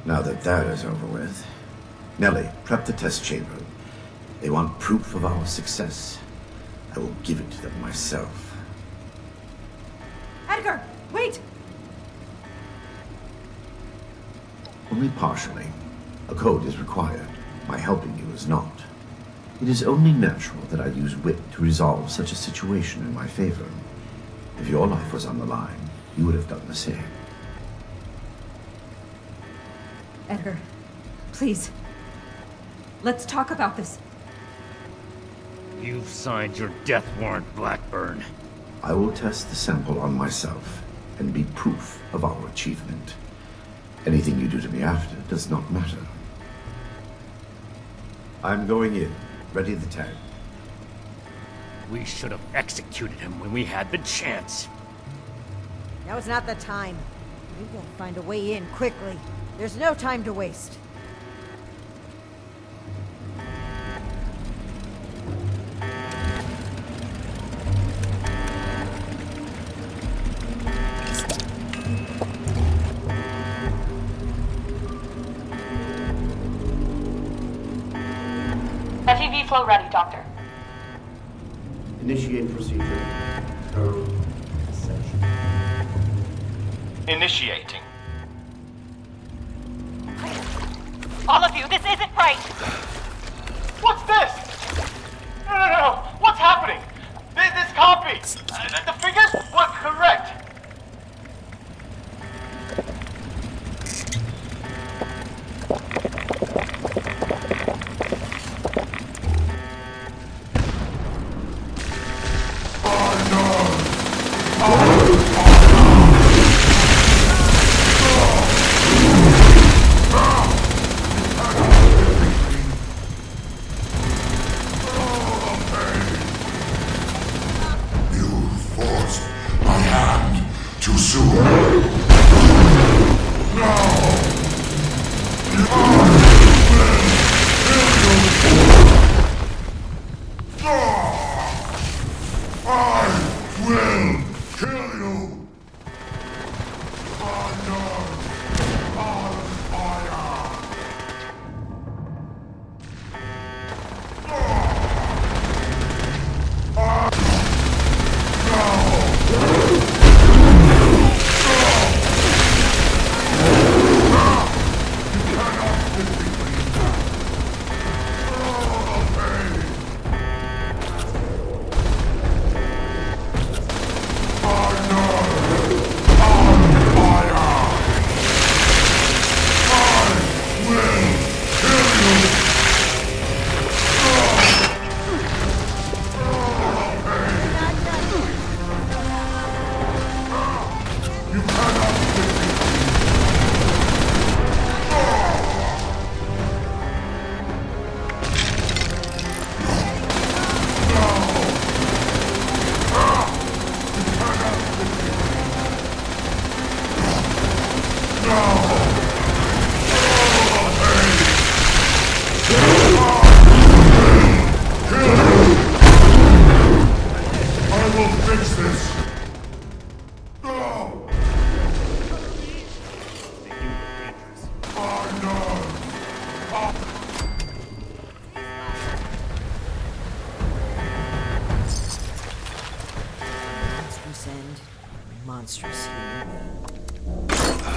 Now that that is over with, Nellie, prep the test chamber. They want proof of our success. I will give it to them myself. Edgar, wait! Only partially. A code is required. My helping you is not. It is only natural that I use wit to resolve such a situation in my favor. If your life was on the line, you would have done the same. Edgar, please. Let's talk about this. You've signed your death warrant, Blackburn. I will test the sample on myself and be proof of our achievement. Anything you do to me after does not matter. I'm going in. Ready the tag. We should have executed him when we had the chance. Now is not the time. We will find a way in quickly. There's no time to waste. FEV flow ready, Doctor. Initiate procedure. Initiating. All of you, this isn't right! What's this? No. What's happening? This can't be. The figures were correct. I will kill you! Honor! monstrous human.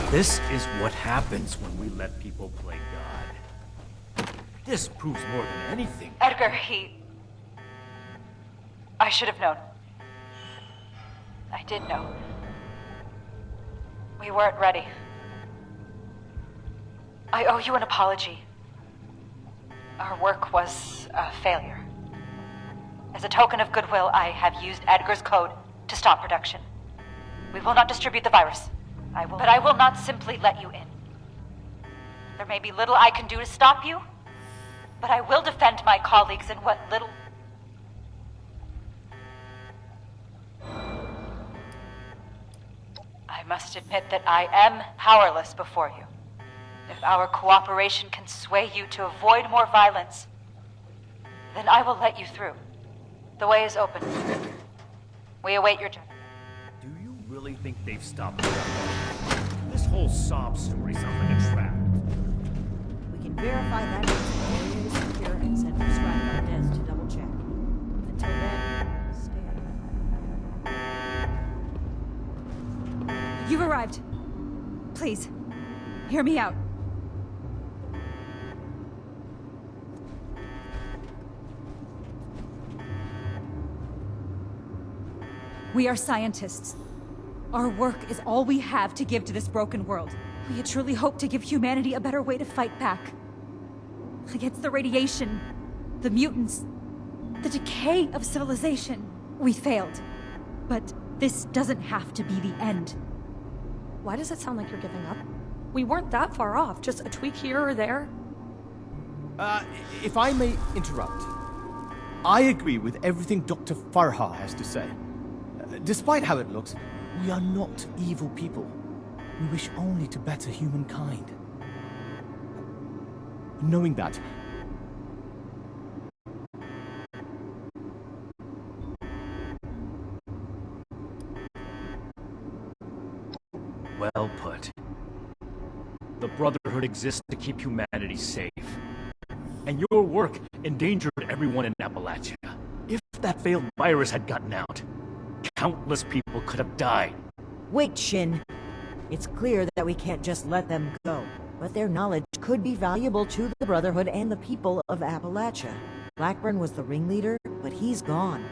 This is what happens when we let people play God. This proves more than anything. Edgar, I should have known. I did know. We weren't ready. I owe you an apology. Our work was a failure. As a token of goodwill, I have used Edgar's code to stop production. We will not distribute the virus. But I will not simply let you in. There may be little I can do to stop you, but I will defend my colleagues in what little... I must admit that I am powerless before you. If our cooperation can sway you to avoid more violence, then I will let you through. The way is open. We await your judgment. Do you really think they've stopped us? This whole sob story sounds like a trap. We can verify that the area is secure and send prescribed Valdez to double check. Until then, stay. You've arrived. Please, hear me out. We are scientists. Our work is all we have to give to this broken world. We truly hope to give humanity a better way to fight back. Against the radiation, the mutants, the decay of civilization. We failed. But this doesn't have to be the end. Why does it sound like you're giving up? We weren't that far off, just a tweak here or there. If I may interrupt, I agree with everything Dr. Farha has to say. Despite how it looks, we are not evil people. We wish only to better humankind. Knowing that, well put. The Brotherhood exists to keep humanity safe. And your work endangered everyone in Appalachia. If that failed virus had gotten out, countless people could have died. Wait, Shin. It's clear that we can't just let them go. But their knowledge could be valuable to the Brotherhood and the people of Appalachia. Blackburn was the ringleader, but he's gone.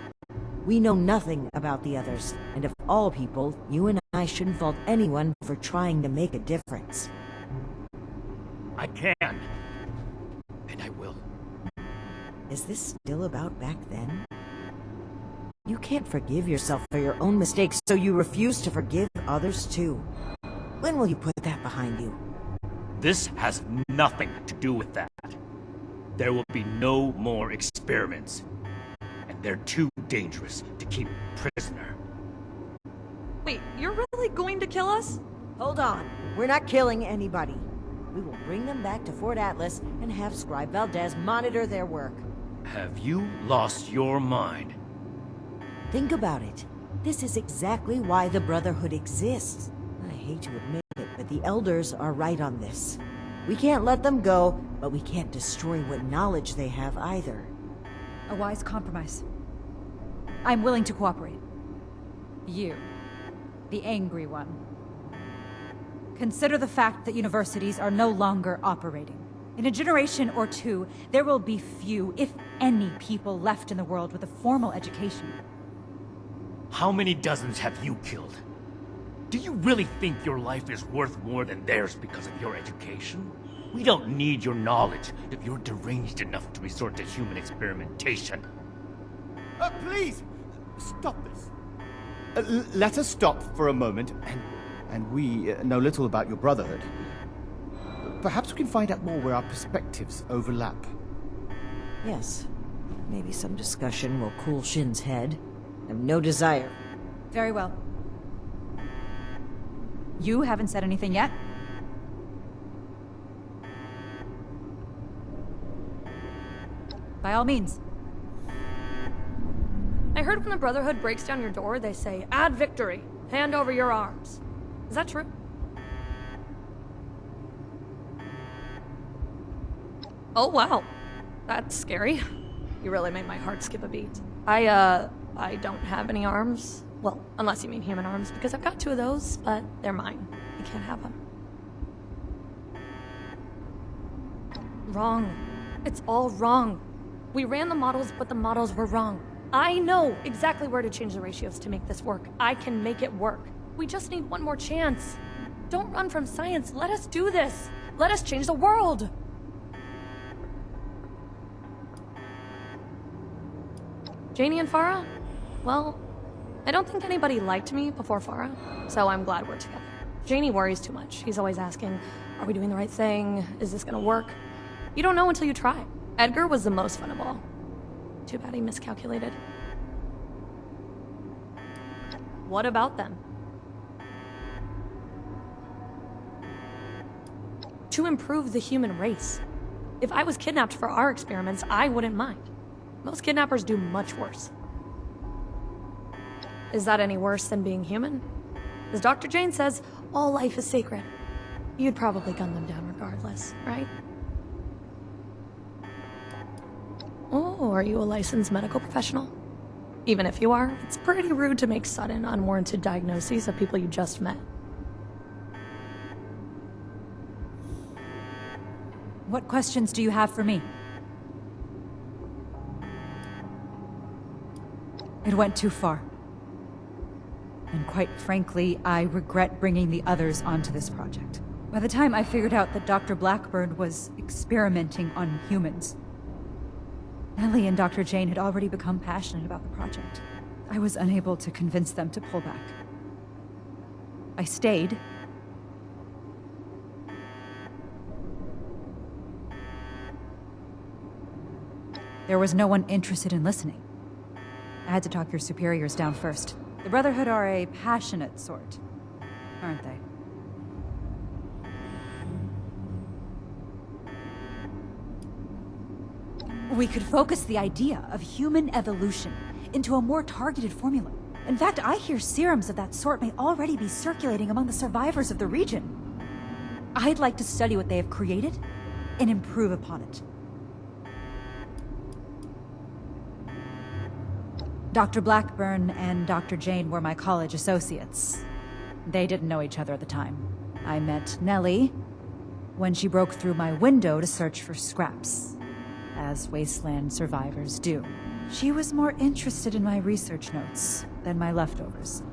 We know nothing about the others, and of all people, you and I shouldn't fault anyone for trying to make a difference. I can. And I will. Is this still about back then? You can't forgive yourself for your own mistakes, so you refuse to forgive others too. When will you put that behind you? This has nothing to do with that. There will be no more experiments. And they're too dangerous to keep prisoner. Wait, you're really going to kill us? Hold on. We're not killing anybody. We will bring them back to Fort Atlas and have Scribe Valdez monitor their work. Have you lost your mind? Think about it. This is exactly why the Brotherhood exists. I hate to admit it, but the Elders are right on this. We can't let them go, but we can't destroy what knowledge they have either. A wise compromise. I'm willing to cooperate. You, the angry one. Consider the fact that universities are no longer operating. In a generation or two, there will be few, if any, people left in the world with a formal education. How many dozens have you killed? Do you really think your life is worth more than theirs because of your education? We don't need your knowledge if you're deranged enough to resort to human experimentation. Please, stop this. Let us stop for a moment, and we know little about your Brotherhood. Perhaps we can find out more where our perspectives overlap. Yes. Maybe some discussion will cool Shin's head. I have no desire. Very well. You haven't said anything yet? By all means. I heard when the Brotherhood breaks down your door, they say, "Add victory. Hand over your arms." Is that true? Oh, wow. That's scary. You really made my heart skip a beat. I don't have any arms. Well, unless you mean human arms, because I've got 2 of those, but they're mine. You can't have them. Wrong. It's all wrong. We ran the models, but the models were wrong. I know exactly where to change the ratios to make this work. I can make it work. We just need one more chance. Don't run from science. Let us do this. Let us change the world. Janie and Farah? Well, I don't think anybody liked me before Farah, so I'm glad we're together. Janie worries too much. He's always asking, are we doing the right thing? Is this gonna work? You don't know until you try. Edgar was the most fun of all. Too bad he miscalculated. What about them? To improve the human race. If I was kidnapped for our experiments, I wouldn't mind. Most kidnappers do much worse. Is that any worse than being human? As Dr. Jane says, all life is sacred. You'd probably gun them down regardless, right? Oh, are you a licensed medical professional? Even if you are, it's pretty rude to make sudden, unwarranted diagnoses of people you just met. What questions do you have for me? It went too far. And quite frankly, I regret bringing the others onto this project. By the time I figured out that Dr. Blackburn was experimenting on humans, Ellie and Dr. Jane had already become passionate about the project. I was unable to convince them to pull back. I stayed. There was no one interested in listening. I had to talk your superiors down first. The Brotherhood are a passionate sort, aren't they? We could focus the idea of human evolution into a more targeted formula. In fact, I hear serums of that sort may already be circulating among the survivors of the region. I'd like to study what they have created and improve upon it. Dr. Blackburn and Dr. Jane were my college associates. They didn't know each other at the time. I met Nellie when she broke through my window to search for scraps, as wasteland survivors do. She was more interested in my research notes than my leftovers.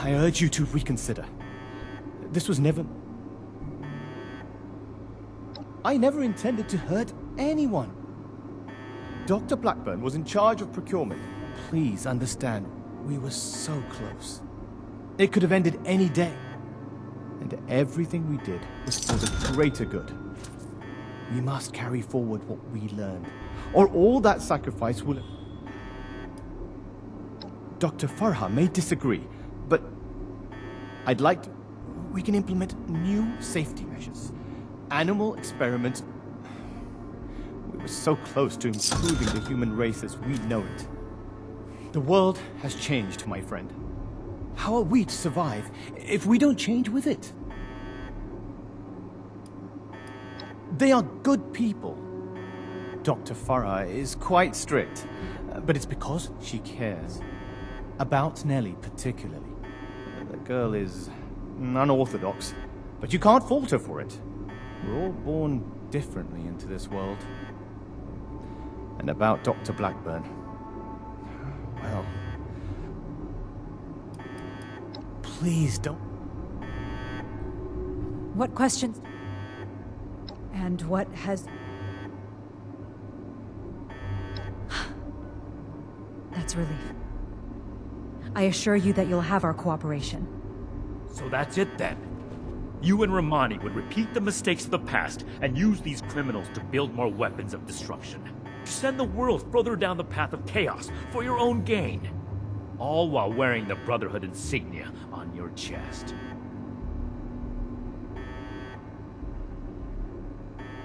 I urge you to reconsider. This was never... I never intended to hurt anyone. Dr. Blackburn was in charge of procurement. Please understand, we were so close. It could have ended any day. And everything we did was for the greater good. We must carry forward what we learned, or all that sacrifice will... Dr. Farha may disagree, but I'd like to... We can implement new safety measures. Animal experiments... We were so close to improving the human race as we know it. The world has changed, my friend. How are we to survive if we don't change with it? They are good people. Dr. Farah is quite strict, but it's because she cares. About Nellie, particularly. The girl is unorthodox, but you can't fault her for it. We're all born differently into this world. And about Dr. Blackburn, well... Please don't... What questions? And what has... That's relief. I assure you that you'll have our cooperation. So that's it then. You and Romani would repeat the mistakes of the past and use these criminals to build more weapons of destruction. To send the world further down the path of chaos for your own gain. All while wearing the Brotherhood insignia on your chest.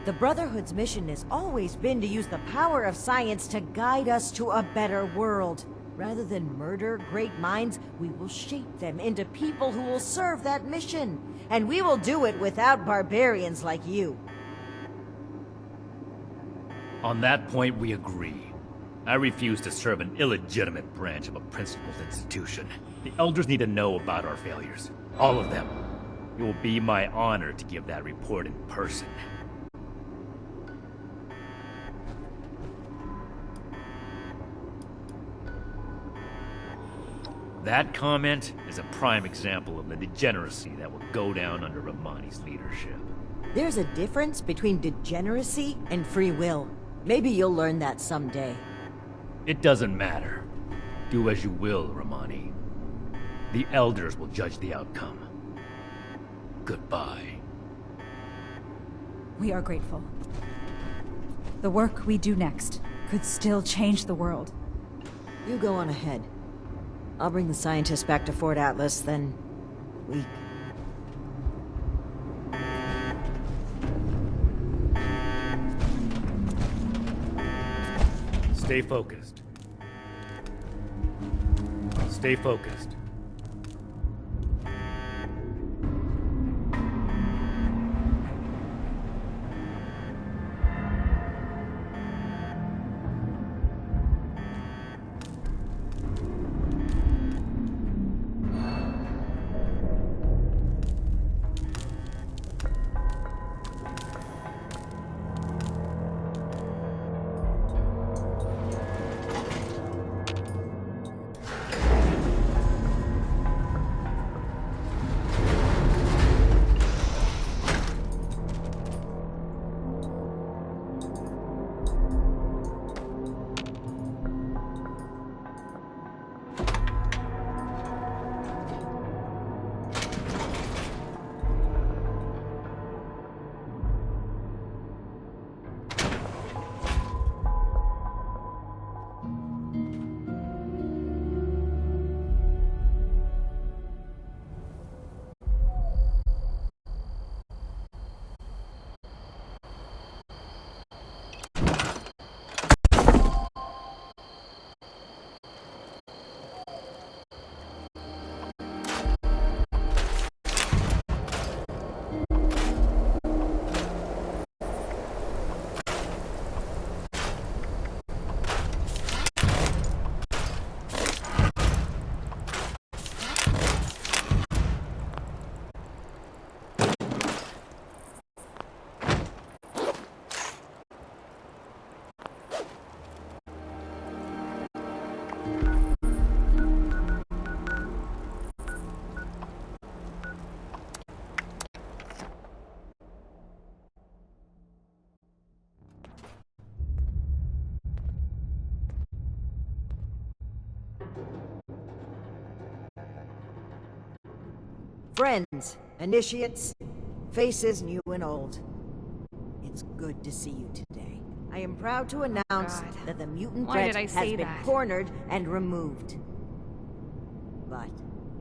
The Brotherhood's mission has always been to use the power of science to guide us to a better world. Rather than murder great minds, we will shape them into people who will serve that mission. And we will do it without barbarians like you. On that point, we agree. I refuse to serve an illegitimate branch of a principled institution. The Elders need to know about our failures. All of them. It will be my honor to give that report in person. That comment is a prime example of the degeneracy that will go down under Romani's leadership. There's a difference between degeneracy and free will. Maybe you'll learn that someday. It doesn't matter. Do as you will, Romani. The Elders will judge the outcome. Goodbye. We are grateful. The work we do next could still change the world. You go on ahead. I'll bring the scientists back to Fort Atlas, then we... Stay focused. Stay focused. Friends, initiates, faces new and old. It's good to see you today. I am proud to announce that the mutant threat has been cornered and removed. But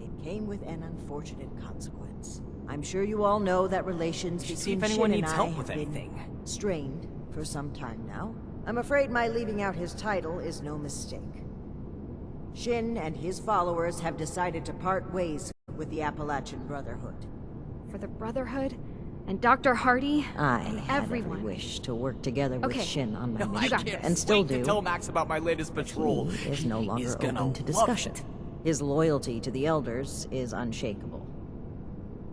it came with an unfortunate consequence. I'm sure you all know that relations between Shin and I have been strained for some time now. I'm afraid my leaving out his title is no mistake. Shin and his followers have decided to part ways with the Appalachian Brotherhood. For the Brotherhood? And Dr. Hardy? I and had everyone. every wish to work together with Shin on my mission, I and still do. To tell Max about my latest patrol. He is no longer open to discussion. His loyalty to the Elders is unshakable.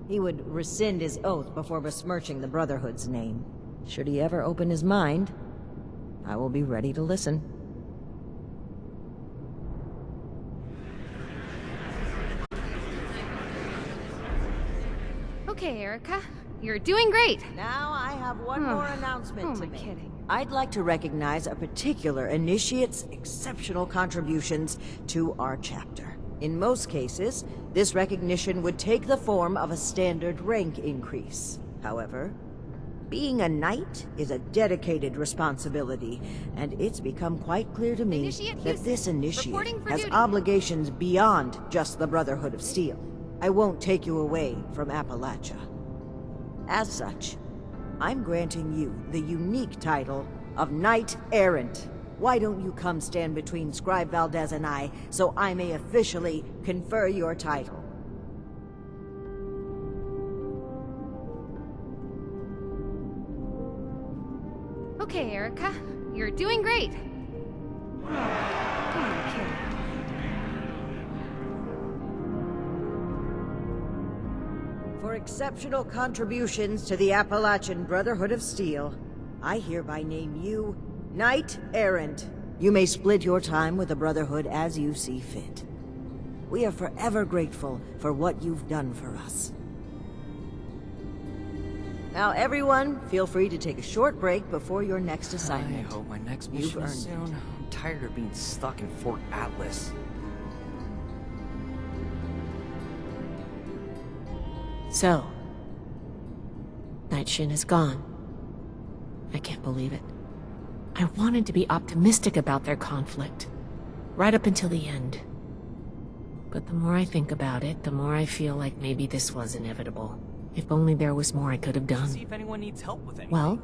He would rescind his oath before besmirching the Brotherhood's name. Should he ever open his mind, I will be ready to listen. Okay, Erica. You're doing great. Now I have one more announcement to make. Kidding? I'd like to recognize a particular initiate's exceptional contributions to our chapter. In most cases, this recognition would take the form of a standard rank increase. However, being a knight is a dedicated responsibility, and it's become quite clear to me that this initiate has obligations beyond just the Brotherhood of Steel. I won't take you away from Appalachia. As such, I'm granting you the unique title of Knight Errant. Why don't you come stand between Scribe Valdez and I, so I may officially confer your title? Okay, Erica. You're doing great. For exceptional contributions to the Appalachian Brotherhood of Steel, I hereby name you Knight Errant. You may split your time with the Brotherhood as you see fit. We are forever grateful for what you've done for us. Now everyone, feel free to take a short break before your next assignment. I hope my next You've mission is earned soon. I'm tired of being stuck in Fort Atlas. So, Night Shin is gone. I can't believe it. I wanted to be optimistic about their conflict, right up until the end. But the more I think about it, the more I feel like maybe this was inevitable. If only there was more I could have done. See if anyone needs help with anything. Well,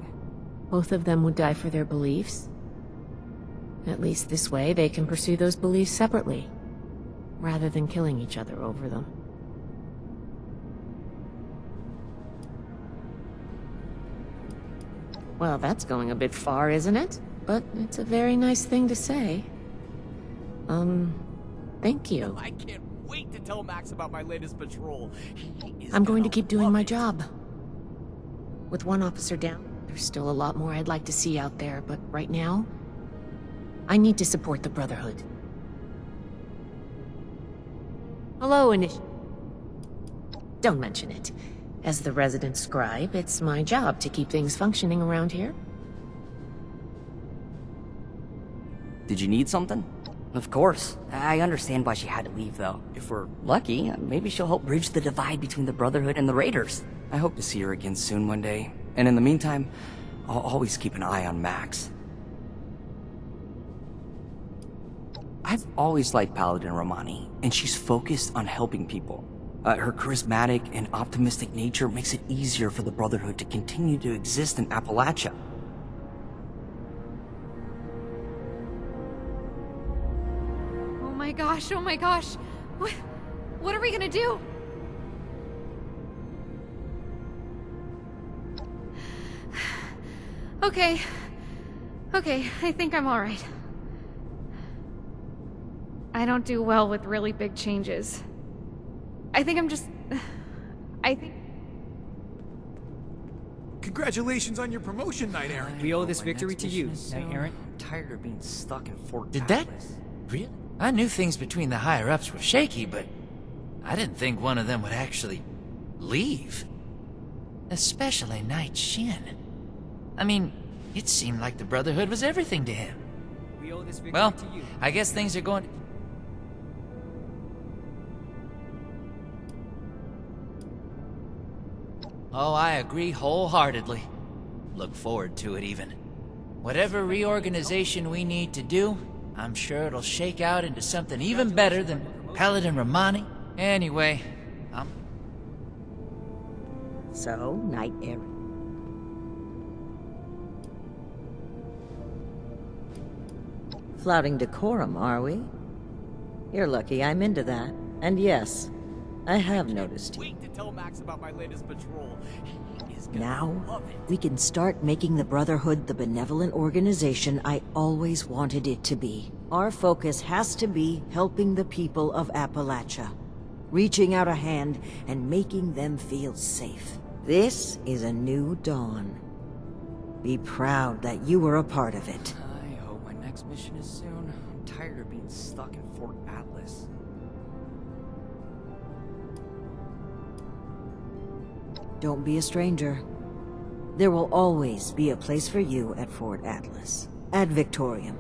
both of them would die for their beliefs. At least this way they can pursue those beliefs separately, rather than killing each other over them. Well, that's going a bit far, isn't it? But it's a very nice thing to say. Thank you. I can't wait to tell Max about my latest patrol. I'm going to keep doing my job. With one officer down, there's still a lot more I'd like to see out there, but right now, I need to support the Brotherhood. Hello, Don't mention it. As the resident scribe, it's my job to keep things functioning around here. Did you need something? Of course. I understand why she had to leave, though. If we're lucky, maybe she'll help bridge the divide between the Brotherhood and the Raiders. I hope to see her again soon one day. And in the meantime, I'll always keep an eye on Max. I've always liked Paladin Romani, and she's focused on helping people. Her charismatic and optimistic nature makes it easier for the Brotherhood to continue to exist in Appalachia. Oh my gosh. What are we gonna do? Okay, I think I'm alright. I don't do well with really big changes. I think Congratulations on your promotion, Knight Errant. We owe this victory to you, Knight Errant. I'm tired of being stuck in Fort Did that? Really? I knew things between the higher-ups were shaky, but I didn't think one of them would actually leave. Especially Knight Shin. I mean, it seemed like the Brotherhood was everything to him. We owe this victory Well, to you. I guess things are going... Oh, I agree wholeheartedly. Look forward to it, even. Whatever reorganization we need to do, I'm sure it'll shake out into something even better than Paladin Romani. Anyway, So, Knight Errant. Flouting decorum, are we? You're lucky I'm into that. And yes, I have noticed you. Wait to tell Max about my latest patrol. He is gonna Now, love it. we can start making the Brotherhood the benevolent organization I always wanted it to be. Our focus has to be helping the people of Appalachia, reaching out a hand and making them feel safe. This is a new dawn. Be proud that you were a part of it. I hope my next mission is soon. I'm tired of being stuck in Fort Atlas. Don't be a stranger. There will always be a place for you at Fort Atlas. Ad Victorium.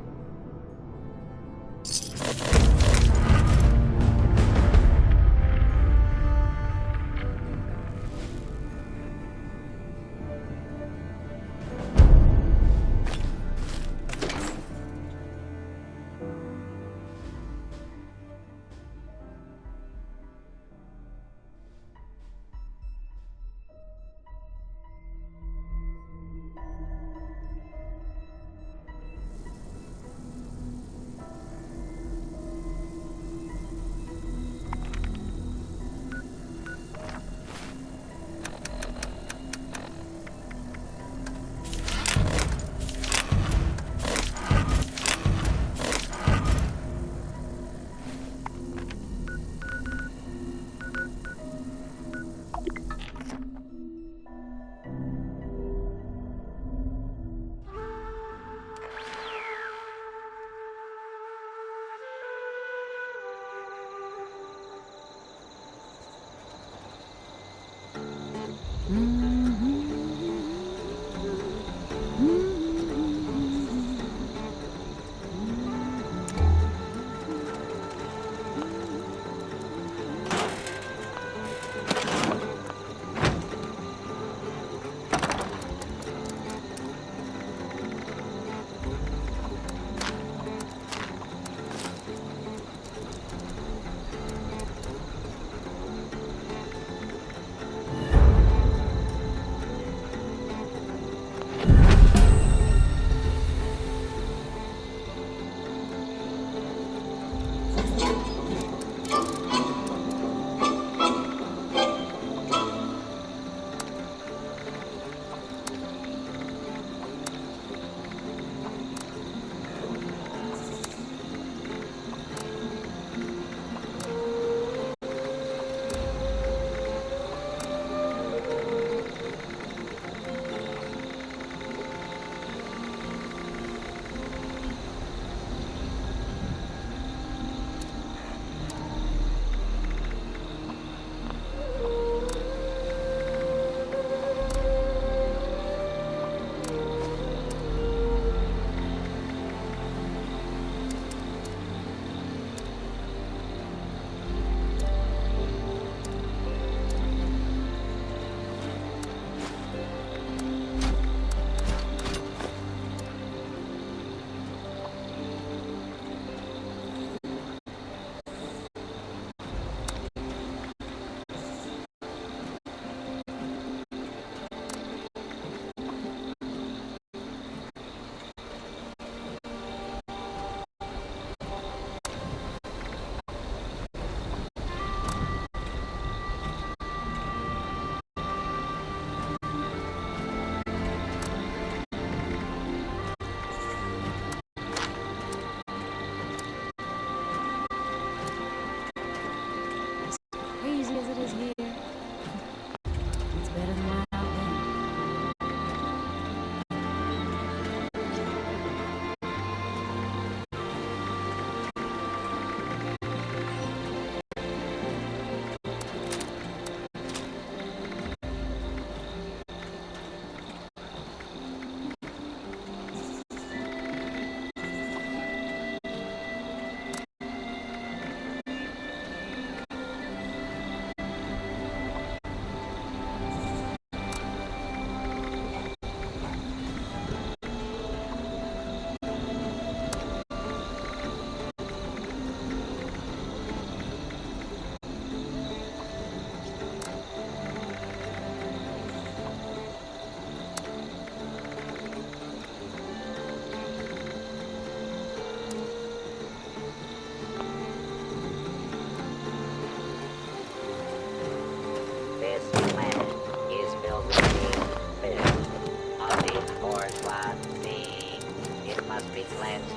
be cleansed.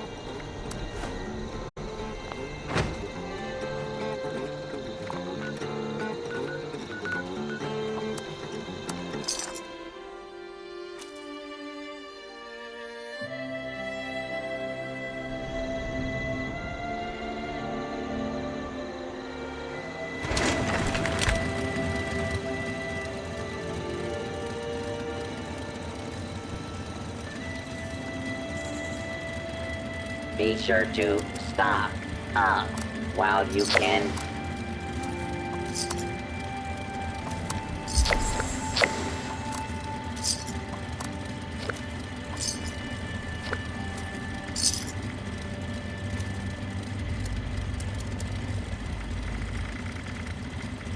Be sure to stock up while you can.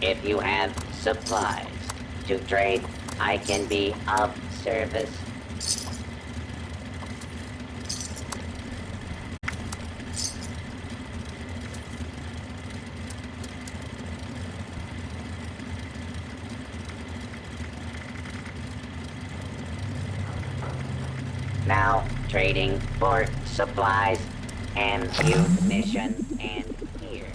If you have supplies to trade, I can be of service. Now trading for supplies and munition and gear.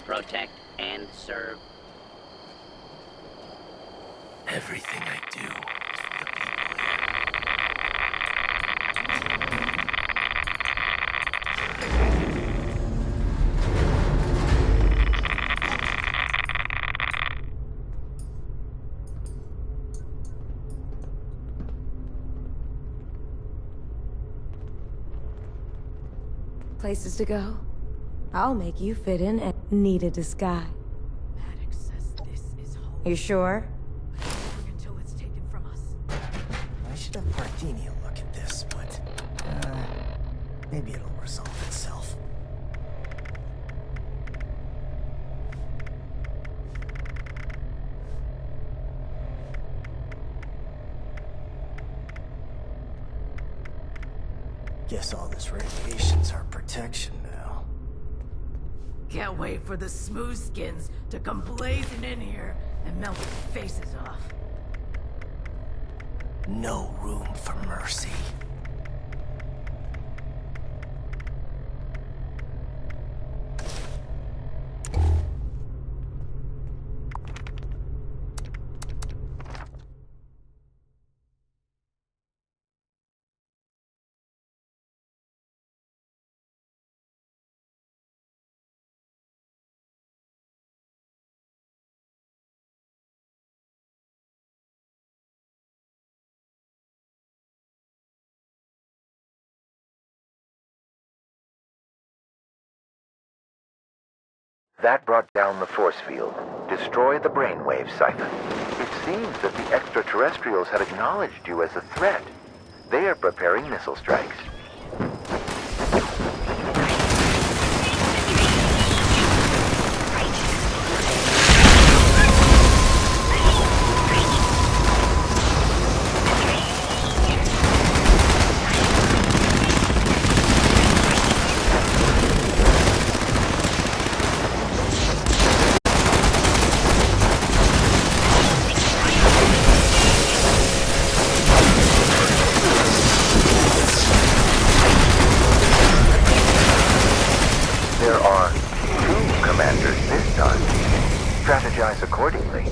Protect and serve. Everything I do is for the people Places to go? I'll make you fit in and need a disguise. Maddox says this is home. You sure? Until it's taken from us. I should have Partini a look at this, but maybe it'll resolve itself. Guess all this radiation's our protection now. Can't wait for the smooth skins to come blazing in here and melt their faces off. No room for mercy. That brought down the force field, destroyed the brainwave siphon. It seems that the extraterrestrials have acknowledged you as a threat. They are preparing missile strikes. Strategize accordingly.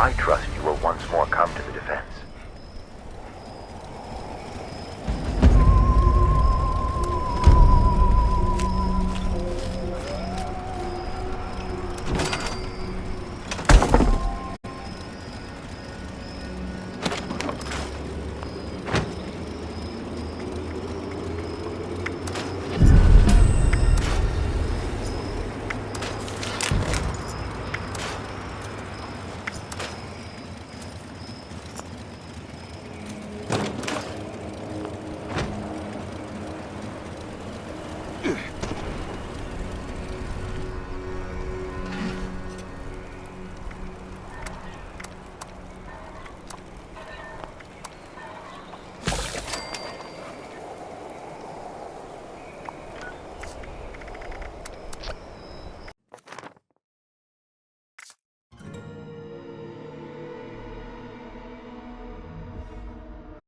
I trust you will once more come to the defense.